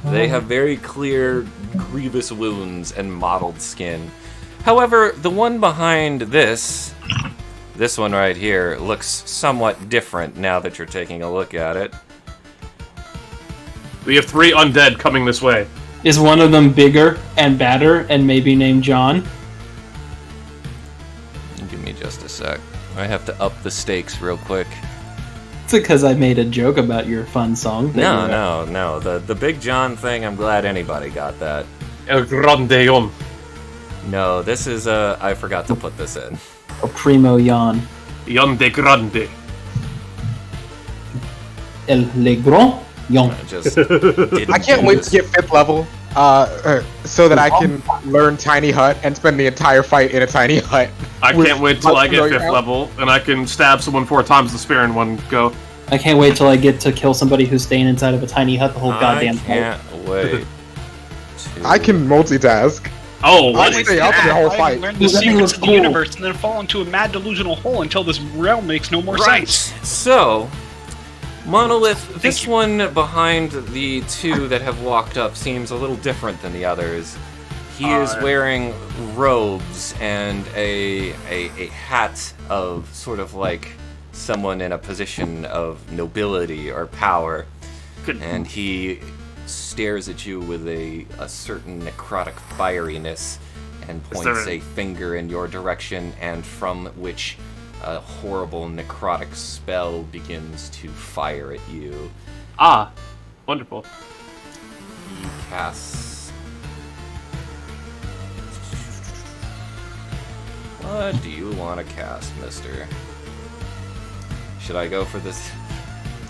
They have very clear, grievous wounds and mottled skin. However, the one behind this one right here, looks somewhat different now that you're taking a look at it. We have 3 undead coming this way. Is one of them bigger and badder and maybe named John? Give me just a sec. I have to up the stakes real quick. It's because I made a joke about your fun song. No. The Big John thing, I'm glad anybody got that. El Grandeon. No, this is, I forgot to put this in. A primo Jan. Yon de Grande. El Le Grand Jan. I just didn't I can't do wait this. to get 5th level, so that I can learn Tiny Hut and spend the entire fight in a Tiny Hut. I can't wait till I get Right 5th now. level, and I can stab someone 4 times the spear in one go. I can't wait till I get to kill somebody who's staying inside of a tiny hut the whole goddamn I can't wait. I can multitask. Oh, I what? stay up in the whole I fight. learned the That thing secrets was of the cool. universe and then fall into a mad delusional hole until this realm makes no more Right. sense. So, Monolith, this you. one behind the two that have walked up seems a little different than the others. He is wearing robes and a hat of sort of like someone in a position of nobility or power. Good. And he stares at you with a certain necrotic fieriness and points there- a finger in your direction, and from which a horrible necrotic spell begins to fire at you. Ah, wonderful. He casts... What do you want to cast, mister? Should I go for this?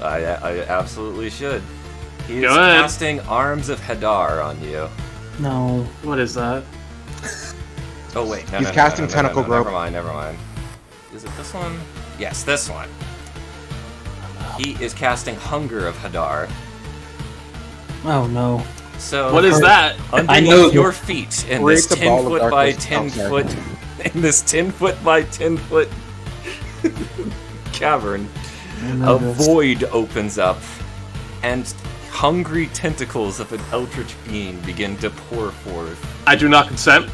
I absolutely should. He is Go ahead. casting Arms of Hadar on you. No. What is that? Oh wait, no, He's no, no, casting no, no, Tentacle no, Growth. Never mind. Is it this one? Yes, this one. He is casting Hunger of Hadar. Oh no. So What is that? underneath I know your feet in Creates this a ball 10 of foot by darkness. 10 Oh, sorry. foot 10 foot by 10 foot cavern, a void opens up, and hungry tentacles of an eldritch being begin to pour forth. I do not consent.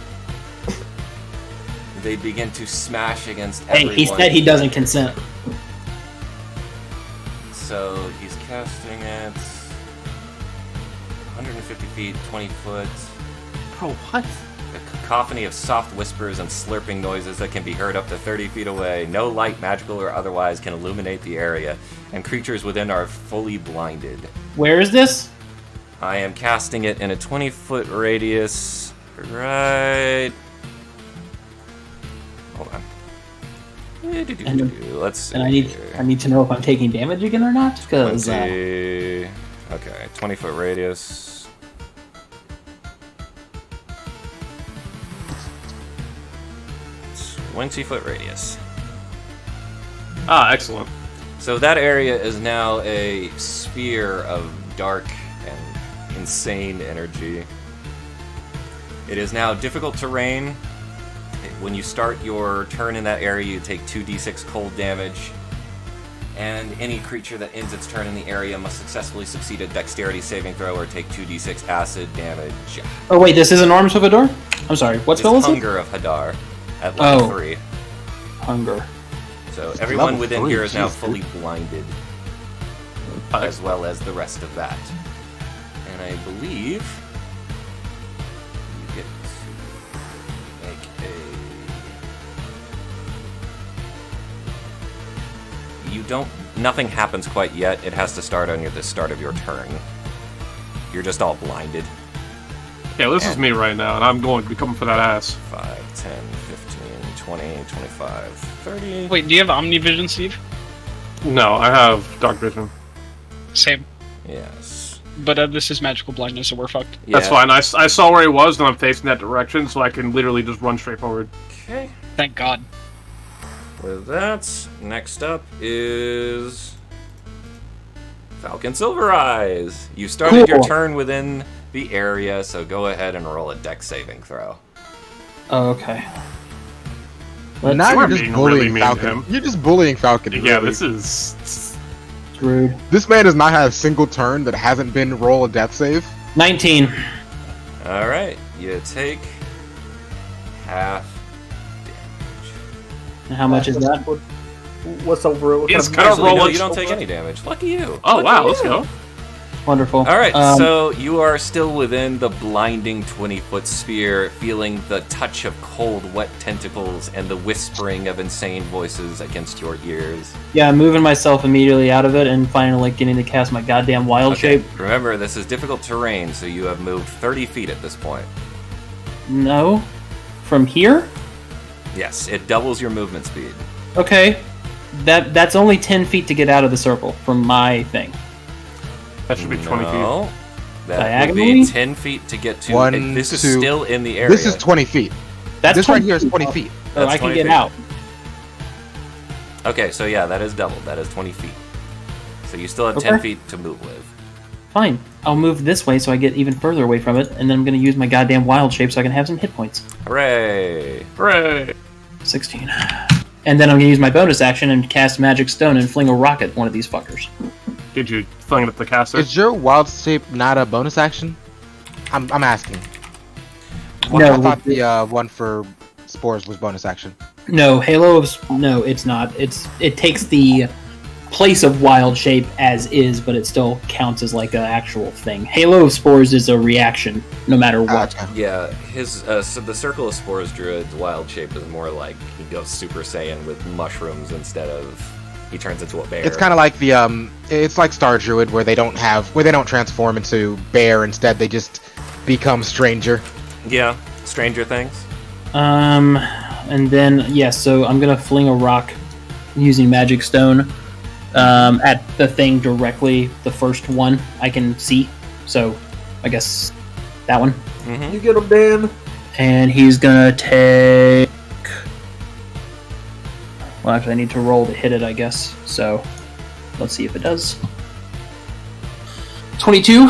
They begin to smash against Hey, everyone. he said he doesn't consent. So he's casting it 150 feet, 20 foot. Bro, what? A cacophony of soft whispers and slurping noises that can be heard up to 30 feet away. No light, magical or otherwise, can illuminate the area, and creatures within are fully blinded. Where is this? I am casting it in a 20-foot radius. Right. Hold on. Let's see. And I need to know if I'm taking damage again or not, because 20. Okay, 20-foot radius. Foot radius. Ah, excellent. So that area is now a sphere of dark and insane energy. It is now difficult terrain. When you start your turn in that area, you take 2d6 cold damage. And any creature that ends its turn in the area must successfully succeed a dexterity saving throw or take 2d6 acid damage. Oh wait, this isn't Arms of Hadar? I'm sorry, what spell is it? Hunger of Hadar at level 3. Hunger. So everyone level within 3, here is now jeez, fully blinded, as well as the rest of that. And I believe you get to make a... You don't... Nothing happens quite yet. It has to start on the start of your turn. You're just all blinded. Yeah, this is me right now, and I'm going to be coming for that ass. 5, 10, 15, 20, 25, 30... Wait, do you have Omnivision, Steve? No, I have Dark Vision. Same. Yes. But this is magical blindness, so we're fucked. That's fine. I saw where he was, and I'm facing that direction, so I can literally just run straight forward. Okay. Thank God. With that, next up is Falcon Silver Eyes. You started your Cool. turn within the area, so go ahead and roll a dex saving throw. Oh, okay. Now You you're are just being bullying really mean to Falcon. him. You're just bullying Falcon. Yeah, really. this is... Rude. This man does not have a single turn that hasn't been roll a death save. 19. All right, you take half damage. And how much is that? What's over it? What Yes, kind gotta of roll Actually, no, it you don't so take far? any damage. Lucky you. Oh, Lucky wow, you. let's go. Wonderful. All right, Um, so you are still within the blinding 20-foot sphere, feeling the touch of cold, wet tentacles and the whispering of insane voices against your ears. Yeah, I'm moving myself immediately out of it and finally getting to cast my goddamn wild Okay, shape. remember, this is difficult terrain, so you have moved 30 feet at this point. No? From here? Yes, it doubles your movement speed. Okay. That's only 10 feet to get out of the circle from my thing. That should be 20 feet. No, that would Diagonally? be 10 feet to get to. One, and this is two- still in the area. This is 20 feet. That's This right 20 here is feet. 20 feet. So That's I can 20 get feet. out. Okay, so yeah, that is doubled. That is 20 feet. So you still have 10 Okay. feet to move with. Fine. I'll move this way so I get even further away from it, and then I'm going to use my goddamn wild shape so I can have some hit points. Hooray! Hooray! 16. And then I'm going to use my bonus action and cast Magic Stone and fling a rock at one of these fuckers. Did you fling it at the caster? Is your wild shape not a bonus action? I'm asking. No, I thought the one for spores was bonus action. No, Halo of... No, it's not. It takes the place of wild shape as is, but it still counts as like an actual thing. Halo of Spores is a reaction, no matter what. Gotcha. Yeah, his so the Circle of Spores druid's wild shape is more like he goes Super Saiyan with mushrooms instead of he turns into a bear. It's kind of like the it's like Star Druid where they don't transform into bear. Instead, they just become stranger. yeah, Stranger Things. And then, yeah, so I'm going to fling a rock using Magic Stone at the thing directly, the first one I can see. So, I guess that one. Mm-hmm. You get him, Dan. And he's going to take... Well, actually, I need to roll to hit it, I guess. So, let's see if it does. 22.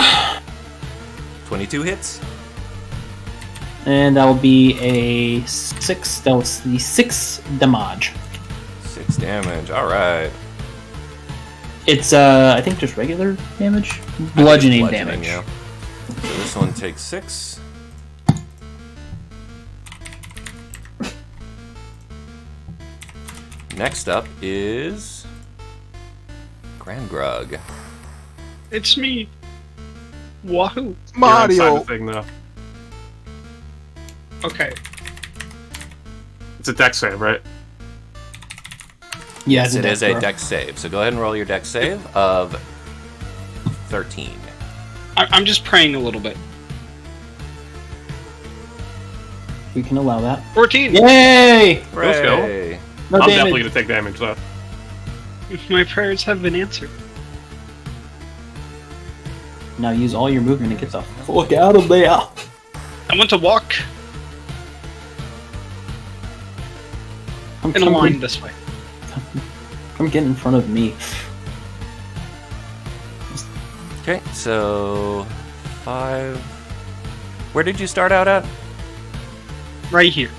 22 hits. And that will be a 6. That was the 6 damage. 6 damage. All right. It's, I think just regular damage? Bludgeoning damage. Yeah. So this one takes 6. Next up is Grangrug. It's me. Wahoo. You're inside Mario. the thing, though. Okay. It's a dex save, right? Yes, It is a throw. dex save. So go ahead and roll your dex save of 13. I'm just praying a little bit. We can allow that. 14. Yay! Let's go. Hooray. No I'm damage. definitely gonna take damage, though. My prayers have been answered. Now use all your movement and get the fuck out of there. I want to walk Come, in a come, line this way. come get in front of me. Okay, so 5. Where did you start out at? Right here.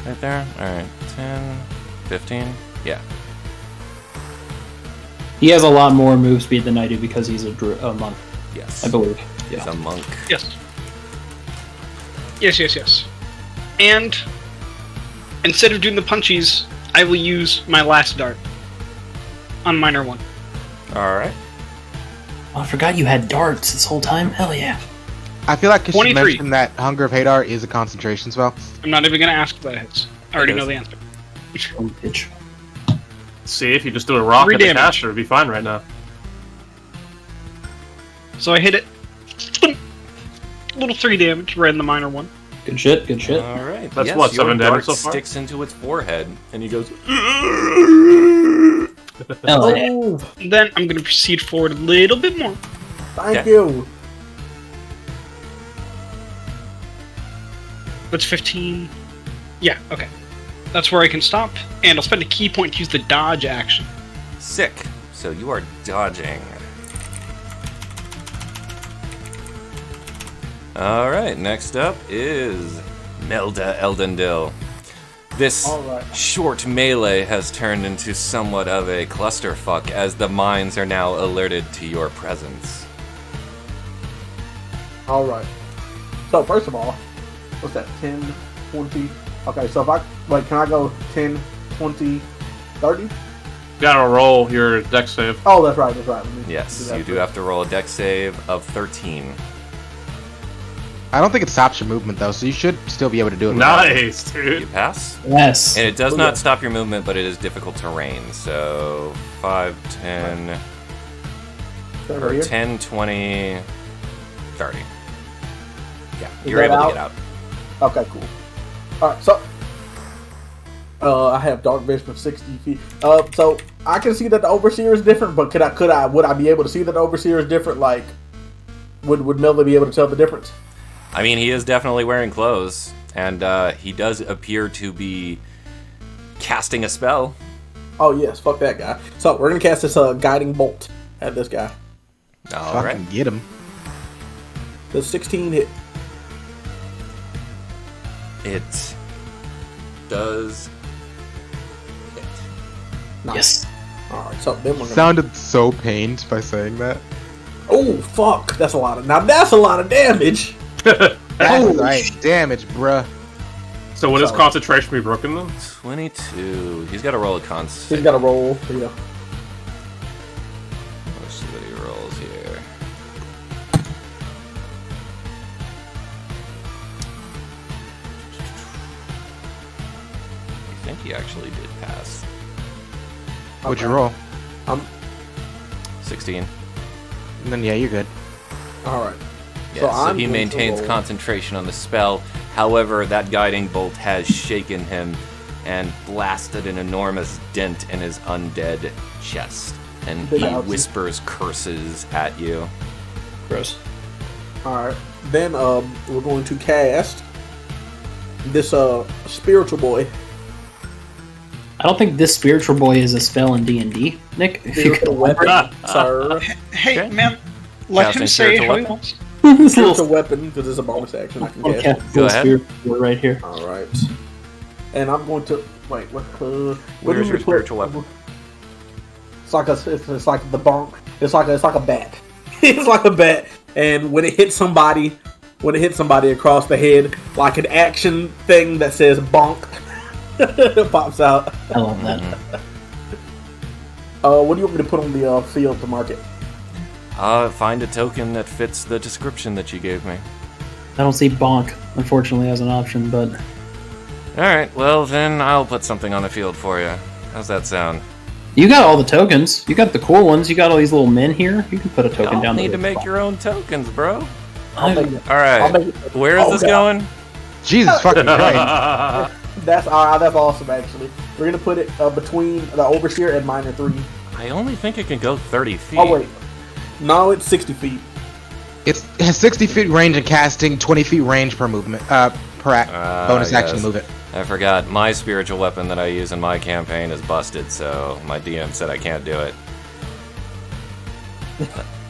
Right there? Alright, 10, 15. Yeah. He has a lot more move speed than I do because he's a monk, Yes. I believe. He's Yeah. a monk. Yes. Yes. And instead of doing the punchies, I will use my last dart on minor 1. All right. Oh, I forgot you had darts this whole time. Hell yeah. I feel like I should 23. mention that Hunger of Hadar is a concentration spell. I'm not even gonna ask if that hits. I already It know is. the answer. Oh, bitch. See, if you just do a rock 3 at the damage. caster, it'd be fine right now. So I hit it. Little 3 damage right in the minor 1. Good shit. Good shit. All right. That's yes, what, your 7 damage dart so far? sticks into its forehead, and he goes. Hell yeah. Oh, Then I'm gonna proceed forward a little bit more. thank Okay. you. That's 15. Yeah, okay. That's where I can stop, and I'll spend a key point to use the dodge action. Sick. So you are dodging. All right. Next up is Melda Eldendil. This All right. short melee has turned into somewhat of a clusterfuck as the mines are now alerted to your presence. All right. So first of all, what's that? 10, 20. Okay, so if I wait, can I go 10, 20, 30? You gotta roll your dex save. Oh, that's right. That's right. Let me Yes, that you do first. have to roll a dex save of 13. I don't think it stops your movement though, so you should still be able to do it. without it. Nice, You dude. pass? Yes. And it does Oh, not yeah. stop your movement, but it is difficult terrain. So 5, 10, Right or here. 10, 20, 30. Yeah, Is you're that able to out? get out. Okay, cool. All right, so I have dark vision of 60 feet. So I can see that the overseer is different, but would I be able to see that the overseer is different? Like, would Melda be able to tell the difference? I mean, he is definitely wearing clothes, and he does appear to be casting a spell. Oh yes, fuck that guy. So we're gonna cast this guiding bolt at this guy. All right. Fucking get him. Does 16 hit? It does hit. Nice. Yes. All right, so then we're gonna. Sounded so pained by saying that. Oh fuck, that's a lot of. Now that's a lot of damage. That's Oh, right. Damage, bruh. So would his Sorry. concentration be broken then? 22. He's got to roll a He's const. got to roll. Yeah. Let's see what he rolls here. I think he actually did pass. What'd you Okay. roll? 16. And then yeah, you're good. All right. Yeah, So so I'm he going to maintains roll. concentration on the spell. However, that guiding bolt has shaken him and blasted an enormous dent in his undead chest. And Big he ouchie. whispers curses at you. Gross. All right. Then we're going to cast this spiritual boy. I don't think this spiritual boy is a spell in D&D, Nick. If you could Spiritual weapon, sir. Hey, Okay. man, let Casting him say spiritual how he weapon. wants. this Spiritual little, weapon because it's a bonus action. I can little cast. cat, Go little ahead. spiritual boy right here. All right. And I'm going to wait. What? Where's do your we put- spiritual weapon? It's like it's like the bonk. It's like a bat. It's like a bat. And when it hits somebody across the head, like an action thing that says bonk, it pops out. I love that. What do you want me to put on the field to mark it? Find a token that fits the description that you gave me. I don't see bonk, unfortunately, as an option, but Alright, well then I'll put something on the field for you. How's that sound? you got all the tokens. You got the cool ones. You got all these little men here. You can put a token Y'all down need there. to make your own tokens, bro. I'll make it. I'll Alright, make it. where is Oh, this God. going? Jesus fucking Christ. That's awesome. Actually, we're gonna put it between the overseer and minor 3. I only think it can go 30 feet. Oh wait, no, it's 60 feet. It has 60 feet range and casting, 20 feet range per movement. Bonus action yes. to move it. I forgot, my spiritual weapon that I use in my campaign is busted, so my DM said I can't do it.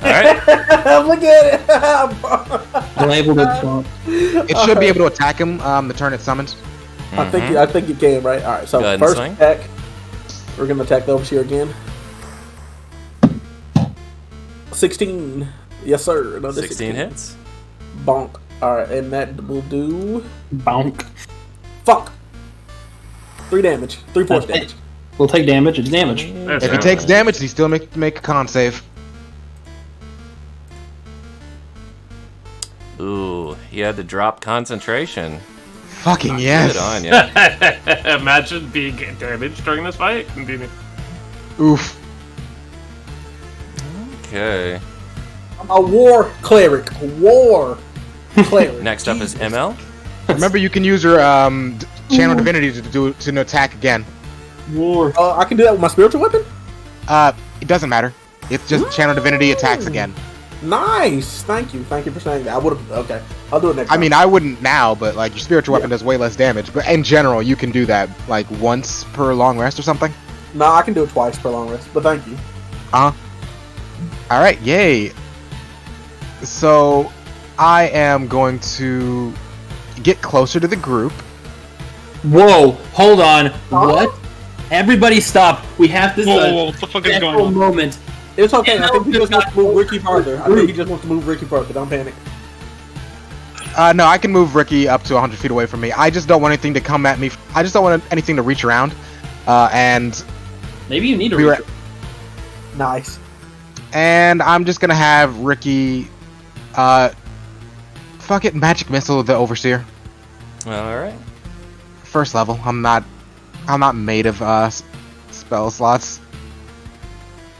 Alright, Look at it. Labeled it bonk. It should be able to attack him the turn it's summoned. I think you can, right? All right. So Go ahead and first swing. attack, we're gonna attack the overseer again. 16. Yes, sir. Another 16 hits. Bonk. Alright, and that will do. Bonk. Fuck! 3 damage. 3 force That's it. damage. We'll take damage. It's damage. There's If he that. takes damage, he still make a con save. Ooh, he had to drop concentration. Fucking yes. Good on ya. Imagine being damaged during this fight. Continue. Oof. Okay. I'm a war cleric. War cleric. Next up is ML. Remember, you can use your channel divinity to an attack again. War. I can do that with my spiritual weapon? It doesn't matter. It's just channel divinity attacks again. Nice. Thank you. Thank you for saying that. I would have. Okay. I'll do it next time. I mean, I wouldn't now, but like your spiritual weapon does way less damage. But in general, you can do that like once per long rest or something. Nah, I can do it twice per long rest, but thank you. All right, yay. So, I am going to get closer to the group. Whoa! Hold on. What? Everybody stop. We have this Whoa, what the fuck is going special on? moment. It's okay. I think he just wants to move Ricky farther. I think Group. he just wants to move Ricky farther. Don't panic. No, I can move Ricky up to 100 feet away from me. I just don't want anything to come at me. I just don't want anything to reach around. And Maybe you need to we reach. were, Nice. and I'm just gonna have Ricky, fuck it, magic missile the overseer. All right. First level. I'm not made of spell slots.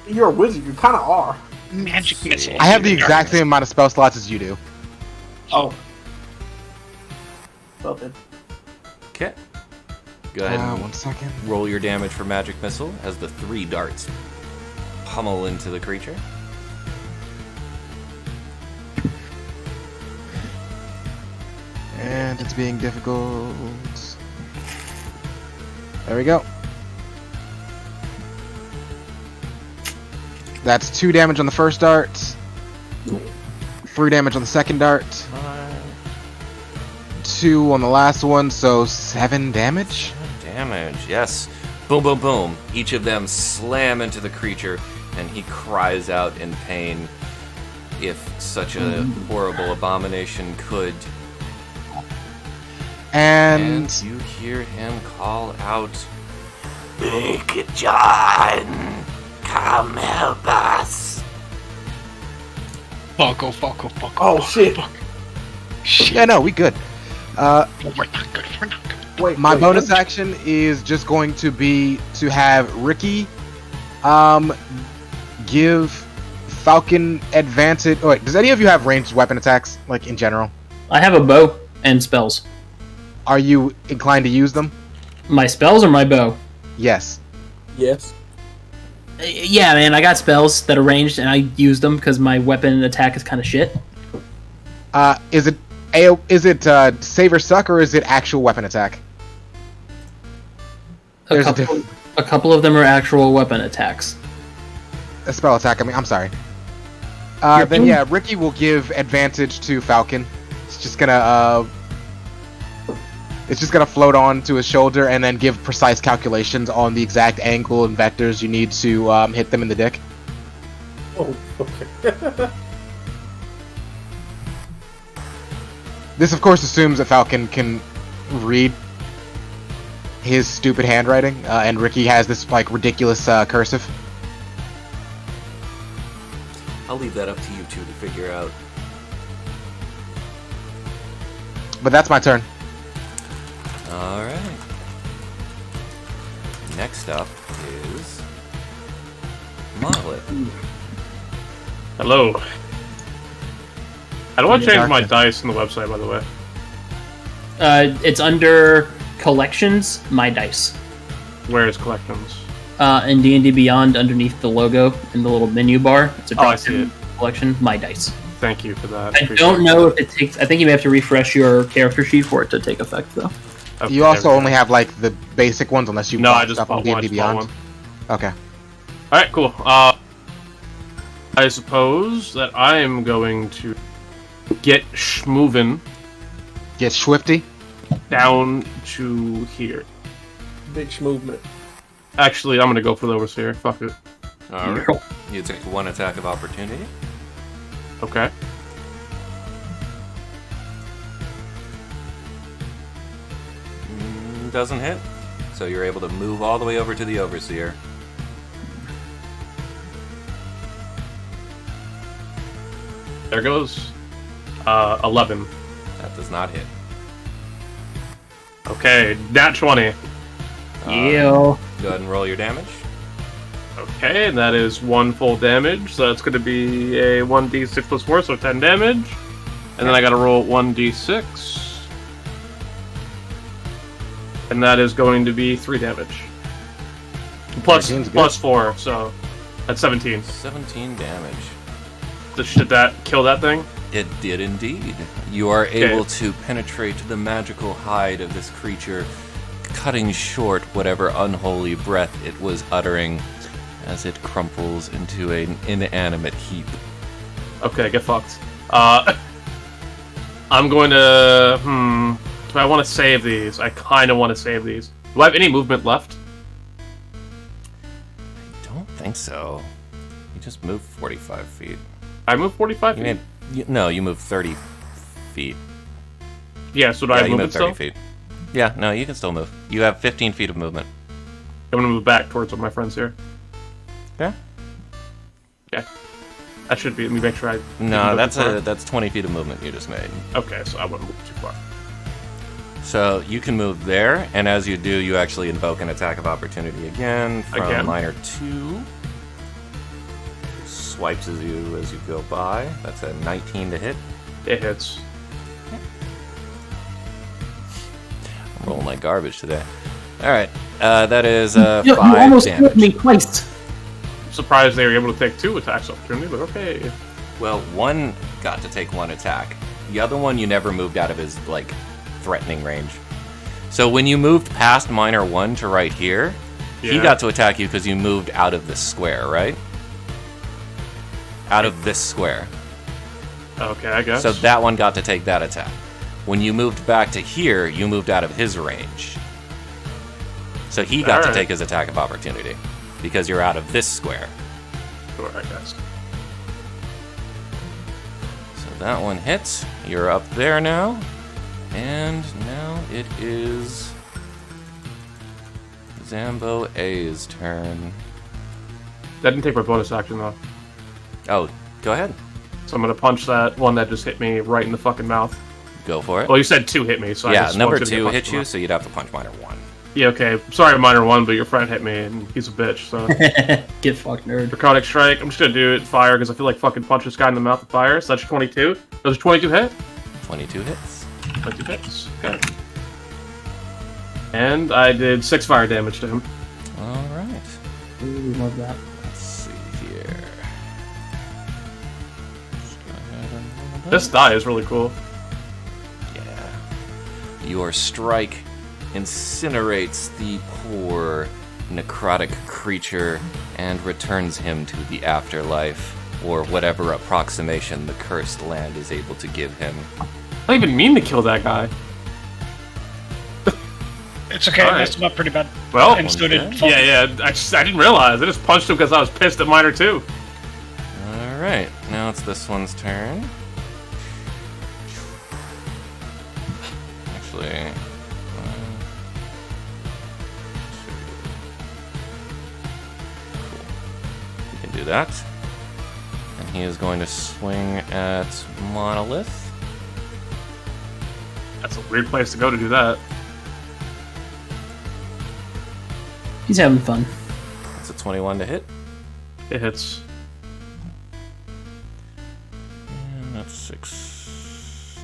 You're a wizard. You kind of are. Magic missile. I have the exact same amount of spell slots as you do. Oh, Well then. Okay. Go ahead and 1 second. roll your damage for magic missile as the 3 darts pummel into the creature. And it's being difficult. There we go. That's 2 damage on the first dart. 3 damage on the second dart. 2 on the last one, so 7 damage. Damage, yes. Boom, boom, boom. Each of them slam into the creature, and he cries out in pain. If such a horrible abomination could. And And you hear him call out, Big John, come help us. fuck, oh, fuck, oh, fuck. Oh shit. Fuck. Shit. yeah, no, we good. We're not good. We're not good. Wait. My wait, bonus what? action is just going to be to have Ricky give Falcon advantage. Oh, wait, does any of you have ranged weapon attacks, like in general? I have a bow and spells. Are you inclined to use them? My spells or my bow? Yes. Yes. Yeah, man, I got spells that are ranged, and I use them because my weapon attack is kind of shit. Is it save or suck, or is it actual weapon attack? A There's a couple of them are actual weapon attacks. A spell attack. I mean, I'm sorry. Your Then boom. yeah, Ricky will give advantage to Falcon. It's just gonna float on to his shoulder and then give precise calculations on the exact angle and vectors you need to hit them in the dick. Oh. Okay. This, of course, assumes that Falcon can read his stupid handwriting, and Ricky has this like ridiculous cursive. I'll leave that up to you two to figure out. But that's my turn. Alright. Next up is Monolith. Hello. How do I Yeah, change my darkness. dice on the website, by the way? It's under collections, my dice. Where is collections? In D&D Beyond, underneath the logo in the little menu bar, it's a Oh, I see it. collection, my dice. Thank you for that. I Appreciate don't it. know if it takes. I think you may have to refresh your character sheet for it to take effect, though. Okay, You also there we only have like the basic ones, unless you go. No, bought I just stuff on bought one. D&D I just bought Beyond. one. Okay. All right, cool. I suppose that I am going to get schmovin' Get Swifty. down to here. Big movement. Actually, I'm gonna go for the overseer. Fuck it. Alright. You take 1 attack of opportunity. Okay. Doesn't hit. So you're able to move all the way over to the Overseer. There goes. 11. That does not hit. Okay, nat 20. Yeah. Go ahead and roll your damage. Okay, and that is 1 full damage, so that's going to be a 1d6 plus 4, so 10 damage. And then I got to roll 1d6. And that is going to be 3 damage. Plus 4, so that's 17. 17 damage. Did that kill that thing? It did indeed. You are able to penetrate the magical hide of this creature, cutting short whatever unholy breath it was uttering as it crumples into an inanimate heap. Okay, get fucked. I'm going to... Do I want to save these? I kind of want to save these. Do I have any movement left? I don't think so. You just moved 45 feet. I moved 45 feet? No, you moved 30 feet. Yeah, so do I have you movement moved 30 still? feet. Yeah, no, you can still move. You have 15 feet of movement. I'm going to move back towards my friends here. Yeah. Okay. That should be... Let me make sure I... No, didn't go too that's 20 feet of movement you just made. far. Okay, so I wouldn't move too far. So you can move there, and as you do, you actually invoke an attack of opportunity again from Miner 2. Swipes as you go by. That's a 19 to hit. It hits. I'm rolling like garbage today. Alright, that is You 5 almost damage. killed me twice. I'm surprised they were able to take 2 attacks opportunity, but okay. Well, one got to take 1 attack. The other one you never moved out of his, threatening range. So when you moved past Miner 1 to right here, he Yeah. got to attack you because you moved out of this square, right? Out of this square. Okay, I guess. So that one got to take that attack. When you moved back to here, you moved out of his range. So he got to Alright. take his attack of opportunity because you're out of this square. Sure, I guess. So that one hits. You're up there now. And now it is Zambo A's turn. That didn't take my bonus action, though. Oh, go ahead. So I'm going to punch that one that just hit me right in the fucking mouth. Go for it. Well, you said 2 hit me, so I Yeah, just number wanted to get 2 punched hit in you, the so you'd have to punch Miner 1. mouth. Yeah, okay. Sorry, Miner 1, but your friend hit me, and he's a bitch, so... Get fucked, nerd. Draconic Strike. I'm just going to do it fire, because I feel like fucking punch this guy in the mouth with fire. So that's 22. Does 22 hit? 22 hits. 22 hits. Okay. And I did 6 fire damage to him. Alright. Ooh, love that. Let's see here. Just go ahead and roll that. This die is really cool. Yeah. Your strike incinerates the poor necrotic creature and returns him to the afterlife, or whatever approximation the cursed land is able to give him. I don't even mean to kill that guy. It's okay. Alright. I messed him up pretty bad. Well, And so did okay. Fulton. yeah. I didn't realize. I just punched him because I was pissed at Miner 2. Alright, now it's this one's turn. Actually, 1, 2. Cool. You can do that. And he is going to swing at Monolith. That's a weird place to go to do that. He's having fun. It's a 21 to hit. It hits. And that's 6.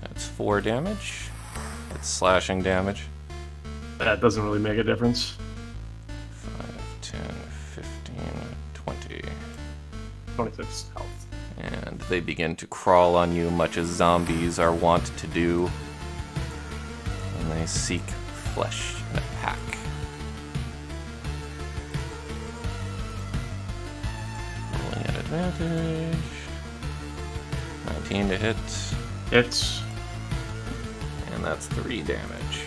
That's 4 damage. It's slashing damage. That doesn't really make a difference. 5, 10, 15, 20. 26 health. And they begin to crawl on you, much as zombies are wont to do. And they seek flesh in a pack. Rolling at advantage. 19 to hit. It's And that's 3 damage.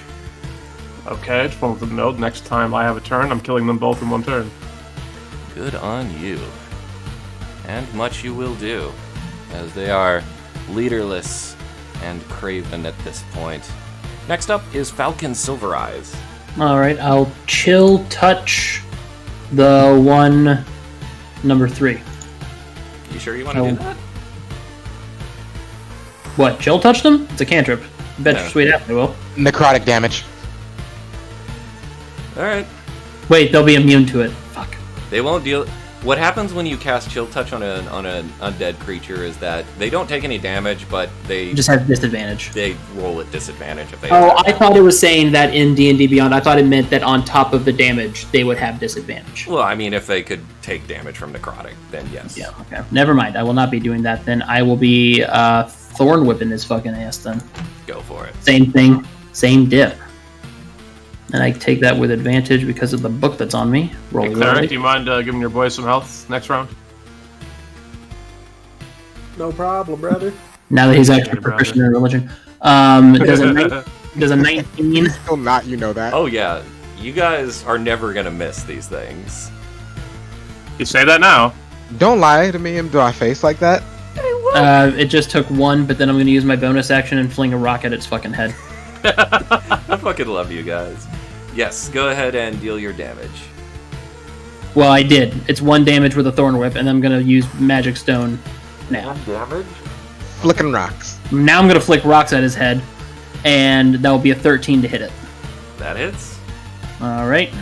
okay. Just wanted to know next time I have a turn, I'm killing them both in one turn. Good on you. And much you will do, as they are leaderless and craven at this point. Next up is Falcon Silver Eyes. Alright, I'll chill touch the one number 3. You sure you want to do that? What, chill touch them? It's a cantrip. Bet No. your sweet ass they will. Necrotic damage. Alright. Wait, they'll be immune to it. Fuck. They won't deal. What happens when you cast Chill Touch on an undead creature is that they don't take any damage, but You just have disadvantage. they roll at disadvantage if they. Oh, I thought it was saying that in D&D Beyond. I thought it meant that on top of the damage, they would have disadvantage. Well, I mean, if they could take damage from necrotic, then yes. Yeah, okay. Never mind. I will not be doing that then. I will be thorn whipping his fucking ass then. Go for it. Same thing, same dip. And I take that with advantage because of the book that's on me. Hey, Rolly, Cleric, rolly. do you mind giving your boy some health next round? No problem, brother. Now that he's actually Your brother. proficient in religion. Does a 19? Still not, you know that. Oh yeah, you guys are never gonna miss these things. You say that now. Don't lie to me and do I face like that? It just took 1, but then I'm going to use my bonus action and fling a rock at its fucking head. I fucking love you guys. Yes, go ahead and deal your damage. Well, I did. It's 1 damage with a thorn whip, and I'm going to use magic stone now. Damage? Flicking rocks. Now I'm going to flick rocks at his head, and that will be a 13 to hit it. That hits. Alright.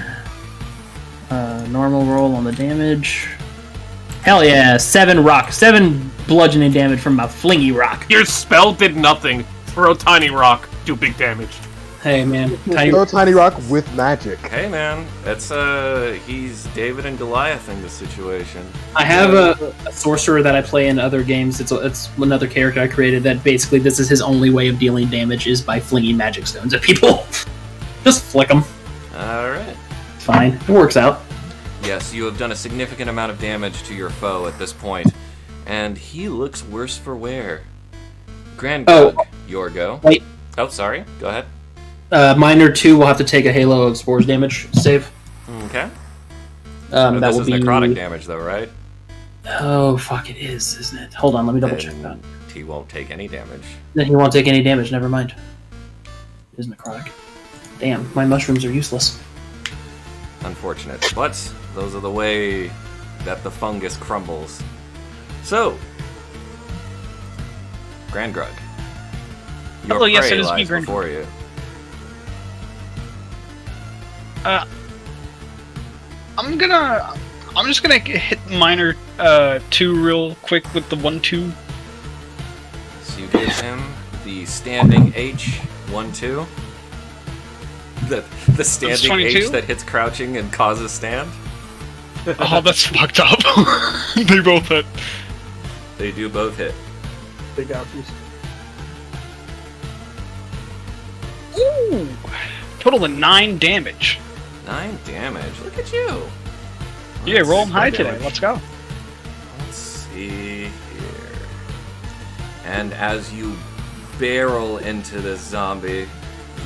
Normal roll on the damage. Hell yeah, 7 bludgeoning damage from my flingy rock. Your spell did nothing. Throw tiny rock, do big damage. Hey man, tiny Throw a tiny rock with magic. Hey man, it's he's David and Goliath in this situation. I have a sorcerer that I play in other games. It's another character I created that basically this is his only way of dealing damage is by flinging magic stones at people. Just flick them. All right. Fine, it works out. Yes, you have done a significant amount of damage to your foe at this point, and he looks worse for wear. Grand Oh. Gug, your go. Wait. Oh, sorry. Go ahead. Minor 2 will have to take a Halo of Spores damage save. Okay. That this will is be necrotic damage, though, right? Oh fuck, it is, isn't it? Hold on, let me double check that. Then he won't take any damage. Then he won't take any damage. Never mind. It is necrotic. Damn, my mushrooms are useless. Unfortunate, but those are the way that the fungus crumbles. So, Grand Grug, your Hello, yes, prey it is me, lies Grand before you. I'm just gonna hit minor 2 real quick with the 1-2. So you give him the standing H1-2. The standing 22? H that hits crouching and causes stand. Oh, that's fucked up. They both hit. They do both hit. Big ouchies. Ooh! Total of 9 damage. 9 damage. Look at you. Yeah, rolling high Let's- today. Let's go. Let's see here. And as you barrel into this zombie,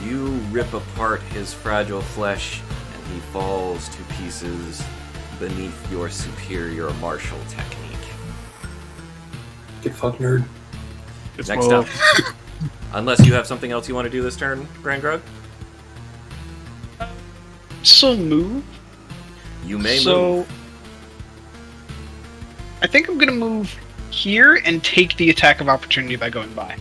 you rip apart his fragile flesh, and he falls to pieces beneath your superior martial technique. Get fucked, nerd. It's Next well- up. Unless you have something else you want to do this turn, Grand Grug? So move. You may so move. I think I'm gonna move here and take the attack of opportunity by going by.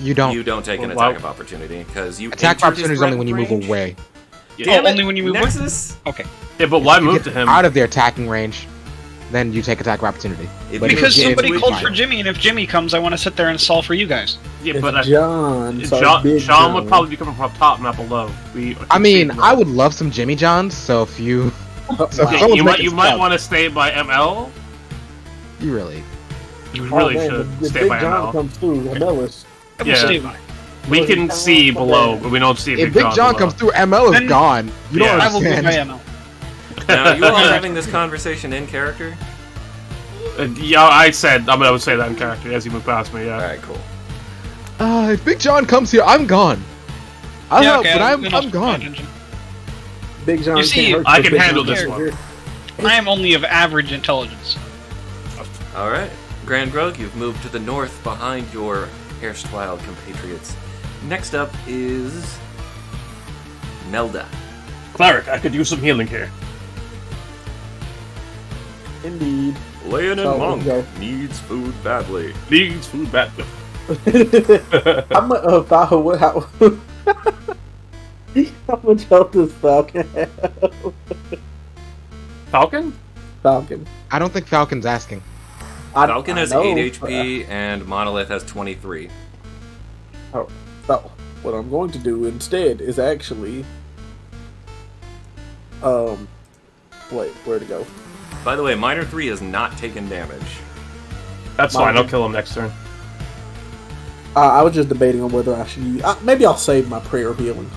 You don't. You don't take an Well, attack of opportunity, because you Attack entered his opportunity is only when you threat move range. away. Damn Oh, it, only when you move away? Nexus? Okay. Yeah, but why You move get to him? out of their attacking range, then you take attack of opportunity. If But you Because if you- somebody if called you- for Jimmy, and if Jimmy comes, I want to sit there and stall for you guys. Yeah, It's but John. So John, Big Sean would John. probably be coming from up top, not below. I mean, I would love some Jimmy Johns, so if you. So if Okay, someone's you might making might stuff, want to stay by ML. You really. You really Oh, man, should if stay Big by John ML. comes through, Amelis. I will Yeah. stay by. We can see below, but we don't see If Big John below. comes through, ML is Then- gone. You don't Yeah. I will go understand. by ML. Now, you all having this conversation in character? Yeah, I would say that in character as you move past me. Yeah. Alright, cool. If Big John comes here, I'm gone. I don't know, but I'm then I'll pay gone. attention. Big John You see, can't hurt I you, can Big handle John this can't one. hurt I am only of average intelligence. All right, Grand Grog, you've moved to the north behind your erstwhile compatriots. Next up is Melda. Cleric, I could use some healing here. Indeed. Laying in So, monk okay. needs food badly. Needs food back. how much? How much health does Falcon have? Falcon? Falcon. I don't think Falcon's asking. Falcon has know, 8 HP and Monolith has 23. So, what I'm going to do instead is actually, wait, where to go? By the way, Minor 3 has not taken damage. That's fine, I'll kill him next turn. I was just debating on whether I should use. Maybe I'll save my prayer of healing.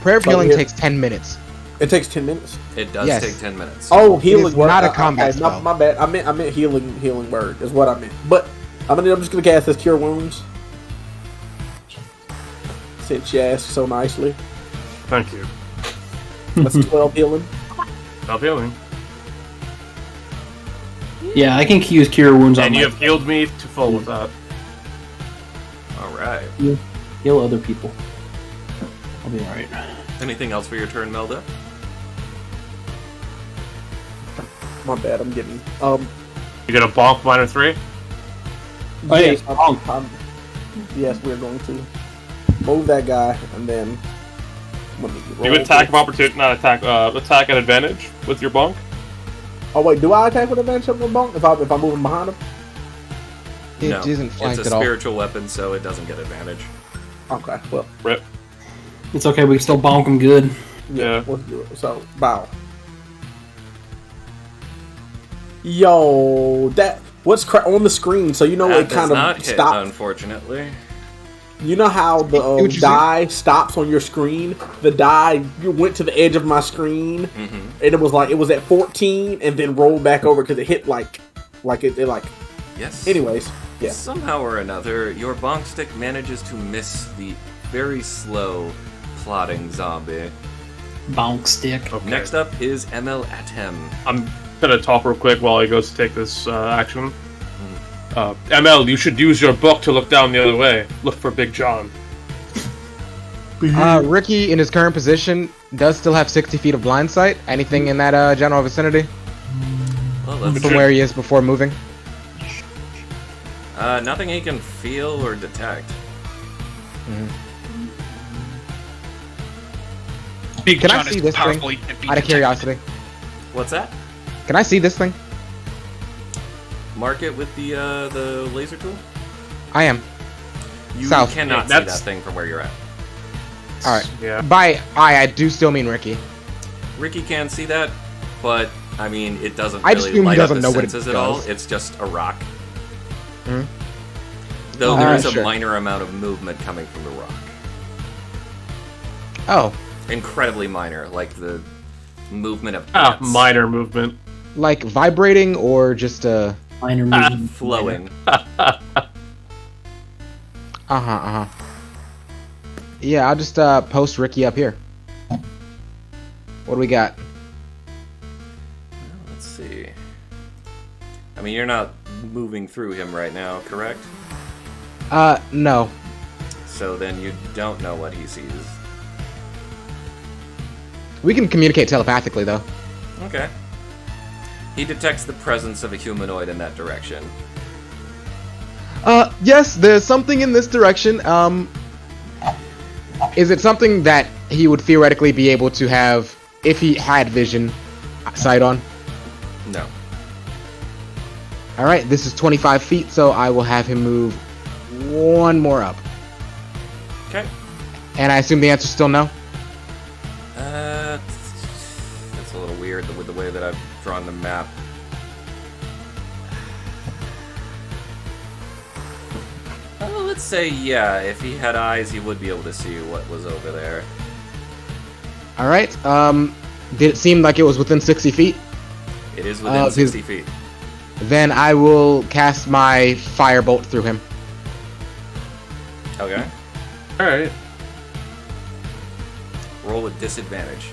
Prayer of So healing here- takes 10 minutes. It takes 10 minutes. It does Yes. take 10 minutes. Oh, healing is word. not a combat spell. My bad. I meant healing word is what I meant. But I'm just gonna cast this cure wounds. Since you asked so nicely. Thank you. That's 12 healing. Stop healing. Yeah, I can use cure wounds on And you my have healed me to full with that. Alright. heal other people. I'll be alright. Anything else for your turn, Melda? My bad. I'm getting. You gonna bonk minor 3? Oh, yeah, yes, yes, we're going to move that guy and then. Let me You roll attack of this. opportunity, not attack, attack at advantage with your bonk? Oh wait, do I attack with advantage with my bonk if I'm moving behind him? It No, isn't flanked it's a at all. spiritual weapon, so it doesn't get advantage. Okay, well, Rip. It's okay, we can still bonk him good. Yeah. let's do it. So, bow. Yo, what's on the screen? So you know That it does kind not of hit, stops. unfortunately. You know how the What'd you say? die stops on your screen? The die went to the edge of my screen, and it was at 14, and then rolled back over because it hit like it. Yes. Anyways, yeah. Somehow or another, your bonk stick manages to miss the very slow, plodding zombie. Bonk stick. Okay. Next up is ML Atem. I'm gonna talk real quick while he goes to take this action. ML, you should use your book to look down the other way. Look for Big John. Ricky, in his current position, does still have 60 feet of blind sight. Anything in that general vicinity Well, let's from where he is before moving? nothing he can feel or detect. Big Can I John see is this powerful. thing? He can be Out of detected. curiosity, What's that? can I see this thing? Mark it with the laser tool? I am. You South. cannot Yeah, see that's- that thing from where you're at. All right. Yeah. By I do still mean Ricky. Ricky can see that, but I mean, it doesn't I just really assume he light up doesn't the know what it senses at all. does. It's just a rock. Mhm. Though there is a Sure. minor amount of movement coming from the rock. Oh, Incredibly minor, like the movement of Ah, ants minor movement. like vibrating or just Minor movement. flowing. Yeah, I'll just post Ricky up here. What do we got? Let's see. I mean, you're not moving through him right now, correct? No. So then you don't know what he sees. We can communicate telepathically though. Okay. He detects the presence of a humanoid in that direction. Yes, there's something in this direction. Is it something that he would theoretically be able to have if he had vision sight on? No. Alright, this is 25 feet, so I will have him move one more up. Okay. And I assume the answer's still no? That's a little weird with the way that I've drawn the map. Let's say yeah. If he had eyes, he would be able to see what was over there. Alright, did it seem like it was within 60 feet? It is within his- 60 feet. Then I will cast my firebolt through him. Okay. Alright. Roll with disadvantage.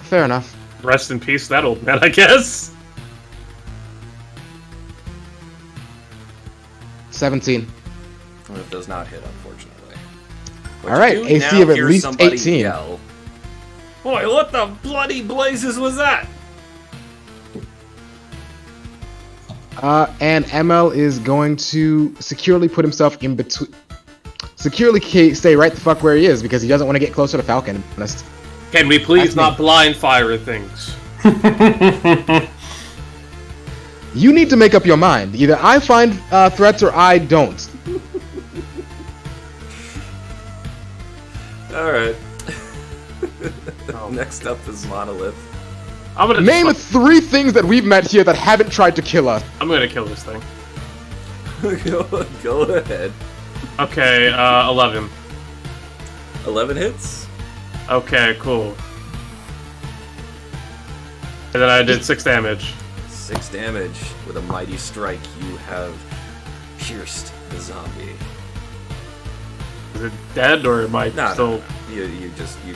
Fair enough. Rest in peace, that old man, I guess. 17. It does not hit, unfortunately. But All right, you do AC now of at hear least somebody 18. Yell, "Boy, what the bloody blazes was that?" And ML is going to securely put himself in between. Stay right the fuck where he is because he doesn't want to get closer to Falcon. To be honest. Can we please That's not me. blind fire things? You need to make up your mind. Either I find threats or I don't. All right. Next up is Monolith. I'm gonna Name 3 things that we've met here that haven't tried to kill us. I'm gonna kill this thing. Go ahead. Okay, 11. 11 hits. Okay, cool. And then I did 6 damage. 6 damage. With a mighty strike, you have pierced the zombie. Is it dead or am I No, still? no, no. You just you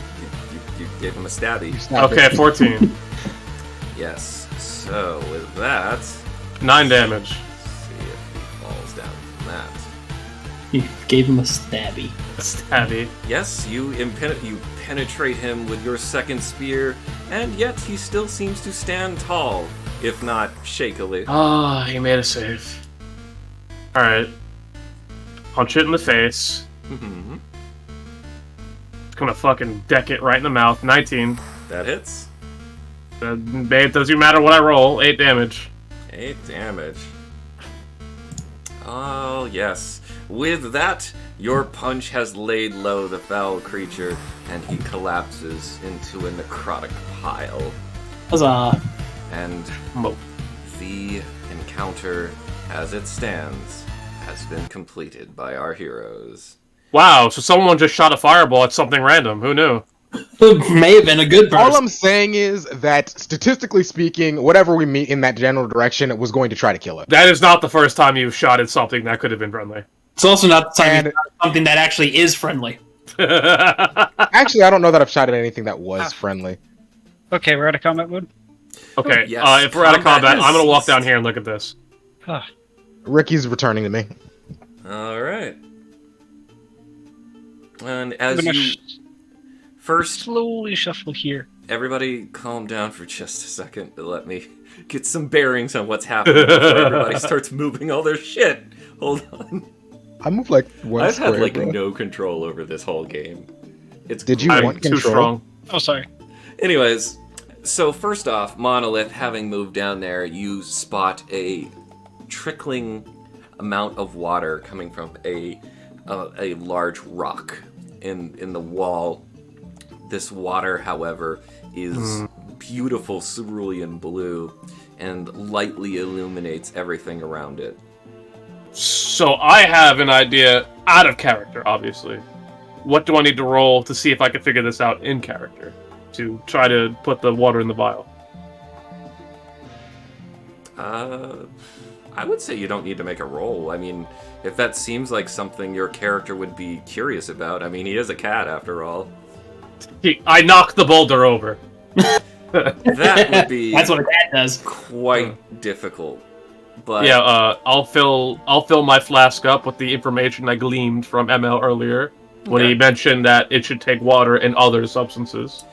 gave him a stabby. Snap Okay, it. 14. Yes. So with that, 9 damage. see if he falls down from that. You gave him a stabby. Stabby. Yes, you penetrate him with your second spear, and yet he still seems to stand tall, if not shakily. Ah, he made a save. Alright. Punch it in the face. Mhm. It's gonna fucking deck it right in the mouth. 19. That hits. It doesn't matter what I roll. 8 damage. 8 damage. Oh, yes. With that, your punch has laid low the foul creature, and he collapses into a necrotic pile. Huzzah. And Mo. the encounter, as it stands, has been completed by our heroes. Wow, so someone just shot a fireball at something random. Who knew? It may have been a good person. All I'm saying is that, statistically speaking, whatever we meet in that general direction was going to try to kill us. That is not the first time you've shot at something that could have been friendly. It's also not And- something that actually is friendly. Actually, I don't know that I've shot at anything that was friendly. Okay, we're out of combat mode. Okay, Yes, if we're out of combat, combat I'm gonna walk is- down here and look at this. Ah, Ricky's returning to me. All right. And I'm as gonna you first, slowly shuffle here. everybody calm down for just a second to let me get some bearings on what's happening before everybody starts moving all their shit. Hold on. I moved like one I've square, had like bro. no control over this whole game. It's Did you I'm want too control? strong. Oh, sorry. Anyways, so first off, Monolith, having moved down there, you spot a trickling amount of water coming from a large rock in the wall. This water, however, is beautiful cerulean blue and lightly illuminates everything around it. So I have an idea out of character, obviously. What do I need to roll to see if I can figure this out in character? To try to put the water in the vial. I would say you don't need to make a roll. I mean, if that seems like something your character would be curious about, I mean, he is a cat after all. I knocked the boulder over. That would be That's what a cat does. quite difficult. But Yeah, I'll fill my flask up with the information I gleaned from ML earlier when he Okay. mentioned that it should take water and other substances.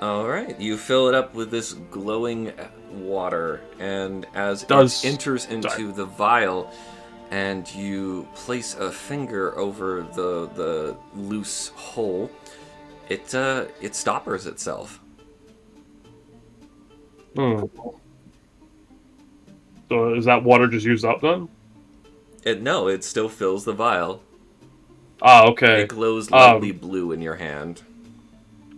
all right, you fill it up with this glowing water, and as Does- it enters into sorry. the vial, and you place a finger over the loose hole, it stoppers itself. Hmm. So is that water just used up then? No, it still fills the vial. Ah, okay. It glows lightly blue in your hand.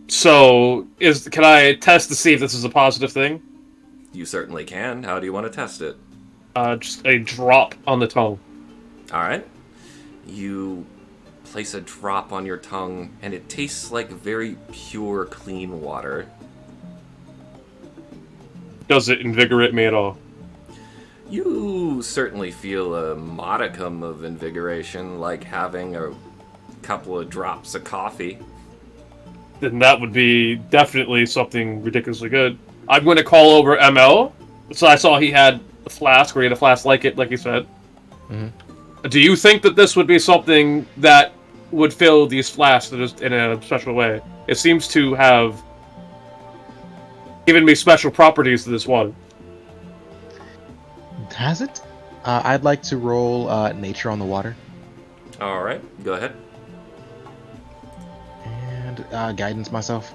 So can I test to see if this is a positive thing? You certainly can. How do you want to test it? Just a drop on the tongue. All right. You place a drop on your tongue, and it tastes like very pure, clean water. Does it invigorate me at all? You certainly feel a modicum of invigoration, like having a couple of drops of coffee. Then that would be definitely something ridiculously good. I'm going to call over ML. So I saw he had a flask, or he had a flask like it, like you said. Mhm. Do you think that this would be something that would fill these flasks in a special way? It seems to have given me special properties to this water. Has it? I'd like to roll nature on the water All right, go ahead. and guidance myself.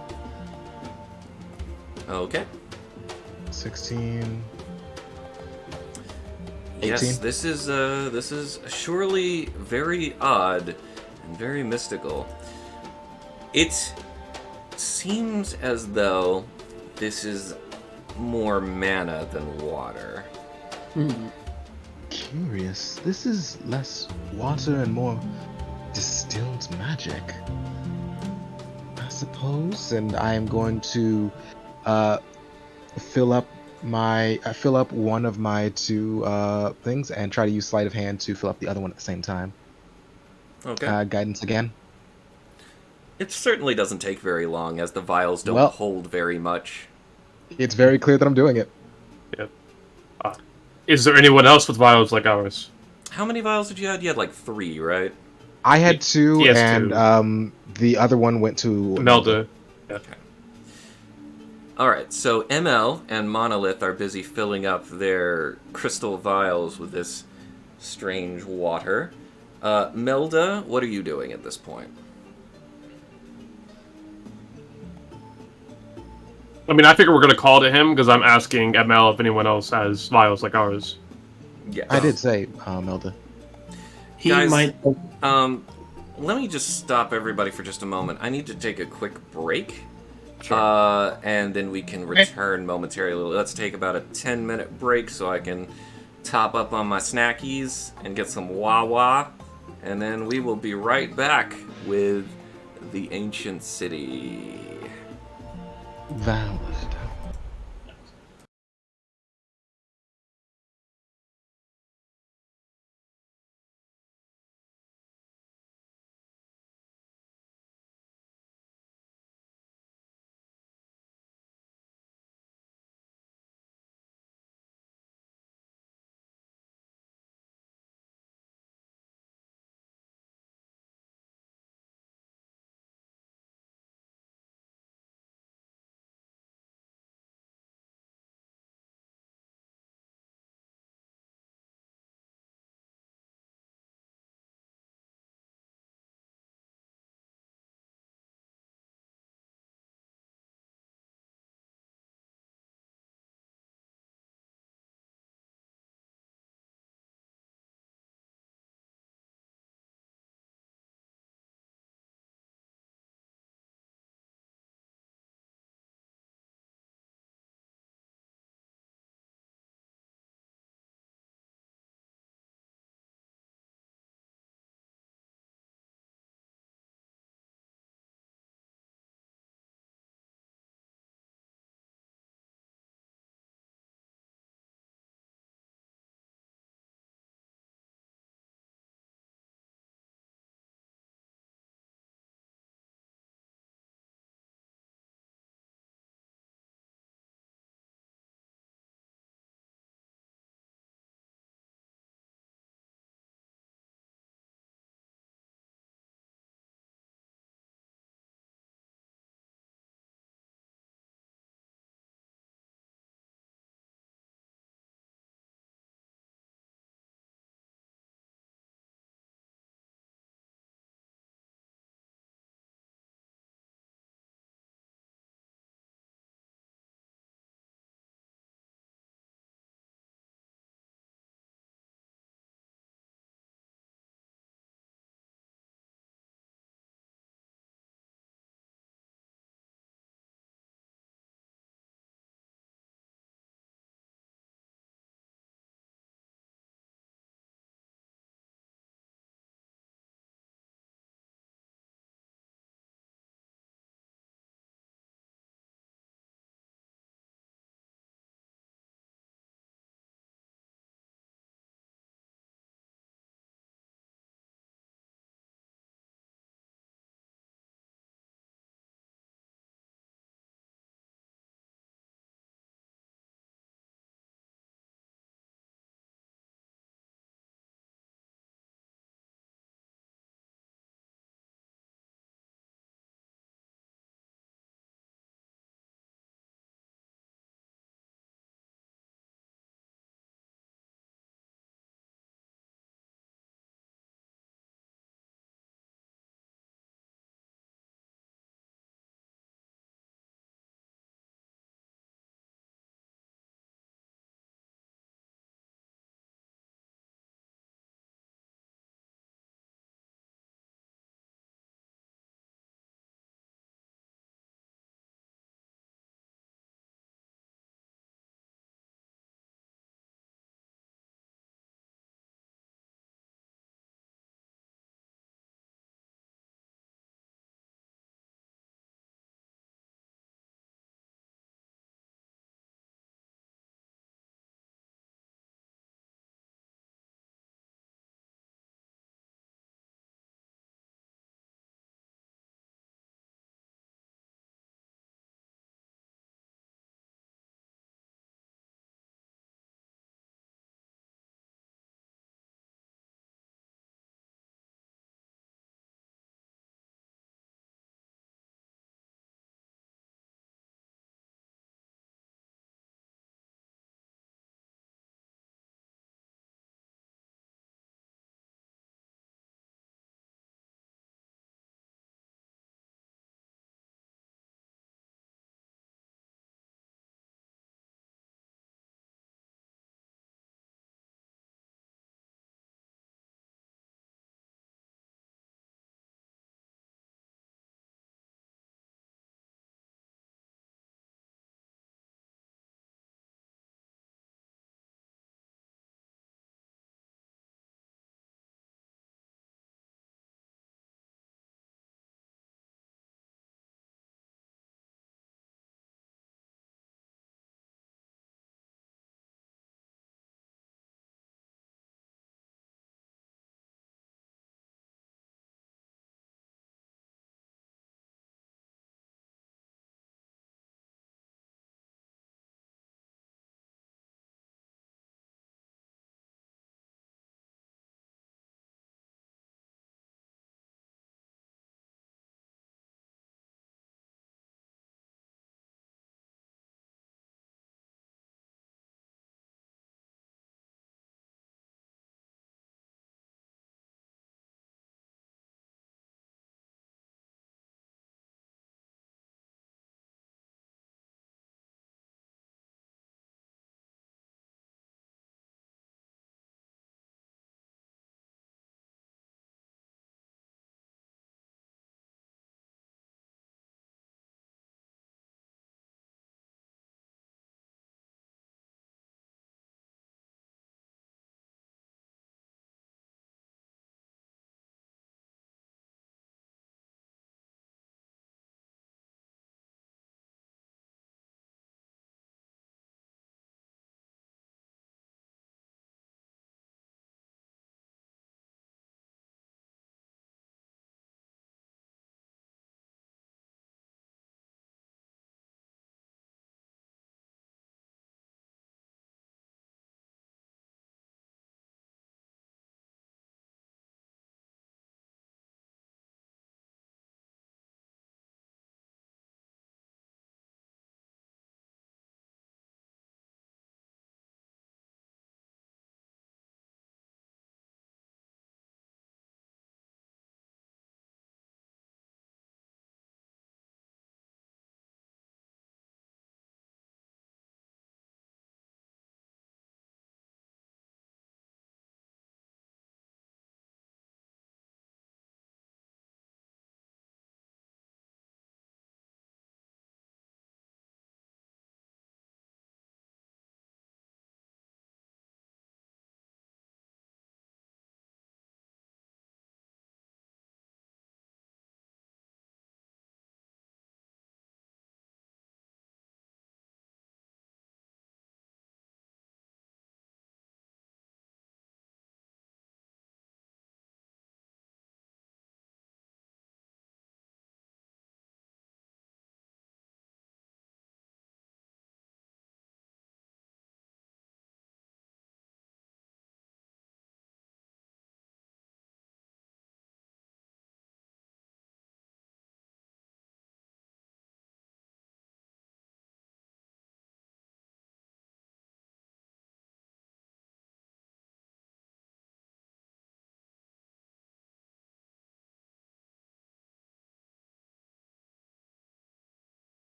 Okay. 16. Yes, 18? this is surely very odd and very mystical. It seems as though this is more mana than water. Curious. This is less water and more distilled magic, I suppose. And I am going to fill up one of my two things and try to use sleight of hand to fill up the other one at the same time. Okay. Guidance again. It certainly doesn't take very long, as the vials don't Well- hold very much. It's very clear that I'm doing it. Is there anyone else with vials like ours? How many vials did you have? You had like 3, right? I had two, He has and two. the other one went to Melda. All right, so ML and Monolith are busy filling up their crystal vials with this strange water. Melda, what are you doing at this point? I mean, I figure we're gonna call to him because I'm asking ML if anyone else has vials like ours. Yeah, I did say Melda. He Guys, might. Let me just stop everybody for just a moment. I need to take a quick break. Sure. And then we can return momentarily. Let's take about a 10-minute break so I can top up on my snackies and get some Wawa. And then we will be right back with the ancient city. Valid.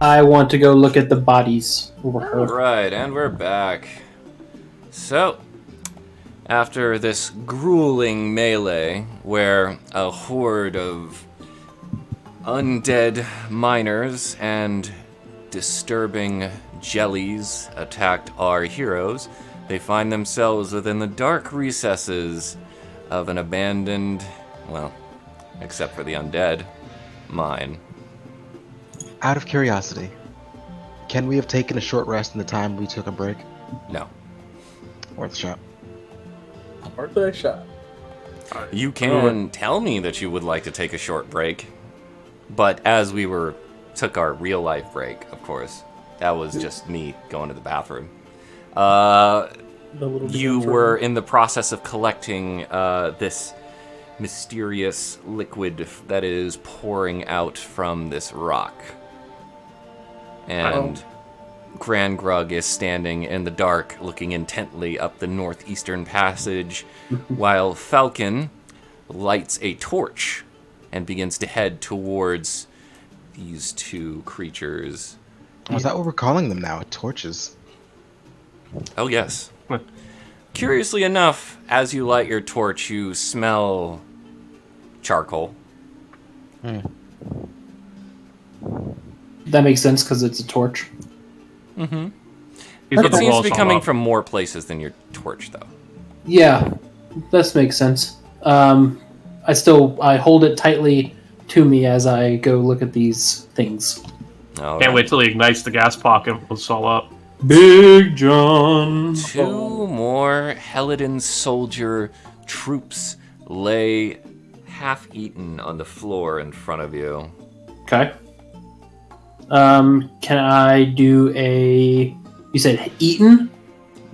I want to go look at the bodies over her. Right, and we're back. So, after this grueling melee where a horde of undead miners and disturbing jellies attacked our heroes, they find themselves within the dark recesses of an abandoned, well, except for the undead, mine. Out of curiosity, can we have taken a short rest in the time we took a break? No. Worth a shot. Birthday shot. You can tell me that you would like to take a short break, but as we took our real life break, of course, that was just me going to the bathroom. The little You DMs were in the process of collecting this mysterious liquid that is pouring out from this rock. And Gran Grug is standing in the dark, looking intently up the northeastern passage, while Falcon lights a torch and begins to head towards these two creatures. Oh, is that what we're calling them now? Torches. Oh, yes. Curiously enough, as you light your torch, you smell charcoal. That makes sense because it's a torch. He's It got the seems to walls be all coming up. from more places than your torch, though. Yeah, this makes sense. I hold it tightly to me as I go look at these things. Can't wait till he ignites the gas pocket and puts us all up. Big John. Two more Helidon soldier troops lay half-eaten on the floor in front of you. Okay. Can I do a? You said eaten?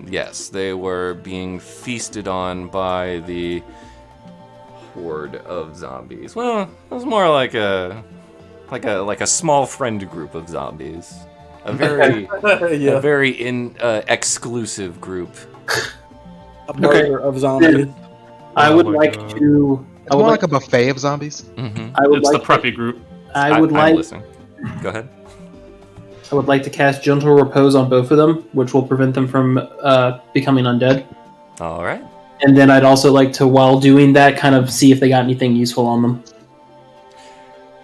Yes, they were being feasted on by the horde of zombies. Well, it was more like a small friend group of zombies. A very yeah. a very exclusive group. A murder of zombies. I Oh would my like God. to. It's more like a buffet of zombies. Mm-hmm. I would It's the like. preppy group. I would I'm like. listening. Go ahead. I would like to cast Gentle Repose on both of them, which will prevent them from becoming undead. All right. And then I'd also like to, while doing that, kind of see if they got anything useful on them.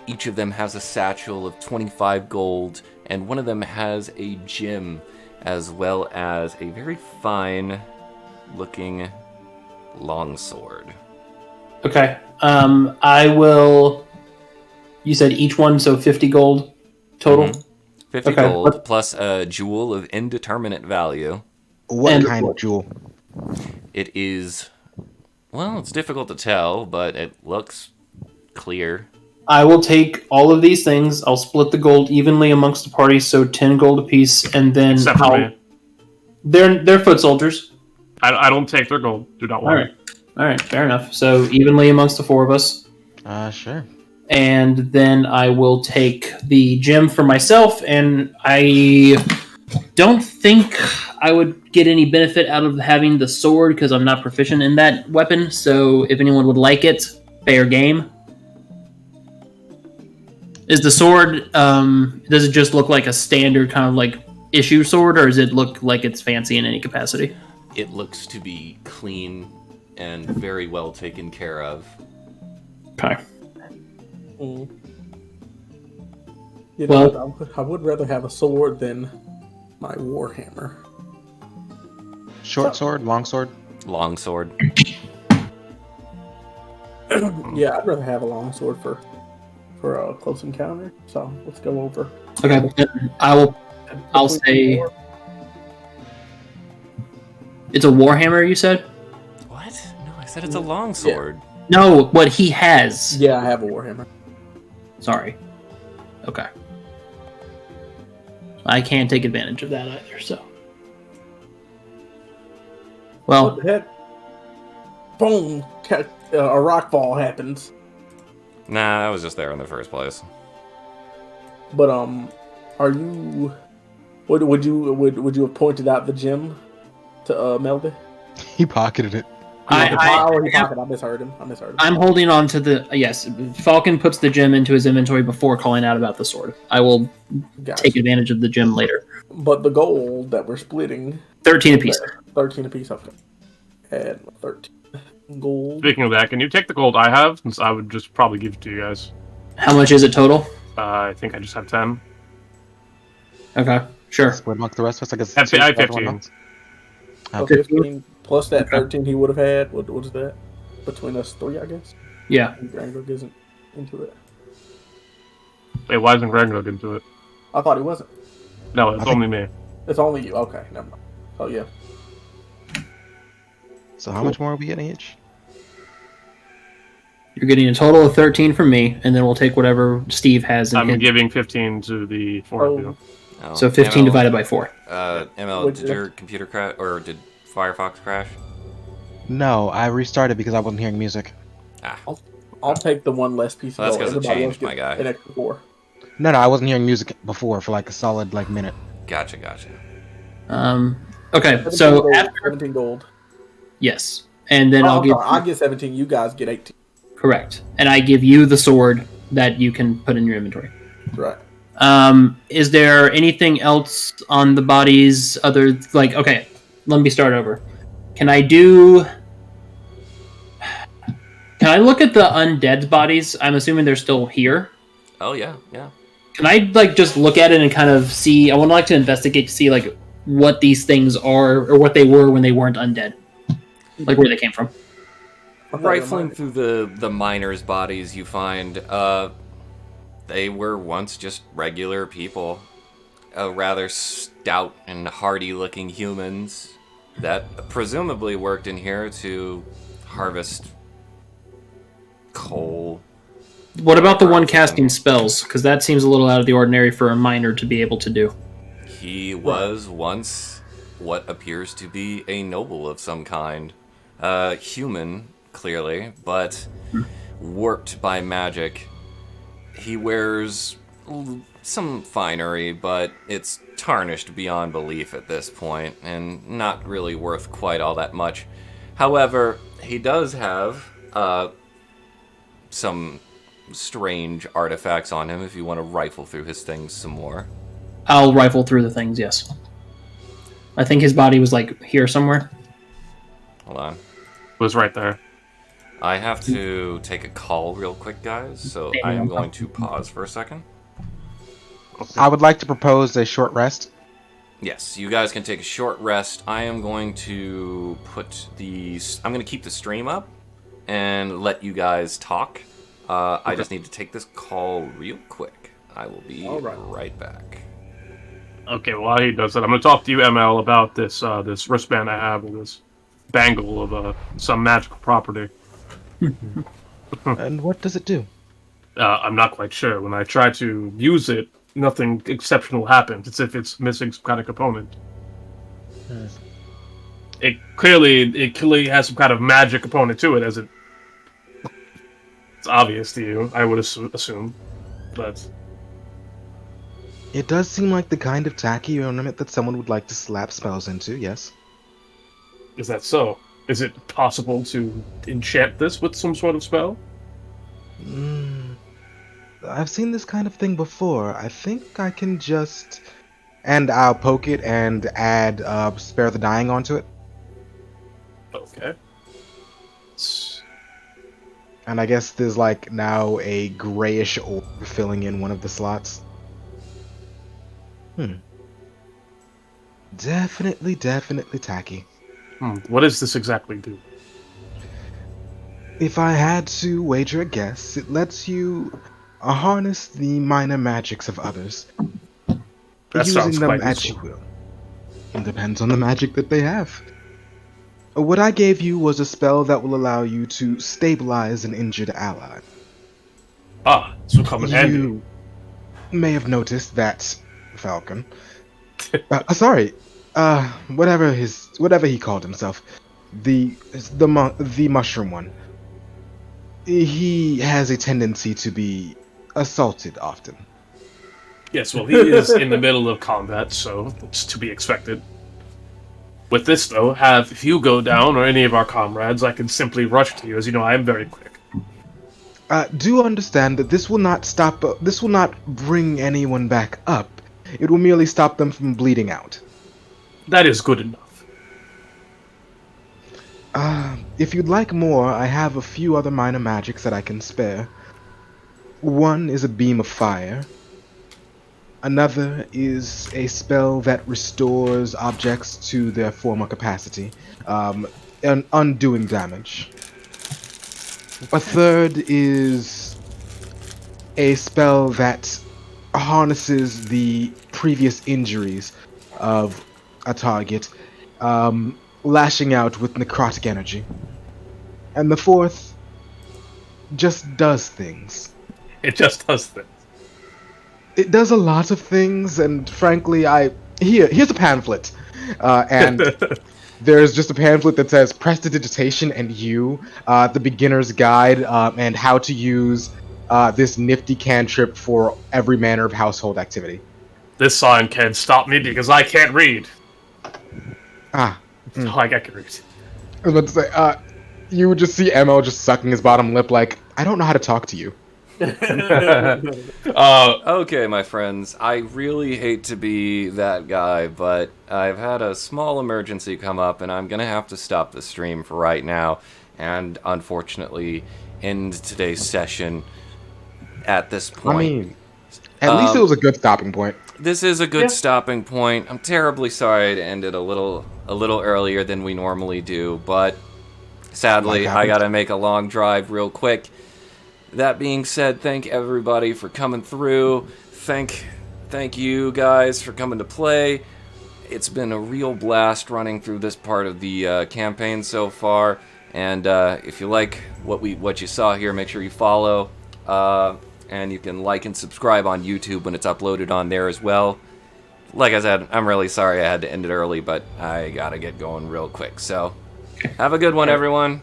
Each of them has a satchel of 25 gold, and one of them has a gem, as well as a very fine-looking longsword. Okay. I will. You said each one, so 50 gold total. Mhm. 50 Okay, gold, what- plus a jewel of indeterminate value. What And- kind of jewel? It is, well, it's difficult to tell, but it looks clear. I will take all of these things. I'll split the gold evenly amongst the party, so 10 gold apiece, and then Except for me. They're foot soldiers. I don't take their gold. Do not All worry. right, fair enough. So evenly amongst the four of us. Sure. And then I will take the gem for myself, and I don't think I would get any benefit out of having the sword because I'm not proficient in that weapon. So if anyone would like it, fair game. Is the sword, does it just look like a standard kind of like issue sword, or does it look like it's fancy in any capacity? It looks to be clean and very well taken care of. Okay. Mm. You Well- know, I would rather have a sword than my warhammer. Short sword, long sword. Longsword. Yeah, I'd rather have a long sword for a close encounter. So let's go over. Okay, then I'll say it's a warhammer. You said What? No, I said it's a longsword. no. What he has. Yeah, I have a warhammer. Sorry. Okay. I can't take advantage of that either. So. What Well, the heck? Boom! A rock fall happens. Nah, I was just there in the first place. But are you? Would you have pointed out the gem to Melby? He pocketed it. I misheard him. I'm holding on to the yes. Falcon puts the gem into his inventory before calling out about the sword. I will take advantage of the gem later. But the gold that we're splitting, 13 apiece. 13 apiece. Okay, and 13 gold. Speaking of that, can you take the gold I have? Since I would just probably give it to you guys. How much is it total? I think I just have 10. Okay, sure. Split amongst the rest of us. I guess. I have 15. So 15 plus that 13 he would have had. What was that? Between us three, I guess. Yeah. Grangog isn't into it. Wait, why isn't Grangog into it? I thought he wasn't. No, it's only me. It's only you. Okay, never mind. Oh yeah. So how much more are we getting each? You're getting a total of 13 from me, and then we'll take whatever Steve has. I'm giving 15 to the 4 of you. Oh, So 15 ML, divided by 4. ML, did your computer crash, or did Firefox crash? No, I restarted because I wasn't hearing music. Ah, I'll take the one less piece of Well, that's gold. 'cause it Everybody else changed, my gets guy. an extra 4. No, I wasn't hearing music before for like a solid minute. gotcha. Okay, 17 so gold, after 17 gold. yes, and then Oh, I'll I'm give sorry, I get 17. You guys get 18. correct, and I give you the sword that you can put in your inventory. Right. Is there anything else on the bodies other okay, let me start over. Can I look at the undead bodies? I'm assuming they're still here. Oh yeah. Can I just look at it and kind of see? I would like to investigate to see what these things are or what they were when they weren't undead, where they came from. Rifling through the miners' bodies, you find they were once just regular people, rather stout and hardy-looking humans that presumably worked in here to harvest coal. What about the one casting spells? Because that seems a little out of the ordinary for a miner to be able to do. He was once what appears to be a noble of some kind. Human, clearly, but warped by magic. He wears some finery, but it's tarnished beyond belief at this point, and not really worth quite all that much. However, he does have some strange artifacts on him if you want to rifle through his things some more. I'll rifle through the things, yes. I think his body was here somewhere. Hold on. It was right there. I have to take a call real quick, guys, so I am going to pause for a second. I would like to propose a short rest. Yes, you guys can take a short rest. I am going to I'm going to keep the stream up and let you guys talk. I just need to take this call real quick. I will be right back. Okay, while he does that, I'm going to talk to you, ML, about this this wristband I have with this bangle of some magical property. And what does it do? I'm not quite sure. When I try to use it, nothing exceptional happens. It's if it's missing some kind of component. It clearly has some kind of magic component to it, as it's obvious to you, I would assume. But It does seem like the kind of tacky ornament that someone would like to slap spells into, yes. is that so? Is it possible to enchant this with some sort of spell? I've seen this kind of thing before. I think I can just... And I'll poke it and add Spare the Dying onto it. Okay. And I guess there's now a grayish orb filling in one of the slots. Definitely tacky. What does this exactly do? If I had to wager a guess, it lets you harness the minor magics of others. That using sounds them quite as useful. you will. It depends on the magic that they have. What I gave you was a spell that will allow you to stabilize an injured ally. Ah, this will come in handy. You may have noticed that Falcon. Sorry, whatever he called himself, the mushroom one. He has a tendency to be assaulted often. Yes, well, he is in the middle of combat, so it's to be expected. With this, though, if you go down or any of our comrades, I can simply rush to you. As you know, I am very quick. Do understand that this will not stop. This will not bring anyone back up. It will merely stop them from bleeding out. That is good enough. If you'd like more, I have a few other minor magics that I can spare. One is a beam of fire. Another is a spell that restores objects to their former capacity, and undoing damage. A third is a spell that harnesses the previous injuries of a target, lashing out with necrotic energy. And the fourth just does things. It just does things. It does a lot of things, and frankly, here's a pamphlet, and there's just a pamphlet that says Prestidigitation and You, the beginner's guide, and how to use this nifty cantrip for every manner of household activity. This sign can't stop me because I can't read. Ah. Oh, I can read. I was about to say, you would just see ML just sucking his bottom lip like, I don't know how to talk to you. Okay, my friends, I really hate to be that guy, but I've had a small emergency come up, and I'm gonna have to stop the stream for right now, and unfortunately end today's session at this point. I mean, at least it was a good stopping point. This is a good stopping point. I'm terribly sorry to end it a little earlier than we normally do, but sadly, I gotta make a long drive real quick. That being said, thank everybody for coming through. Thank you guys for coming to play. It's been a real blast running through this part of the campaign so far. And if you like what you saw here, make sure you follow. And you can like and subscribe on YouTube when it's uploaded on there as well. Like I said, I'm really sorry I had to end it early, but I gotta get going real quick. So, have a good one, everyone.